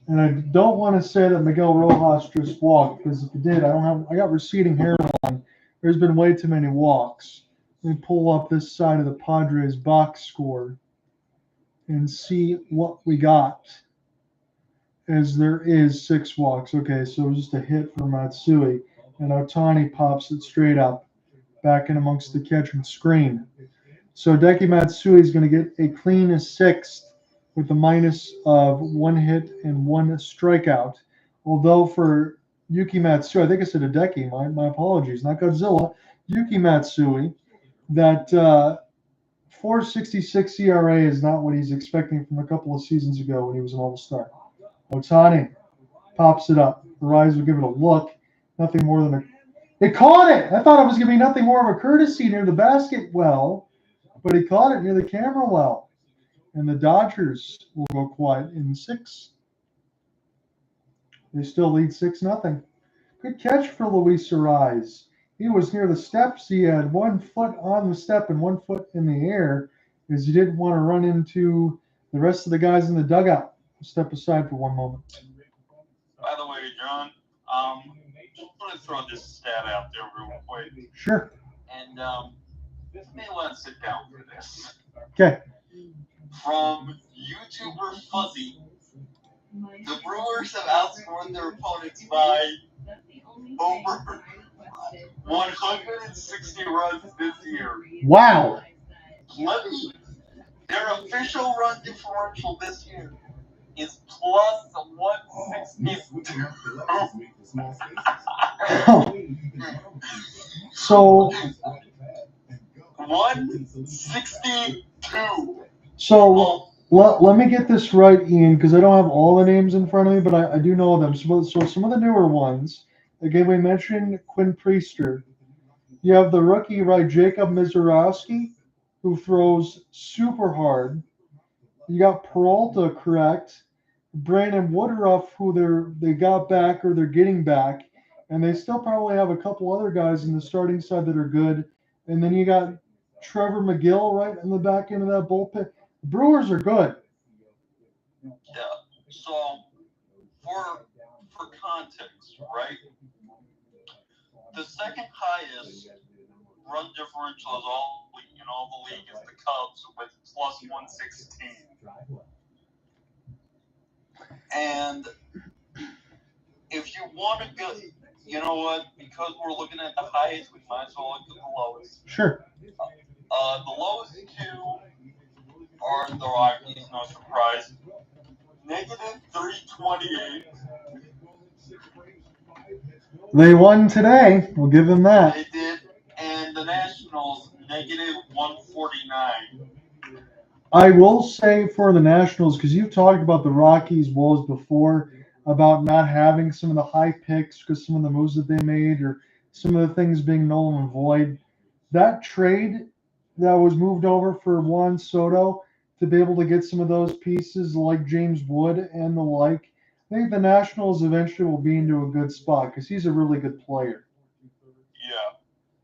And I don't want to say that Miguel Rojas just walked, because if he did, I got receding hairline. There's been way too many walks. Let me pull up this side of the Padres box score and see what we got. As there is 6 walks. Okay, so it was just a hit for Matsui. And Ohtani pops it straight up, back in amongst the catching screen. So Deki Matsui is going to get a clean 6th with a minus of 1 hit and 1 strikeout. Although for Yuki Matsui, I think I said Hideki, my apologies, not Godzilla. Yuki Matsui, that 4.66 ERA is not what he's expecting from a couple of seasons ago when he was an All-Star. Ohtani pops it up. Arraez will give it a look. Nothing more than a... It caught it! I thought it was going to be nothing more of a courtesy near the basket well, but he caught it near the camera well. And the Dodgers will go quiet in 6. They still lead 6-0. Good catch for Luis Arraez. He was near the steps. He had 1 foot on the step and 1 foot in the air, because he didn't want to run into the rest of the guys in the dugout. Step aside for one moment. By the way, John, just want to throw this stat out there real quick. Sure. And you may want to sit down for this. Okay. From YouTuber Fuzzy, the Brewers have outscored their opponents by over 160 runs this year. Wow. Their official run differential this year is plus 162. So 162. So let me get this right, Ian, because I don't have all the names in front of me, but I do know them. So some of the newer ones, again, we mentioned Quinn Priester. You have the rookie, right, Jacob Mizorowski, who throws super hard. You got Peralta, correct. Brandon Woodruff, who they got back or they're getting back. And they still probably have a couple other guys in the starting side that are good. And then you got Trevor McGill right in the back end of that bullpen. The Brewers are good. Yeah. So for context, right? The second highest run differential in all the league is the Cubs with plus 116. And if you want to go, you know what? Because we're looking at the highest, we might as well look at the lowest. Sure. The lowest 2 are the Rockies, no surprise. Negative 328. They won today. We'll give them that. They did. And the Nationals, negative 149. I will say for the Nationals, because you've talked about the Rockies' woes before, about not having some of the high picks because some of the moves that they made or some of the things being null and void. That trade that was moved over for Juan Soto to be able to get some of those pieces like James Wood and the like, I think the Nationals eventually will be into a good spot because he's a really good player. Yeah.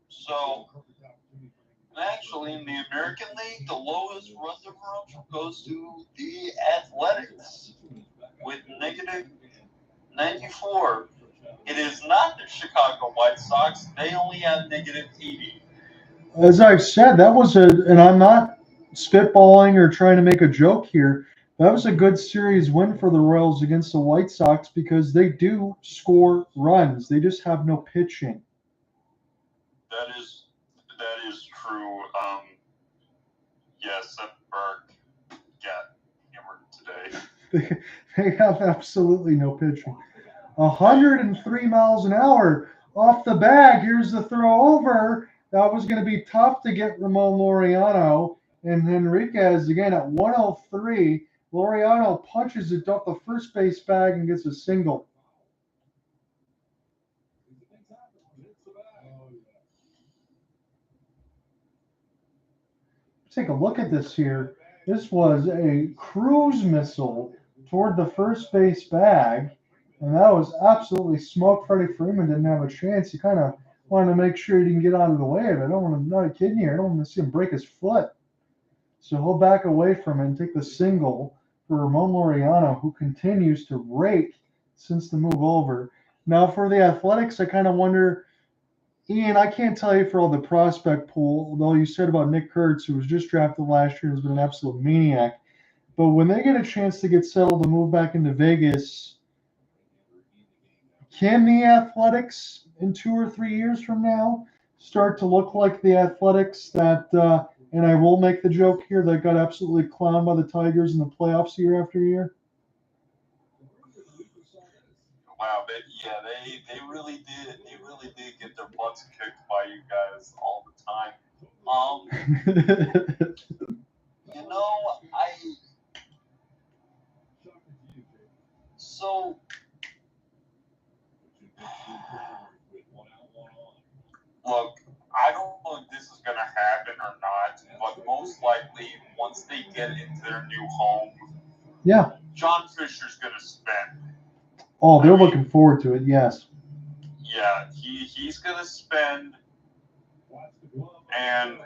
So, actually, in the American League, the lowest run differential goes to the Athletics with negative 94. It is not the Chicago White Sox. They only have negative 80. As I've said, that was and I'm not spitballing or trying to make a joke here. That was a good series win for the Royals against the White Sox because they do score runs. They just have no pitching. That is true. Yes, Seth Burke got hammered today. They have absolutely no pitching. 103 miles an hour off the bag. Here's the throw over. That was going to be tough to get Ramon Laureano. And Enriquez again at 103. Laureano punches it up the first base bag and gets a single. Take a look at this here. This was a cruise missile toward the first base bag. And that was absolutely smoked. Freddie Freeman didn't have a chance. He kind of wanted to make sure he didn't get out of the way of it. I'm not kidding you. I don't want to see him break his foot. So he'll back away from it and take the single for Ramon Laureano, who continues to rake since the move over. Now for the Athletics, I kind of wonder, Ian, I can't tell you for all the prospect pool, although you said about Nick Kurtz, who was just drafted last year and has been an absolute maniac. But when they get a chance to get settled and move back into Vegas, can the Athletics in 2 or 3 years from now start to look like the Athletics that, and I will make the joke here, that got absolutely clowned by the Tigers in the playoffs year after year? Wow, they really did. They really did get their butts kicked by you guys all the time. So look, I don't know if this is going to happen or not, but most likely, once they get into their new home, Yeah. John Fisher's going to spend. Oh, they're looking forward to it, yes. Yeah, he's going to spend. And,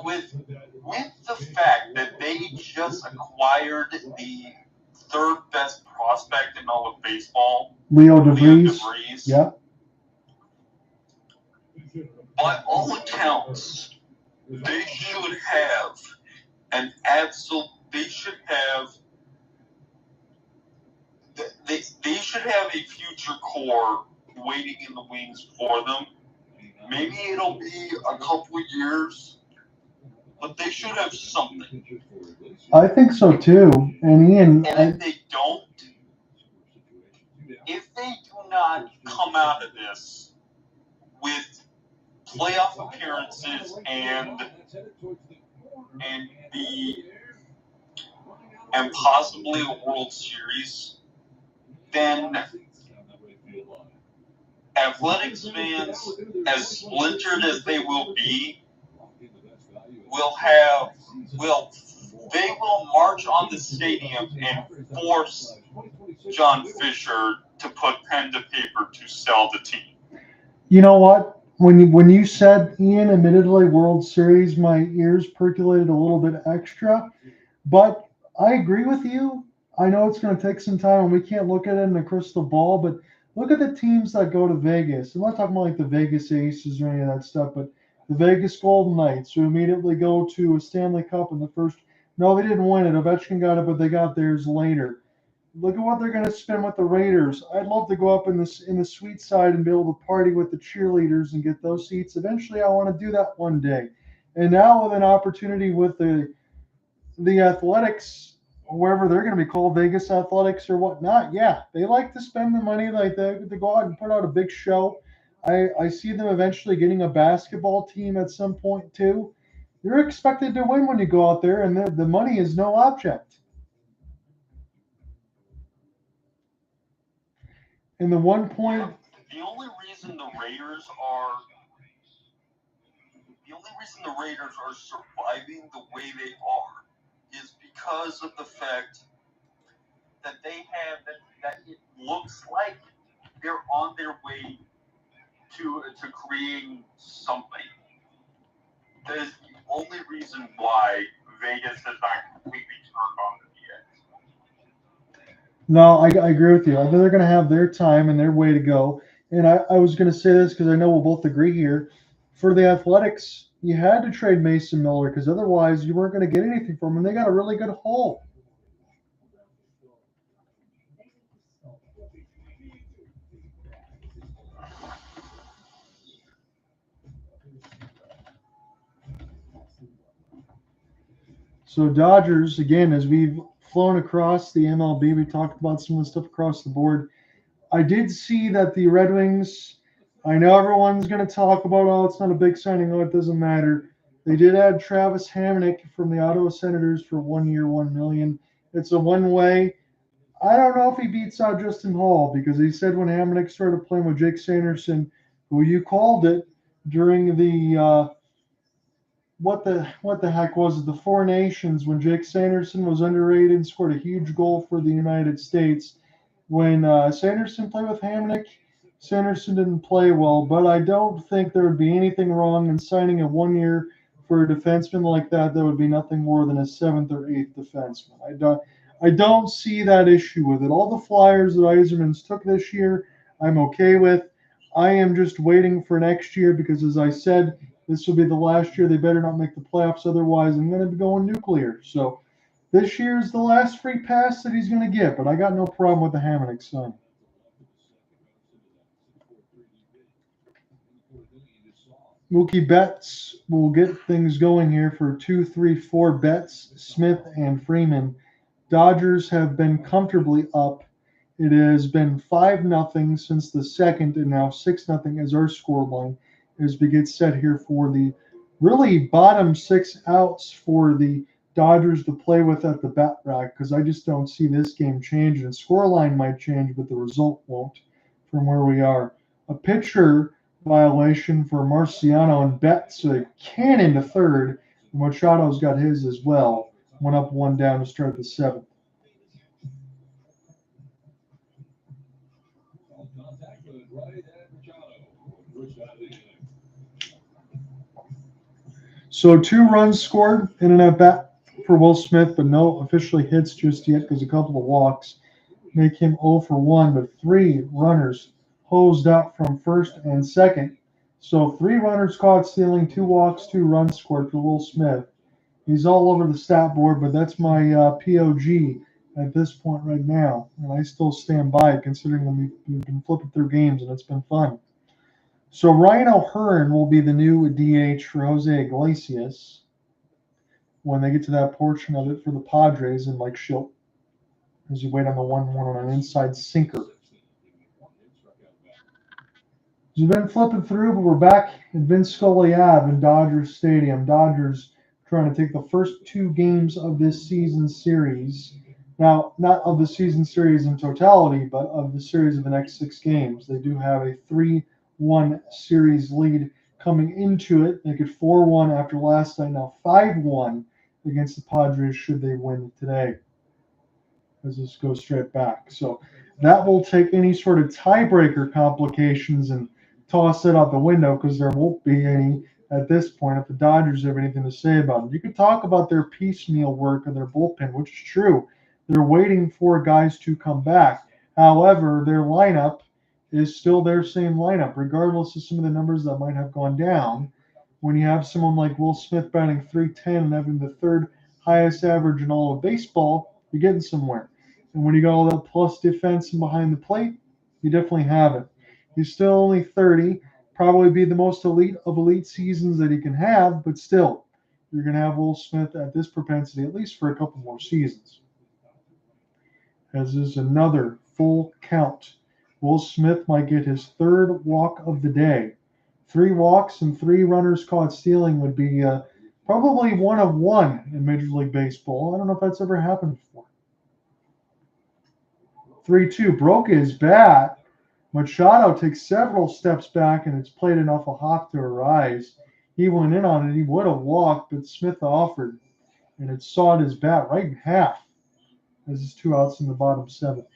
with the fact that they just acquired the third best prospect in all of baseball, Leo DeVries. Yeah. By all accounts, they should have they should have a future core waiting in the wings for them. Maybe it'll be a couple of years, but they should have something. I think so too. And Ian, if they do not come out of this with playoff appearances and possibly a World Series, then Athletics fans, as splintered as they will be, they will march on the stadium and force John Fisher to put pen to paper to sell the team. You know what? When you said, Ian, admittedly, World Series, my ears percolated a little bit extra. But I agree with you. I know it's going to take some time, and we can't look at it in a crystal ball, but look at the teams that go to Vegas. I'm not talking about like the Vegas Aces or any of that stuff, but the Vegas Golden Knights, who immediately go to a Stanley Cup in the first. No, they didn't win it. Ovechkin got it, but they got theirs later. Look at what they're going to spend with the Raiders. I'd love to go up in the suite side and be able to party with the cheerleaders and get those seats. Eventually, I want to do that one day. And now with an opportunity with the Athletics, wherever they're going to be called, Vegas Athletics or whatnot, yeah, they like to spend the money, like to go out and put out a big show. I see them eventually getting a basketball team at some point too. You're expected to win when you go out there, and the money is no object. And the one point. The only reason the Raiders are surviving the way they are is because of the fact that that it looks like they're on their way to creating something. That is the only reason why Vegas has not completely turned on them yet. No, I agree with you. I think they're going to have their time and their way to go. And I was going to say this because I know we'll both agree here. For the Athletics, you had to trade Mason Miller because otherwise you weren't going to get anything from him. They got a really good haul. So Dodgers, again, as we've flown across the MLB, we talked about some of the stuff across the board. I did see that the Red Wings, I know everyone's going to talk about, oh, it's not a big signing, oh, it doesn't matter. They did add Travis Hamonic from the Ottawa Senators for 1 year, $1 million. It's a one-way. I don't know if he beats out Justin Hall because he said when Hamonic started playing with Jake Sanderson, who you called it during the what the heck was it? The Four Nations, when Jake Sanderson was underrated and scored a huge goal for the United States. When Sanderson played with Hamonic, Sanderson didn't play well, but I don't think there would be anything wrong in signing a 1 year, for a defenseman like that, that would be nothing more than a 7th or 8th defenseman. I don't see that issue with it. All the flyers that Yzerman's took this year, I'm okay with. I am just waiting for next year because, as I said, this will be the last year. They better not make the playoffs. Otherwise, I'm going to be going nuclear. So this year's the last free pass that he's going to get, but I got no problem with the Hamonic sign. Mookie Betts will get things going here for 2, 3, 4 bets. Smith and Freeman. Dodgers have been comfortably up. It has been 5-0 since the second, and now 6-0 as our scoreline as we get set here for the really bottom 6 outs for the Dodgers to play with at the bat rack, because I just don't see this game changing. The scoreline might change, but the result won't from where we are. A pitcher violation for Marciano and Betts, a cannon to third. Machado's got his as well. 1 up, 1 down to start the 7th. So 2 runs scored in an at-bat for Will Smith, but no officially hits just yet because a couple of walks make him 0 for 1, but 3 runners hosed out from first and second. So 3 runners caught stealing, 2 walks, 2 runs scored for Will Smith. He's all over the stat board, but that's my POG at this point right now, and I still stand by it considering we've been flipping through games and it's been fun. So Ryan O'Hearn will be the new DH for Jose Iglesias when they get to that portion of it for the Padres and Mike Shildt as you wait on the 1-1 on an inside sinker. We've been flipping through, but we're back at Vince Scully Ave in Dodgers Stadium. Dodgers trying to take the first 2 games of this season series. Now, not of the season series in totality, but of the series of the next 6 games. They do have a 3-1 series lead coming into it. They get 4-1 after last night, now 5-1 against the Padres should they win today, as this goes straight back. So that will take any sort of tiebreaker complications and toss it out the window, because there won't be any at this point if the Dodgers have anything to say about them. You could talk about their piecemeal work and their bullpen, which is true. They're waiting for guys to come back. However, their lineup is still their same lineup, regardless of some of the numbers that might have gone down. When you have someone like Will Smith batting .310 and having the 3rd highest average in all of baseball, you're getting somewhere. And when you got all that plus defense and behind the plate, you definitely have it. He's still only 30, probably be the most elite of elite seasons that he can have, but still, you're going to have Will Smith at this propensity at least for a couple more seasons. As is another full count. Will Smith might get his 3rd walk of the day. 3 walks and 3 runners caught stealing would be probably 1 of 1 in Major League Baseball. I don't know if that's ever happened before. 3-2, broke his bat. Machado takes several steps back, and it's played enough a hop to Arraez. He went in on it. He would have walked, but Smith offered, and it sawed his bat right in half. As his 2 outs in the bottom 7th.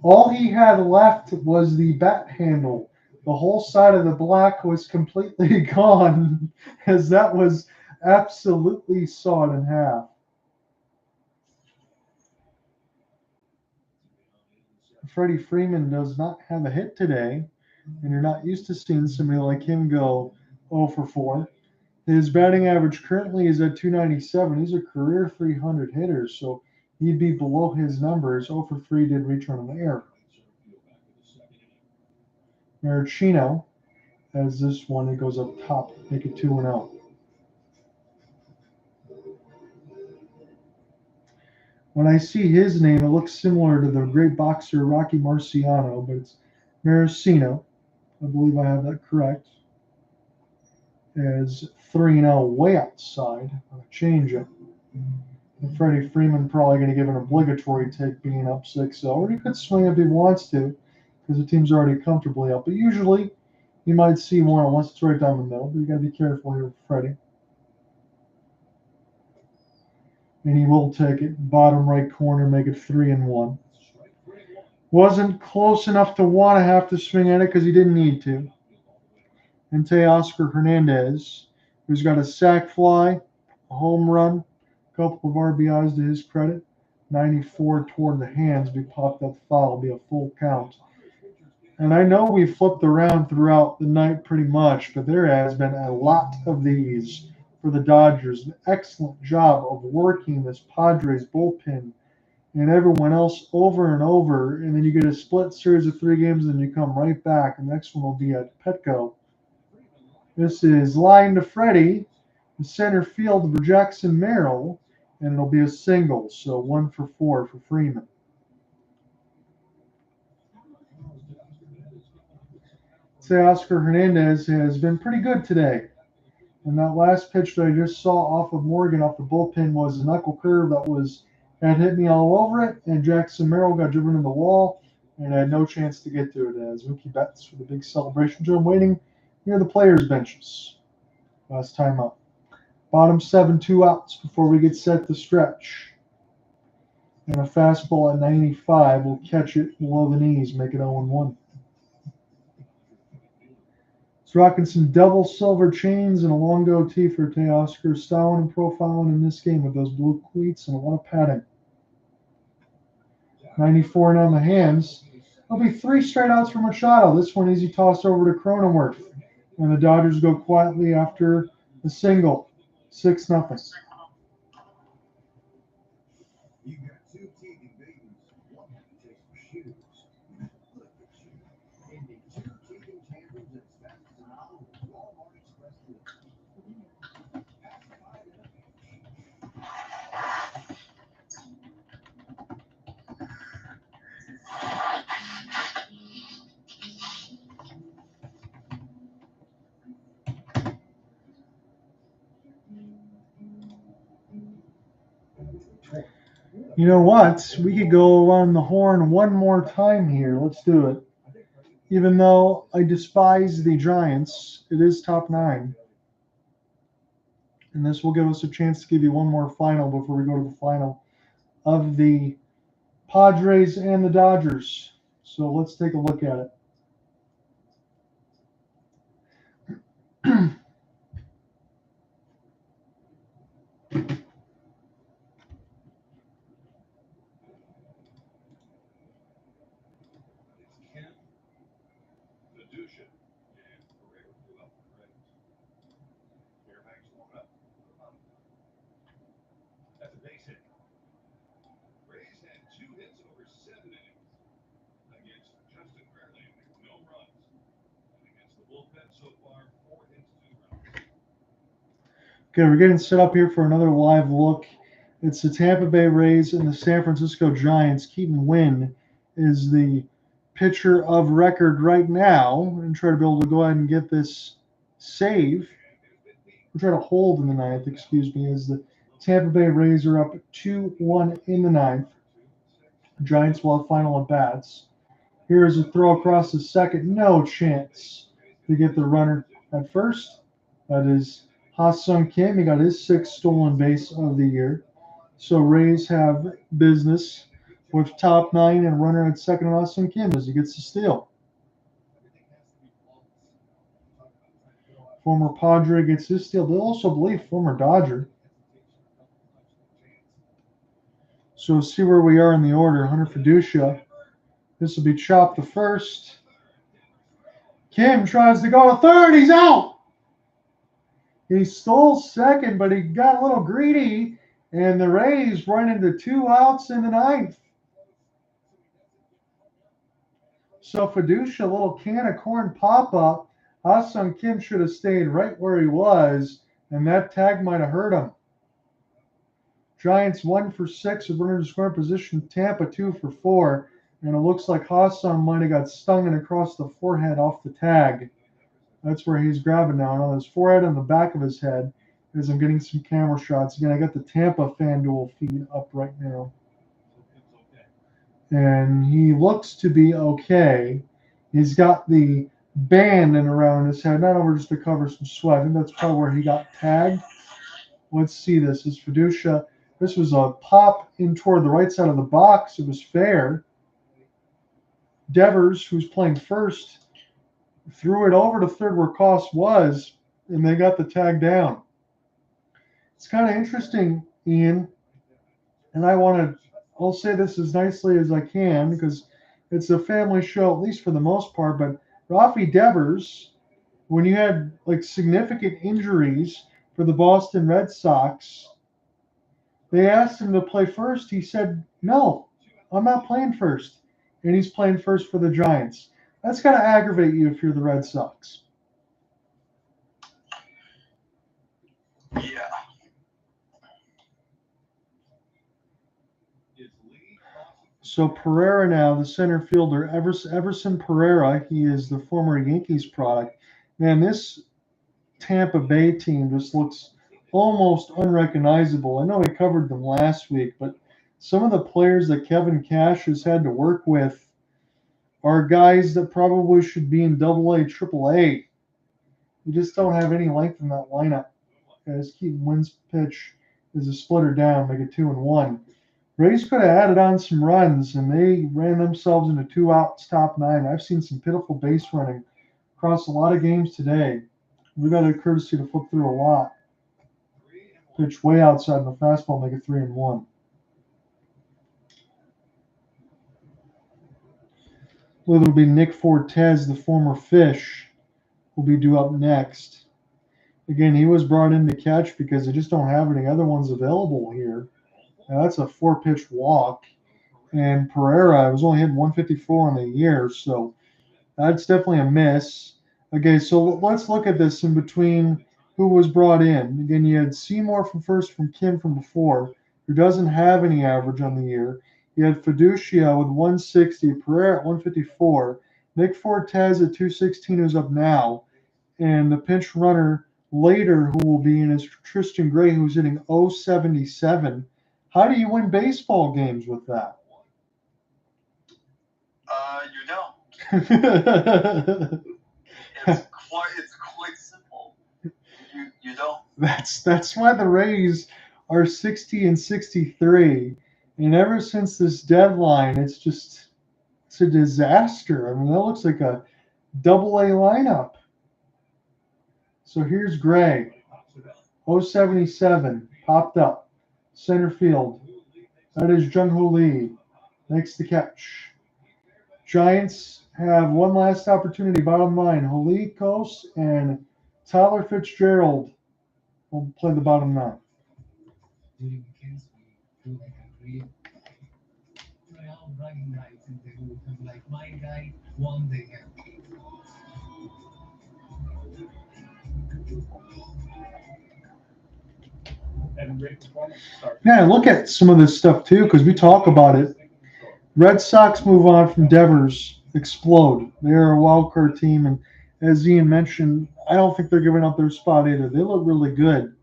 All he had left was the bat handle. The whole side of the black was completely gone, as that was absolutely sawed in half. Freddie Freeman does not have a hit today, and you're not used to seeing somebody like him go 0 for 4. His batting average currently is at .297. He's a career .300 hitter, so he'd be below his numbers. 0 for 3 did reach on an error. Maricino has this one. It goes up top, make it 2-0. When I see his name, it looks similar to the great boxer Rocky Marciano, but it's Maricino. I believe I have that correct. As 3-0 way outside on a changeup. And Freddie Freeman probably going to give an obligatory take being up 6-0. Or he could swing if he wants to, because the team's already comfortably up. But usually, you might see one unless it's right down the middle. But you got to be careful here with Freddie. And he will take it bottom right corner, make it 3-1. Wasn't close enough to want to have to swing at it because he didn't need to. And Teoscar Hernandez, who's got a sac fly, a home run, a couple of RBIs to his credit. 94 toward the hands. We popped that foul. It'll be a full count. And I know we flipped around throughout the night pretty much, but there has been a lot of these for the Dodgers. An excellent job of working this Padres bullpen and everyone else over and over. And then you get a split series of 3 games, and then you come right back. The next one will be at Petco. This is line to Freddie, the center field for Jackson Merrill, and it'll be a single. So 1 for 4 for Freeman. Teoscar Hernandez has been pretty good today. And that last pitch that I just saw off of Morgan off the bullpen was a knuckle curve that had hit me all over it, and Jackson Merrill got driven in the wall and had no chance to get to it as Mookie Betts for the big celebration. Joe waiting near the players' benches. Last time up. Bottom 7, 2 outs before we get set to stretch. And a fastball at 95 will catch it below the knees, make it 0-1. He's rocking some double silver chains and a long goatee for Teoscar, styling and profiling in this game with those blue cleats and a lot of padding. 94 and on the hands. There'll be 3 straight outs for Machado. This one easy toss over to Cronenworth. And the Dodgers go quietly after the single. 6-0. You know what? We could go around the horn one more time here. Let's do it. Even though I despise the Giants, it is top 9. And this will give us a chance to give you one more final before we go to the final of the Padres and the Dodgers. So let's take a look at it. Okay, we're getting set up here for another live look. It's the Tampa Bay Rays and the San Francisco Giants. Keaton Winn is the pitcher of record right now. And try to be able to go ahead and get this save. We're trying to hold in the 9th, excuse me, as the Tampa Bay Rays are up 2-1 in the 9th. Giants will have final at bats. Here is a throw across the second. No chance to get the runner at first. That is Ha-Sung Kim. He got his 6th stolen base of the year. So Rays have business with top 9 and runner at second, Ha-Sung Kim, as he gets the steal. Former Padre gets his steal. They also believe former Dodger. So see where we are in the order. Hunter Fiducia. This will be chopped to first. Kim tries to go to third. He's out. He stole second, but he got a little greedy, and the Rays run into 2 outs in the 9th. So Fiducia, a little can of corn pop-up. Ha-Sung Kim should have stayed right where he was, and that tag might have hurt him. Giants 1 for 6 with runner in scoring position. Tampa 2 for 4, and it looks like Ha-Sung might have got stung and across the forehead off the tag. That's where he's grabbing now. And on his forehead and the back of his head, as I'm getting some camera shots. Again, I got the Tampa FanDuel feed up right now. And he looks to be okay. He's got the band in around his head, not over just to cover some sweat. I think that's probably where he got tagged. Let's see this. Is Fiducia. This was a pop in toward the right side of the box. It was fair. Devers, who's playing first, threw it over to third where Koss was, and they got the tag down. It's kind of interesting, Ian, and I'll say this as nicely as I can because it's a family show, at least for the most part, but Rafi Devers, when you had like significant injuries for the Boston Red Sox, they asked him to play first. He said, "No, I'm not playing first." And he's playing first for the Giants. That's got to aggravate you if you're the Red Sox. Yeah. So Pereira now, the center fielder, Everson Pereira, he is the former Yankees product. Man, this Tampa Bay team just looks almost unrecognizable. I know we covered them last week, but some of the players that Kevin Cash has had to work with are guys that probably should be in AA, AAA. You just don't have any length in that lineup. Guys, keep Wynn's pitch is a splitter down, make it 2-1. Rays could have added on some runs, and they ran themselves into 2 outs, top 9. I've seen some pitiful base running across a lot of games today. We got a courtesy to flip through a lot. Pitch way outside the fastball, make it 3-1. It'll be Nick Fortes, the former Fish, will be due up next. Again, he was brought in to catch because they just don't have any other ones available here. Now that's a 4-pitch walk. And Pereira was only hitting 154 on the year, so that's definitely a miss. Okay, so let's look at this in between who was brought in. Again, you had Seymour from first from Kim from before, who doesn't have any average on the year. You had Fiducia with 160, Pereira at 154, Nick Fortes at 216, who's up now, and the pinch runner later who will be in is Tristan Gray, who's hitting 077. How do you win baseball games with that? You don't. It's quite simple. You don't. That's why the Rays are 60-63, and ever since this deadline, it's a disaster. I mean, that looks like a AA lineup. So here's Gray, 077, popped up, center field. That is Jung-Hoo Lee, makes the catch. Giants have one last opportunity, bottom line. Holikos and Tyler Fitzgerald will play the bottom 9. Yeah, look at some of this stuff too, because we talk about it. Red Sox move on from Devers, explode. They're a wild card team, and as Ian mentioned, I don't think they're giving up their spot either. They look really good.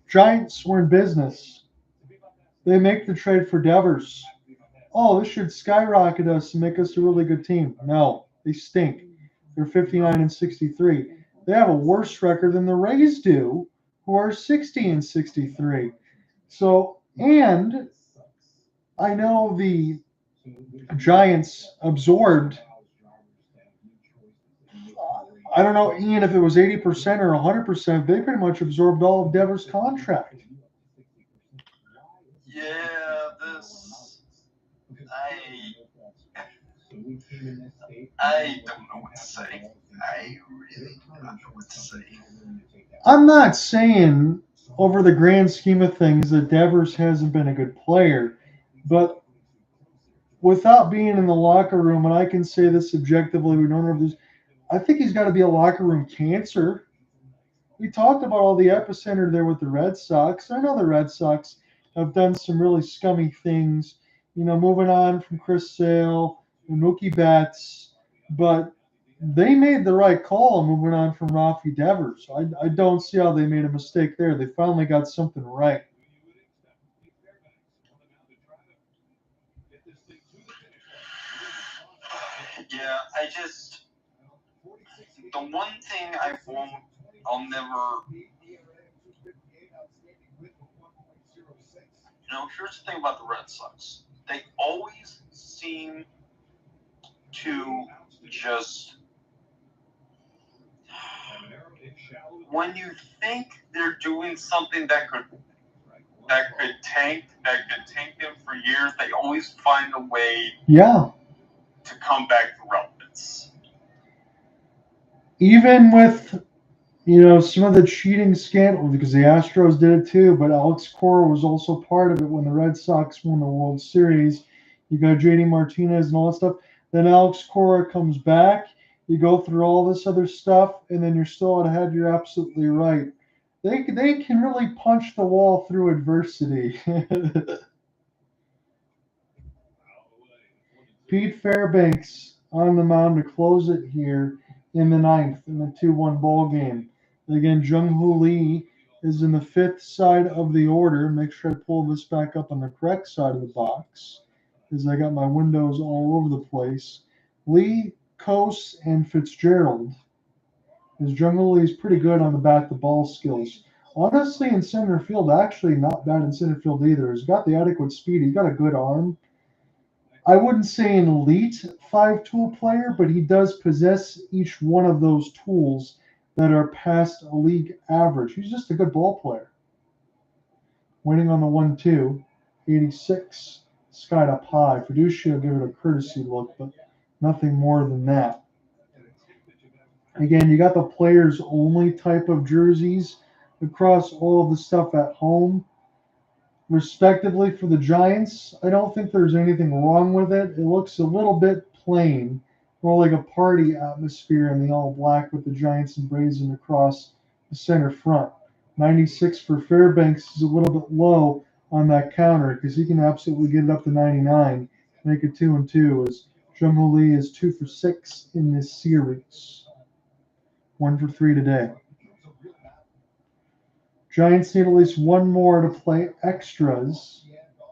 Giants were in business. They make the trade for Devers. Oh, this should skyrocket us and make us a really good team. No, they stink. They're 59-63. They have a worse record than the Rays do, who are 60-63. So, and I know the Giants absorbed, I don't know, Ian, if it was 80% or 100%, they pretty much absorbed all of Devers' contract. Yeah, I don't know what to say. I really do not know what to say. I'm not saying over the grand scheme of things that Devers hasn't been a good player, but without being in the locker room, and I can say this subjectively, we don't know this, I think he's got to be a locker room cancer. We talked about all the epicenter there with the Red Sox. I know the Red Sox have done some really scummy things, moving on from Chris Sale and Mookie Betts, but they made the right call moving on from Rafi Devers. I don't see how they made a mistake there. They finally got something right. Yeah, the one thing I'll never, here's the thing about the Red Sox. They always seem to just, when you think they're doing something that could tank them for years, they always find a way to come back to relevance. Even with, some of the cheating scandal, because the Astros did it too, but Alex Cora was also part of it when the Red Sox won the World Series. You got JD Martinez and all that stuff. Then Alex Cora comes back. You go through all this other stuff, and then you're still ahead. You're absolutely right. They can really punch the wall through adversity. Pete Fairbanks on the mound to close it here in the ninth in the 2-1 ball game. Again, Jung-Hoo Lee is in the fifth side of the order. Make sure I pull this back up on the correct side of the box, because I got my windows all over the place. Lee, Coase, and Fitzgerald. Because Jung-Hoo Lee is pretty good on the bat-to-ball skills. Honestly, in center field, actually not bad in center field either. He's got the adequate speed. He's got a good arm. I wouldn't say an elite 5-tool player, but he does possess each one of those tools that are past a league average. He's just a good ball player. Waiting on the 1-2, 86, skied up high. Fiducia will give it a courtesy look, but nothing more than that. Again, you got the players only type of jerseys across all of the stuff at home. Respectively for the Giants, I don't think there's anything wrong with it. It looks a little bit plain, more like a party atmosphere in the all black with the Giants emblazoned across the center front. 96 for Fairbanks is a little bit low on that counter because he can absolutely get it up to 99, make it 2-2 as Jung-Hoo Lee is 2 for 6 in this series. 1 for 3 today. Giants need at least one more to play extras.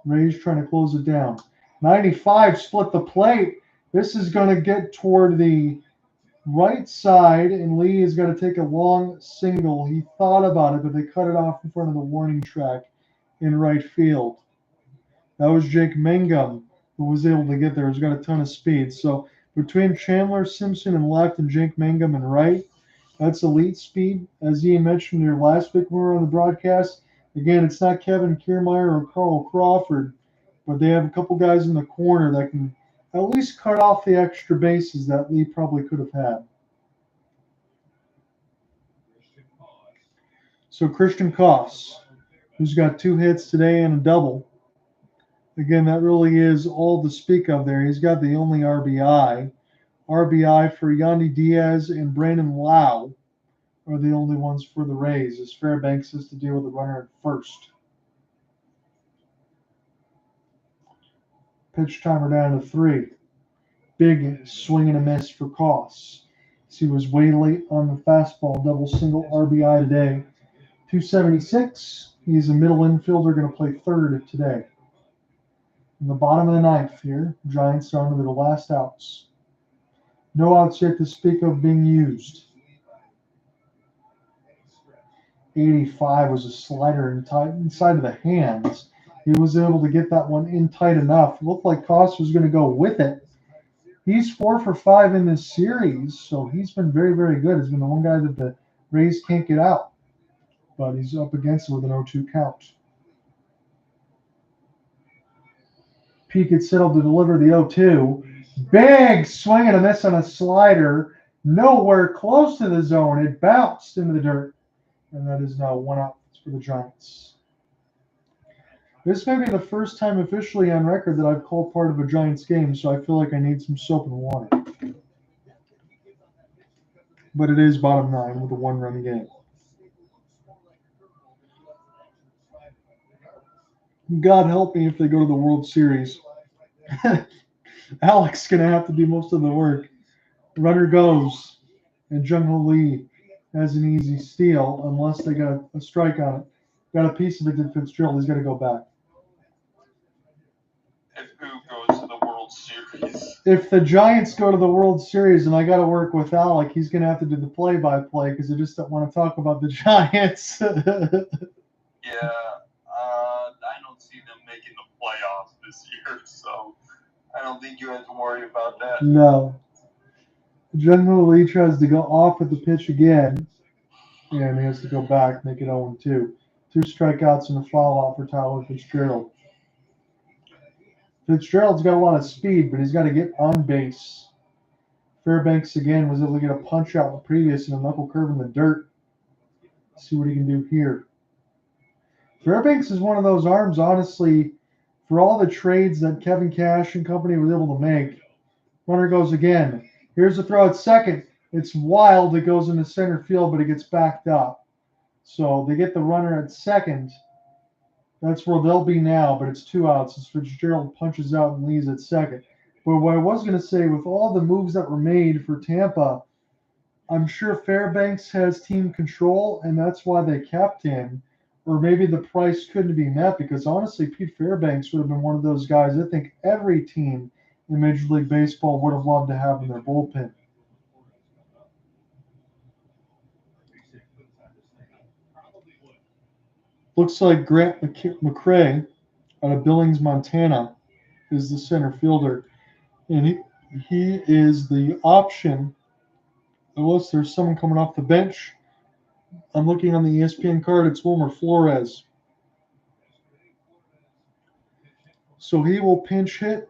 Rays trying to close it down. 95 split the plate. This is going to get toward the right side, and Lee is going to take a long single. He thought about it, but they cut it off in front of the warning track in right field. That was Jake Mangum who was able to get there. He's got a ton of speed. So between Chandler Simpson in left and Jake Mangum in right, that's elite speed. As Ian mentioned here last week when we were on the broadcast, again, it's not Kevin Kiermaier or Carl Crawford, but they have a couple guys in the corner that can at least cut off the extra bases that Lee probably could have had. So Christian Koss, who's got 2 hits today and a double. Again, that really is all to speak of there. He's got the only RBI. RBI for Yandy Diaz and Brandon Lau are the only ones for the Rays, as Fairbanks has to deal with the runner at first. Pitch timer down to 3. Big swing and a miss for Koss. He was way late on the fastball, double single RBI today. 276. He's a middle infielder, going to play third today. In the bottom of the ninth here, Giants are on to their last outs. No outs yet to speak of being used. 85 was a slider inside of the hands. He was able to get that one in tight enough. It looked like Koss was going to go with it. He's 4 for 5 in this series, so he's been very, very good. He's been the one guy that the Rays can't get out, but he's up against it with an 0-2 count. Peake gets settled to deliver the 0-2. Big swing and a miss on a slider. Nowhere close to the zone. It bounced into the dirt. And that is now 1 out for the Giants. This may be the first time officially on record that I've called part of a Giants game, so I feel like I need some soap and water. But it is bottom 9 with a 1-run game. God help me if they go to the World Series. Alex going to have to do most of the work. Runner goes, and Jung-Hoo Lee has an easy steal unless they got a strike on it. Got a piece of it to Fitzgerald. He's got to go back. If who goes to the World Series? If the Giants go to the World Series and I got to work with Alec, he's going to have to do the play-by-play because I just don't want to talk about the Giants. Yeah, I don't see them making the playoffs this year, so I don't think you have to worry about that. No. Jung-Hoo Lee tries to go off at the pitch again, and he has to go back, make it 0-2. 2 strikeouts and a foul out for Tyler Fitzgerald. Fitzgerald's got a lot of speed, but he's got to get on base. Fairbanks again was able to get a punch out in the previous and a knuckle curve in the dirt. Let's see what he can do here. Fairbanks is one of those arms, honestly, for all the trades that Kevin Cash and company was able to make. Runner goes again. Here's a throw at second. It's wild. It goes into center field, but it gets backed up. So they get the runner at second. That's where they'll be now, but it's 2 outs as Fitzgerald punches out and leaves at second. But what I was going to say, with all the moves that were made for Tampa, I'm sure Fairbanks has team control, and that's why they kept him. Or maybe the price couldn't be met, because honestly, Pete Fairbanks would have been one of those guys I think every team in Major League Baseball would have loved to have in their bullpen. Looks like Grant McCray out of Billings, Montana, is the center fielder. And he is the option, unless there's someone coming off the bench. I'm looking on the ESPN card. It's Wilmer Flores. So he will pinch hit.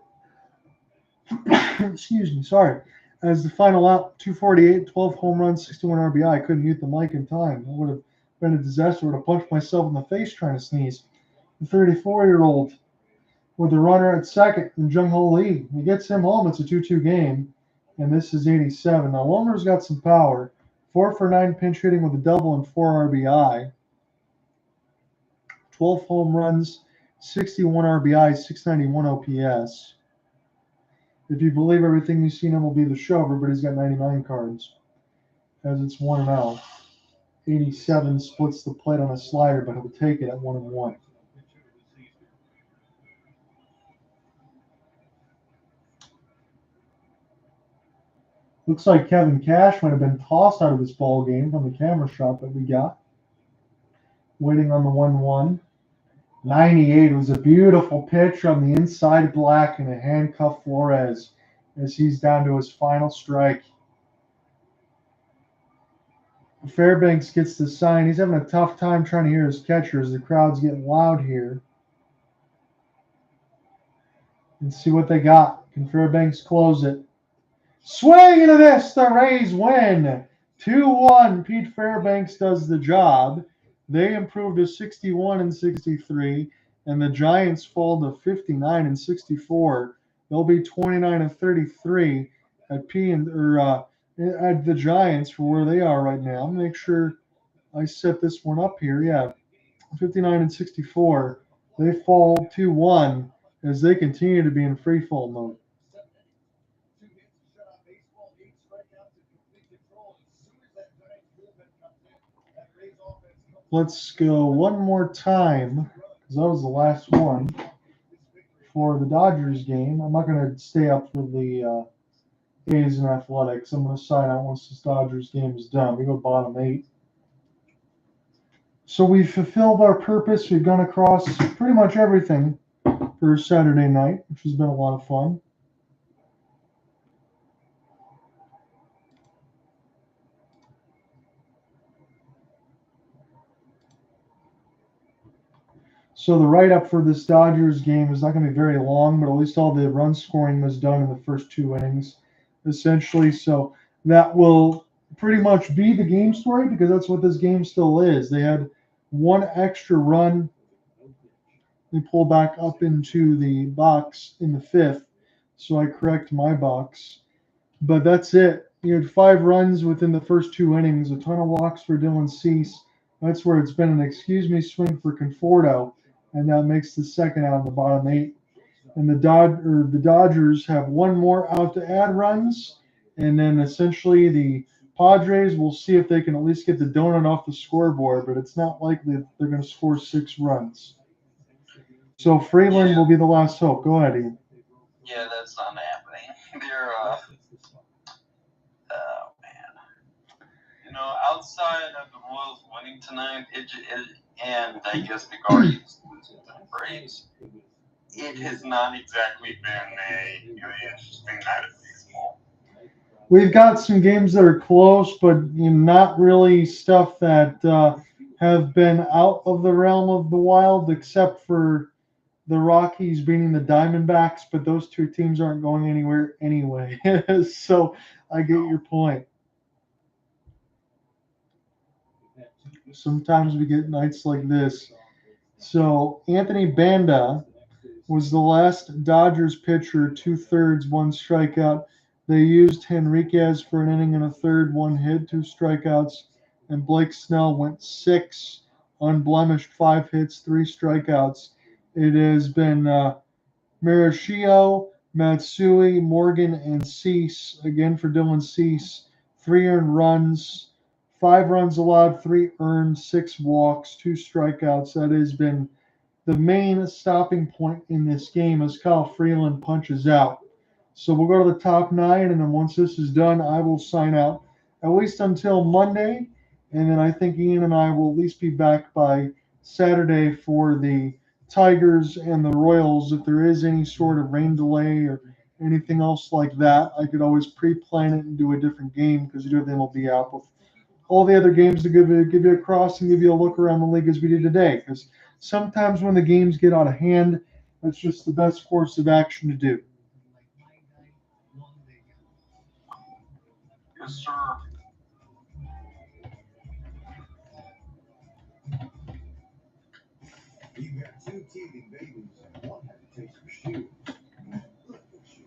Excuse me, sorry. As the final out, 248, 12 home runs, 61 RBI. I couldn't mute the mic in time. That would have been a disaster. I would have punched myself in the face trying to sneeze. The 34-year-old with the runner at second and Jung-Hoo Lee. He gets him home. It's a 2-2 game, and this is 87. Now, Wilmer's got some power. 4 for 9 pinch hitting with a double and 4 RBI. 12 home runs, 61 RBI, 691 OPS. If you believe everything you've seen MLB The Show, everybody's got 99 cards. As it's 1-0. 87 splits the plate on a slider, but he'll take it at 1-1. Looks like Kevin Cash might have been tossed out of this ball game from the camera shot that we got. Waiting on the 1-1. 98 was a beautiful pitch on the inside black and a handcuff Flores as he's down to his final strike. Fairbanks gets the sign. He's having a tough time trying to hear his catcher as the crowd's getting loud here. Let's see what they got. Can Fairbanks close it? Swing into this. The Rays win. 2-1. Pete Fairbanks does the job. They improved to 61 and 63, and the Giants fall to 59 and 64. They'll be 29 and 33 at at the Giants for where they are right now. I'll make sure I set this one up here. Yeah, 59 and 64. They fall 2-1 as they continue to be in free fall mode. Let's go one more time, because that was the last one for the Dodgers game. I'm not going to stay up for the A's and Athletics. I'm going to sign out once this Dodgers game is done. We go bottom 8. So we've fulfilled our purpose. We've gone across pretty much everything for Saturday night, which has been a lot of fun. So the write-up for this Dodgers game is not going to be very long, but at least all the run scoring was done in the first 2 innings, essentially. So that will pretty much be the game story, because that's what this game still is. They had 1 extra run. They pull back up into the box in the 5th, so I correct my box. But that's it. You had 5 runs within the first 2 innings, a ton of walks for Dylan Cease. That's where it's been an excuse me swing for Conforto, and that makes the second out in the bottom 8. And the Dodgers have 1 more out to add runs, and then essentially the Padres will see if they can at least get the donut off the scoreboard, but it's not likely that they're going to score 6 runs. So Freeland will be the last hope. Go ahead, Ian. Yeah, that's not happening. They're, oh man. You know, outside of the Royals winning tonight, and I guess the Guardians losing to the Braves, it has not exactly been an interesting night of baseball. We've got some games that are close, but not really stuff that have been out of the realm of the wild, except for the Rockies beating the Diamondbacks. But those two teams aren't going anywhere anyway. So I get your point. Sometimes we get nights like this. So Anthony Banda was the last Dodgers pitcher, 2/3, 1 strikeout. They used Henriquez for an inning and a third, 1 hit, 2 strikeouts, and Blake Snell went 6 unblemished, 5 hits, 3 strikeouts. It has been Marashio, Matsui, Morgan, and Cease. Again for Dylan Cease, 3 earned runs, 5 runs allowed, 3 earned, 6 walks, 2 strikeouts. That has been the main stopping point in this game as Kyle Freeland punches out. So we'll go to the top 9, and then once this is done, I will sign out at least until Monday, and then I think Ian and I will at least be back by Saturday for the Tigers and the Royals. If there is any sort of rain delay or anything else like that, I could always pre-plan it and do a different game because you do have the MLB app with all the other games to give you a cross and give you a look around the league as we did today. Because sometimes when the games get out of hand, that's just the best course of action to do. Yes, sir. You've got 2 teething babies and 1 had to take some shoes. Look at you.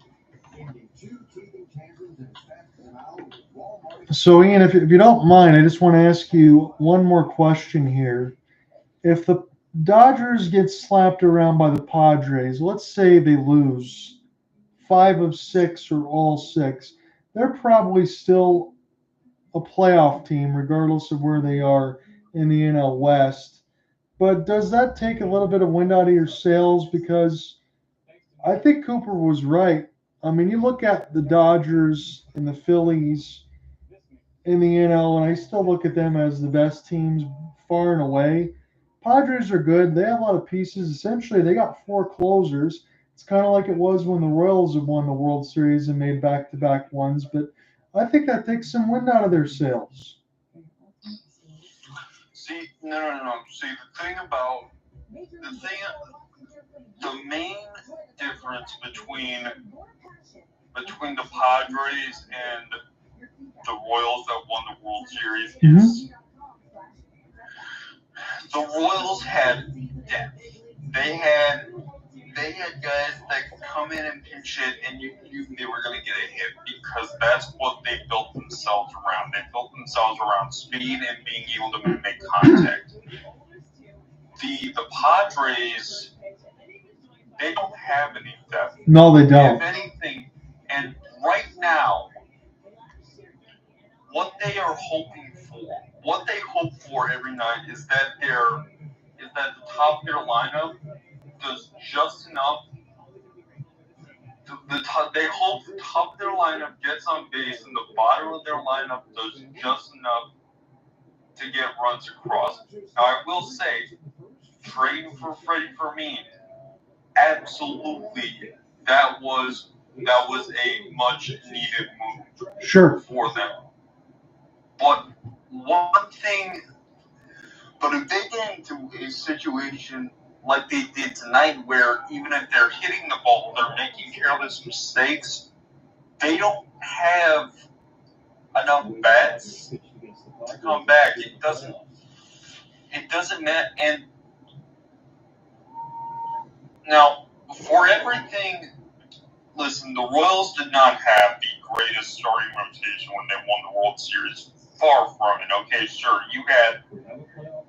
Ending 2 teething tantrums in as fast as an hour with Walmart. So, Ian, if you don't mind, I just want to ask you one more question here. If the Dodgers get slapped around by the Padres, let's say they lose 5 of 6 or all 6, they're probably still a playoff team regardless of where they are in the NL West. But does that take a little bit of wind out of your sails? Because I think Cooper was right. I mean, you look at the Dodgers and the Phillies in the NL, and I still look at them as the best teams far and away. Padres are good. They have a lot of pieces. Essentially, they got 4 closers. It's kind of like it was when the Royals have won the World Series and made back-to-back ones. But I think that takes some wind out of their sails. See, no. See, the main difference between the Padres and the Royals that won the World Series is the Royals had depth. They had guys that could come in and pinch hit, and you knew they were going to get a hit because that's what they built themselves around. They built themselves around speed and being able to make contact. The Padres, they don't have any depth. No, they don't. If anything, and right now, what they hope for every night is that the top of their lineup does just enough. They hope the top of their lineup gets on base and the bottom of their lineup does just enough to get runs across. Now, I will say, trading for Freddie Fermin, absolutely, that was a much needed move for them. But if they get into a situation like they did tonight, where even if they're hitting the ball, they're making careless mistakes, they don't have enough bats to come back. It doesn't matter. And now, for everything, listen, the Royals did not have the greatest starting rotation when they won the World Series. Far from it. Okay, sure, you had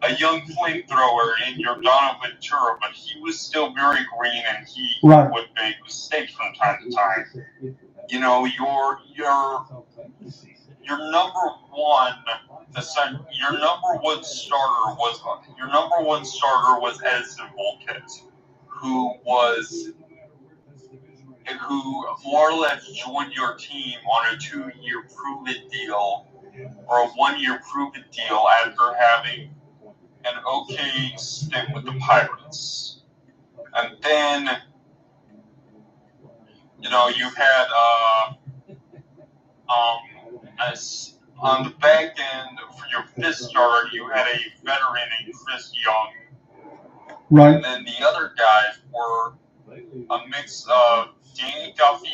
a young flamethrower in your Donovan Ventura, but he was still very green and he would make mistakes from time to time. You know, your number one starter was Edison Volquez, who more or less joined your team on a 2-year prove-it deal or a 1-year prove-it deal after having an okay stint with the Pirates. And then You know, you had as on the back end for your fifth starter, you had a veteran named Chris Young. Right. And then the other guys were a mix of Danny Duffy,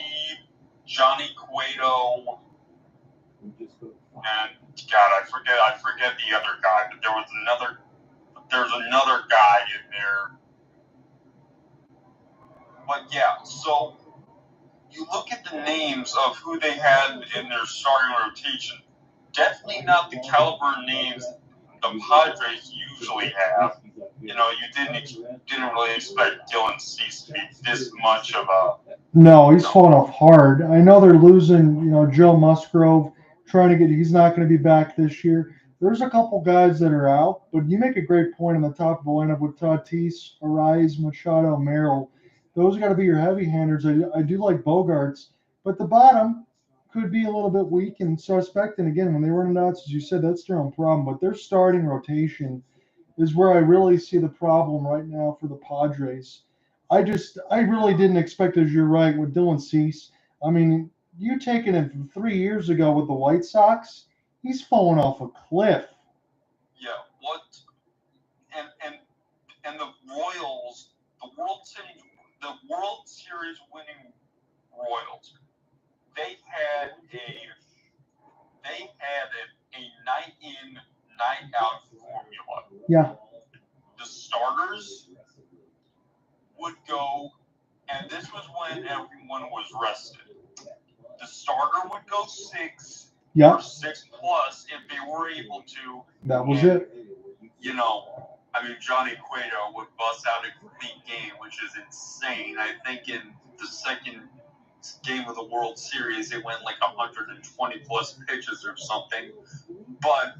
Johnny Cueto, and God, I forget the other guy, but there's another guy in there. But yeah, so you look at the names of who they had in their starting rotation. Definitely not the caliber names the Padres usually have. You know, you didn't really expect Dylan Cease to be this much of a. No, he's falling off hard. I know they're losing, Joe Musgrove, trying to get, he's not going to be back this year. There's a couple guys that are out, but you make a great point on the top of the lineup with Tatis, Arraez, Machado, Merrill. Those got to be your heavy handers. I do like Bogaerts, but the bottom could be a little bit weak and suspect. And again, when they run it out, as you said, that's their own problem. But their starting rotation is where I really see the problem right now for the Padres. I really didn't expect, as you're right, with Dylan Cease. I mean, you taking him from 3 years ago with the White Sox, he's falling off a cliff. Yeah, what? And the Royals, the World Series winning Royals, they had a night in, night out formula. Yeah. The starters would go, and this was when everyone was rested. The starter would go 6 or 6 plus if they were able to. That was it. You know, I mean, Johnny Cueto would bust out a complete game, which is insane. I think in the second game of the World Series, it went like 120 plus pitches or something. But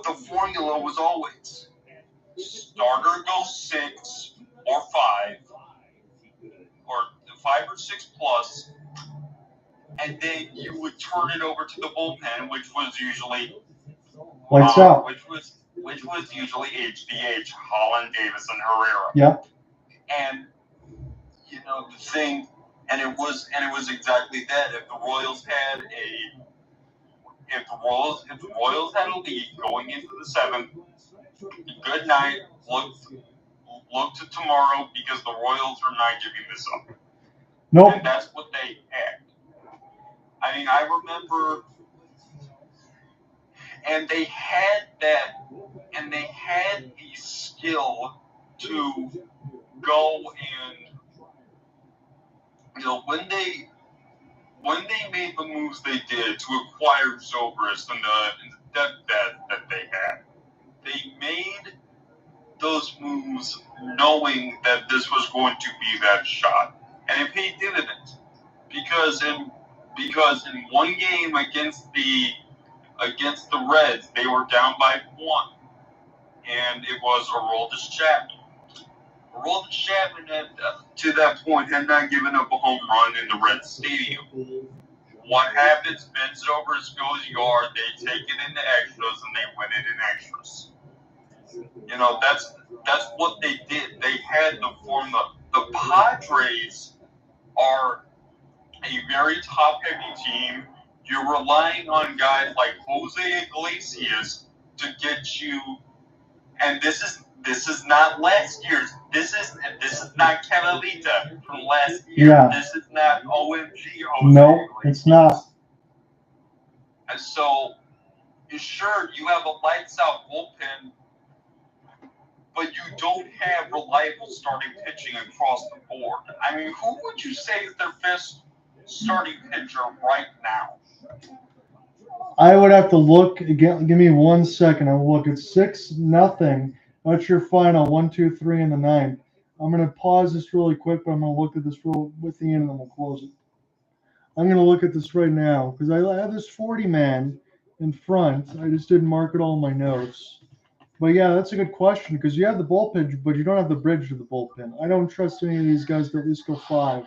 the formula was always starter goes 6 or 5 or 5 or 6 plus, and then you would turn it over to the bullpen, which was usually Lights out. Which was usually HDH, Holland, Davis, and Herrera. Yeah. And you know the thing, and it was exactly that. If the Royals had a lead going into the 7th, good night. Look to tomorrow because the Royals are not giving this up. Nope. And that's what they had. I mean, I remember, and they had the skill to go and, when they made the moves they did to acquire Zobrist and the depth that they had, they made those moves knowing that this was going to be that shot, and if he didn't, because in one game against the Reds, they were down by 1, and it was Aroldis Chapman. Aroldis Chapman, to that point, had not given up a home run in the Reds Stadium. What happens? Ben Zobrist goes yard. They take it into extras, and they win it in extras. You know, that's what they did. They had the formula. The Padres are a very top-heavy team. You're relying on guys like Jose Iglesias to get you, and this is not last year's. This is not Canalita from last year. Yeah. This is not OMG Jose. No, it's not. And so, sure, you have a lights-out bullpen, but you don't have reliable starting pitching across the board. I mean, who would you say is their best starting pitcher right now? I would have to look again. Give me 1 second. I'll look at 6-0. That's your final 1, 2, 3 in the 9th. I'm going to pause this really quick, but I'm going to look at this with the end, and then we'll close it. I'm going to look at this right now because I have this 40-man in front. I just didn't mark it all in my notes. But yeah, that's a good question because you have the bullpen, but you don't have the bridge to the bullpen. I don't trust any of these guys to at least go 5.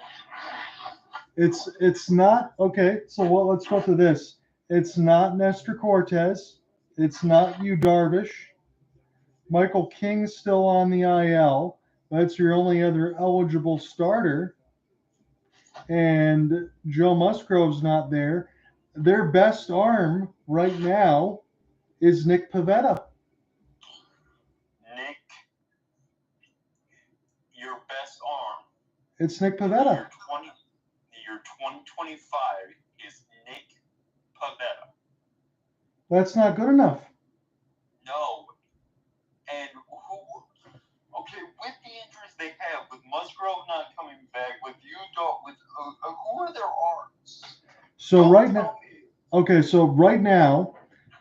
It's not okay. So let's go through this. It's not Nestor Cortez. It's not Yu Darvish. Michael King's still on the IL. That's your only other eligible starter. and Joe Musgrove's not there. Their best arm right now is Nick Pivetta. Nick, your best arm. It's Nick Year Pivetta. 2025 is Nick Pivetta. That's not good enough. No. And okay, with the injuries they have, with Musgrove not coming back, with who are their arms? So Don't right tell now, me. okay, so right now,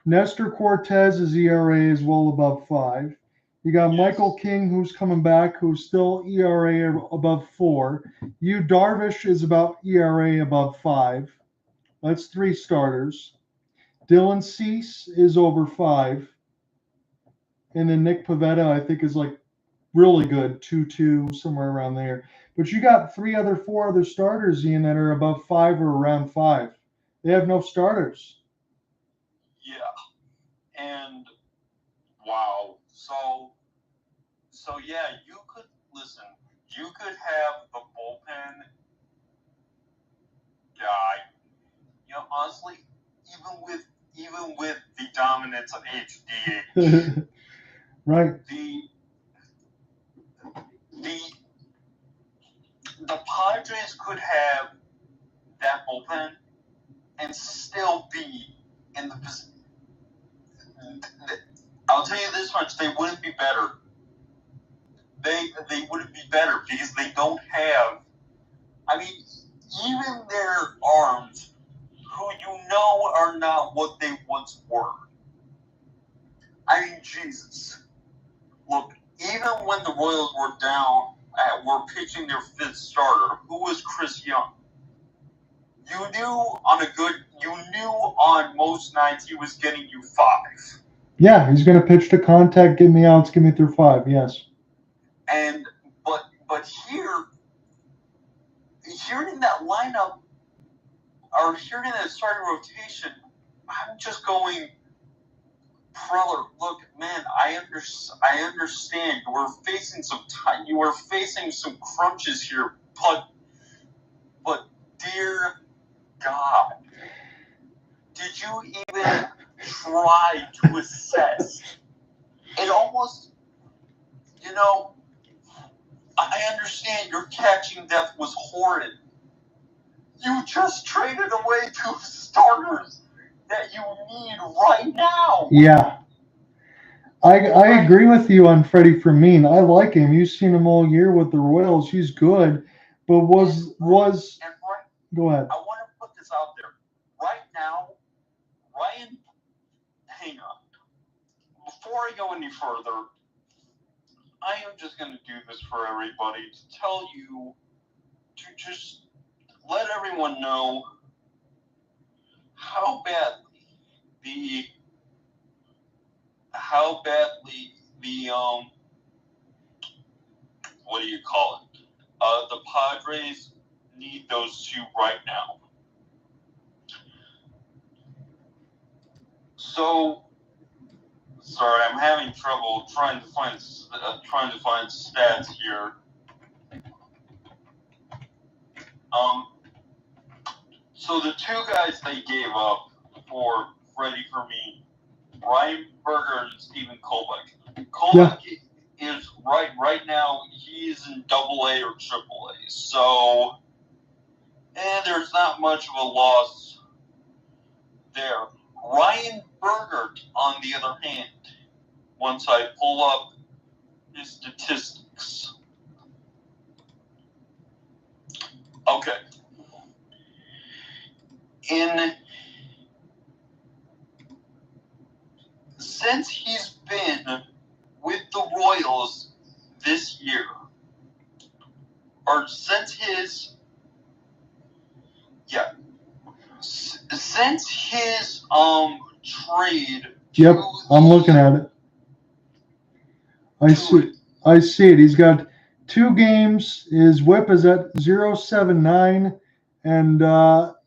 Nestor Cortez's ERA is well above 5. You got Yes. Michael King, who's coming back, who's still ERA above 4. Yu Darvish is about ERA above 5. That's 3 starters. Dylan Cease is over 5. And then Nick Pivetta, I think, is like really good, 2-2, somewhere around there. But you got 4 other starters, Ian, that are above 5 or around 5. They have no starters. Yeah. And wow. So yeah, you could have the bullpen guy. You know, honestly, even with the dominance of HDH, Right. the Padres could have that bullpen and still be in the position. I'll tell you this much: they wouldn't be better. They wouldn't be better because they don't have. I mean, even their arms, who are not what they once were. I mean, Jesus. Look, even when the Royals were down, were pitching their 5th starter, who was Chris Young? You knew on most nights he was getting you 5. Yeah, he's going to pitch to contact, get me outs, get me through 5. Yes. And but here in that lineup, or here in that starting rotation, I'm just going, Preller. Look, man, I understand you were facing some time. You were facing some crunches here, but dear God, did you even try to assess? It almost, I understand your catching depth was horrid. You just traded away 2 starters that you need right now. Yeah. I agree with you on Freddie Fermin. I like him. You've seen him all year with the Royals. He's good. But And go ahead. I want to put this out there. Right now, Ryan, hang on. Before I go any further, I am just going to do this for everybody to tell you to just let everyone know how badly the what do you call it? The Padres need those 2 right now. So, sorry, I'm having trouble trying to find stats here. So the 2 guys they gave up for Freddie Fermin, Ryan Berger and Stephen Kolbeck. Kolbeck is right now. He is in AA or AAA. So, there's not much of a loss there. Ryan Berger, on the other hand, once I pull up his statistics. Okay. Since he's been with the Royals this year, or since his trade. Yep, I'm looking at it. I see it. He's got 2 games. His whip is at 0.79, and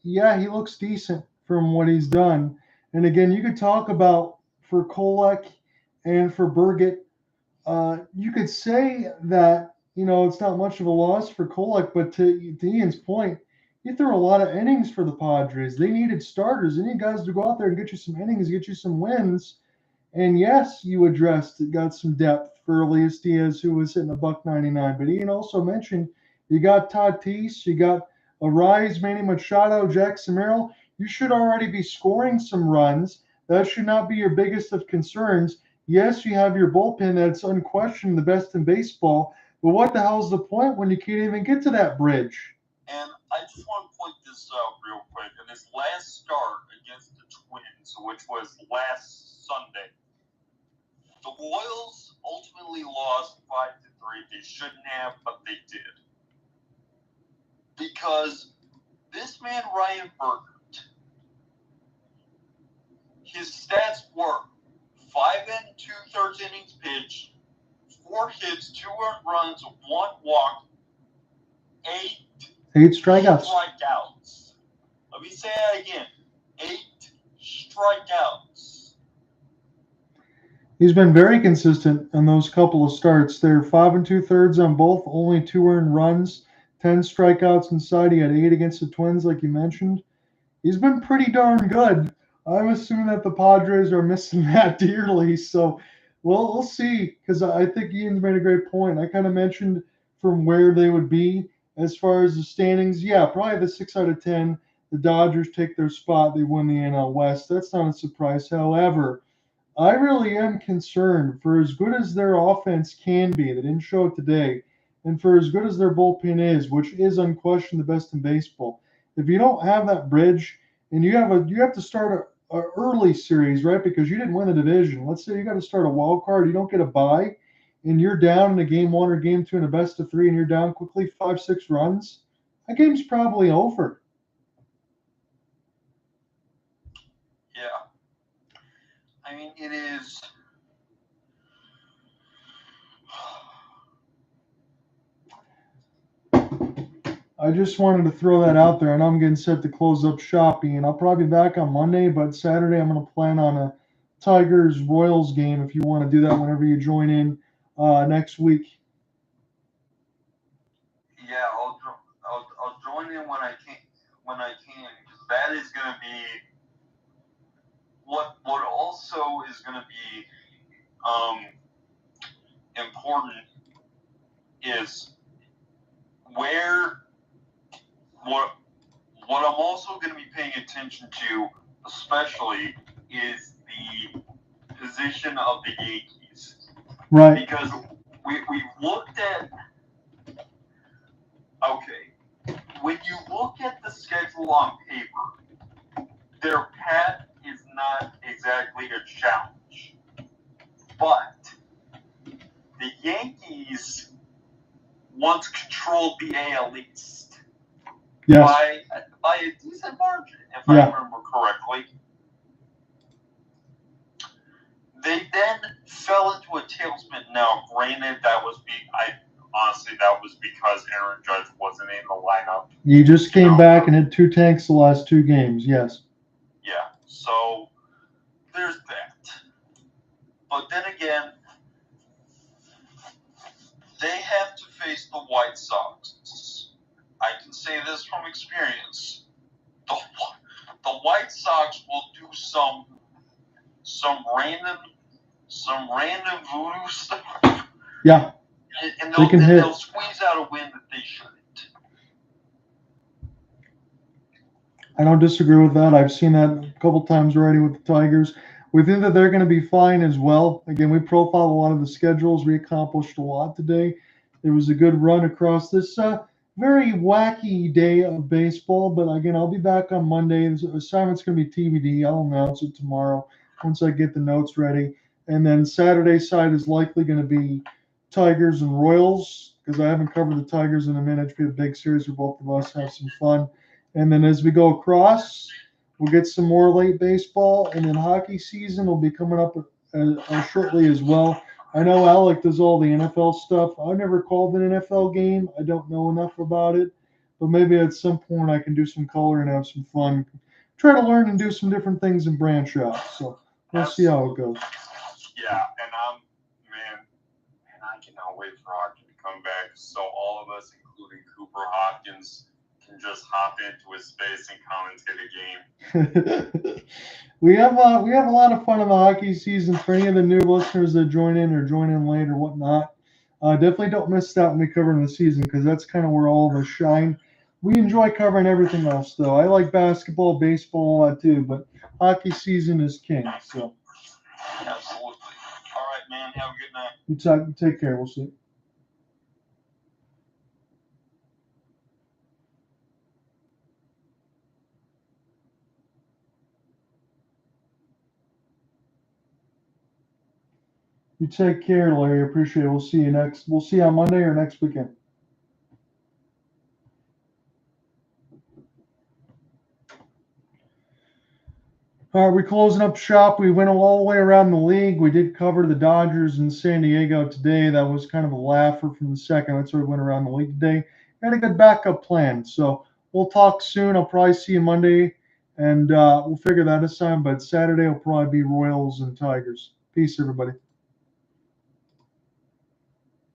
he looks decent from what he's done. And again, you could talk about for Kolek and for Burgett. You could say that it's not much of a loss for Kolek, but to Ian's point, He threw a lot of innings for the Padres. They needed starters. They need guys to go out there and get you some innings, get you some wins. And yes, you addressed it, got some depth for Elias Diaz, who was hitting a buck 99. But Ian also mentioned you got Tatis, you got Arraez, Manny Machado, Jackson Merrill. You should already be scoring some runs. That should not be your biggest of concerns. Yes, you have your bullpen that's unquestioned the best in baseball, but what the hell's the point when you can't even get to that bridge? And I just want to point this out real quick. In his last start against the Twins, which was last Sunday, the Royals ultimately lost 5-3. They shouldn't have, but they did. Because this man, Ryan Burkert, his stats were 5 2/3 innings pitched, 4 hits, 2 earned runs, 1 walk, 8 strikeouts. Let me say that again. 8 strikeouts. He's been very consistent in those couple of starts. They're 5 2/3 on both, only 2 earned runs, 10 strikeouts inside. He had 8 against the Twins, like you mentioned. He's been pretty darn good. I'm assuming that the Padres are missing that dearly. So, well, we'll see. Because I think Ian's made a great point. I kind of mentioned from where they would be as far as the standings. Yeah, probably the 6 out of 10. The Dodgers take their spot. They win the NL West. That's not a surprise. However, I really am concerned for as good as their offense can be. They didn't show it today. And for as good as their bullpen is, which is unquestioned the best in baseball, if you don't have that bridge and you have to start a early series, right? Because you didn't win the division. Let's say you got to start a wild card, you don't get a bye, and you're down in a game 1 or game 2 in a best of 3, and you're down quickly 5-6 runs. That game's probably over. Yeah. I mean, it is. I just wanted to throw that out there, and I'm getting set to close up shop, and I'll probably be back on Monday, but Saturday I'm going to plan on a Tigers-Royals game if you want to do that whenever you join in next week. Yeah, I'll join in when I can, because that is going to be what also is going to be important is what I'm also going to be paying attention to, especially, is the position of the Yankees. Right. Because we looked at, okay, when you look at the schedule on paper, their path is not exactly a challenge. But the Yankees once controlled the AL East. Yes. By a decent margin, if Yeah. I remember correctly. They then fell into a tailspin. Now, granted, honestly, that was because Aaron Judge wasn't in the lineup. He just came back and hit 2 tanks the last 2 games. Yes. Yeah. So there's that. But then again, they have to face the White Sox. I can say this from experience. The White Sox will do some random voodoo stuff. Yeah. And they'll squeeze out a win that they shouldn't. I don't disagree with that. I've seen that a couple times already with the Tigers. We think that they're going to be fine as well. Again, we profiled a lot of the schedules. We accomplished a lot today. It was a good run across this very wacky day of baseball. But again, I'll be back on Monday. The assignment's going to be TBD. I'll announce it tomorrow once I get the notes ready. And then Saturday side is likely going to be Tigers and Royals because I haven't covered the Tigers in a minute. It's been a big series for both of us. Have some fun. And then as we go across, we'll get some more late baseball. And then hockey season will be coming up shortly as well. I know Alec does all the NFL stuff. I've never called an NFL game. I don't know enough about it. But maybe at some point I can do some color and have some fun. Try to learn and do some different things and branch out. So we'll see how it goes. Yeah, and I cannot wait for hockey to come back. So all of us, including Cooper Hopkins, can just hop into his space and commentate a game. We have a lot of fun in the hockey season. For any of the new listeners that join in or join in late or whatnot, definitely don't miss that when we cover in the season, because that's kind of where all of us shine. We enjoy covering everything else, though. I like basketball, baseball, all that too, but hockey season is king. So Absolutely. All right, man. Have a good night. you take care. We'll see. You take care, Larry. Appreciate it. We'll see you on Monday or next weekend. All right, we're closing up shop. We went all the way around the league. We did cover the Dodgers in San Diego today. That was kind of a laugher from the second. That's why we went around the league today. Had a good backup plan. So we'll talk soon. I'll probably see you Monday, and we'll figure that out. But Saturday will probably be Royals and Tigers. Peace, everybody.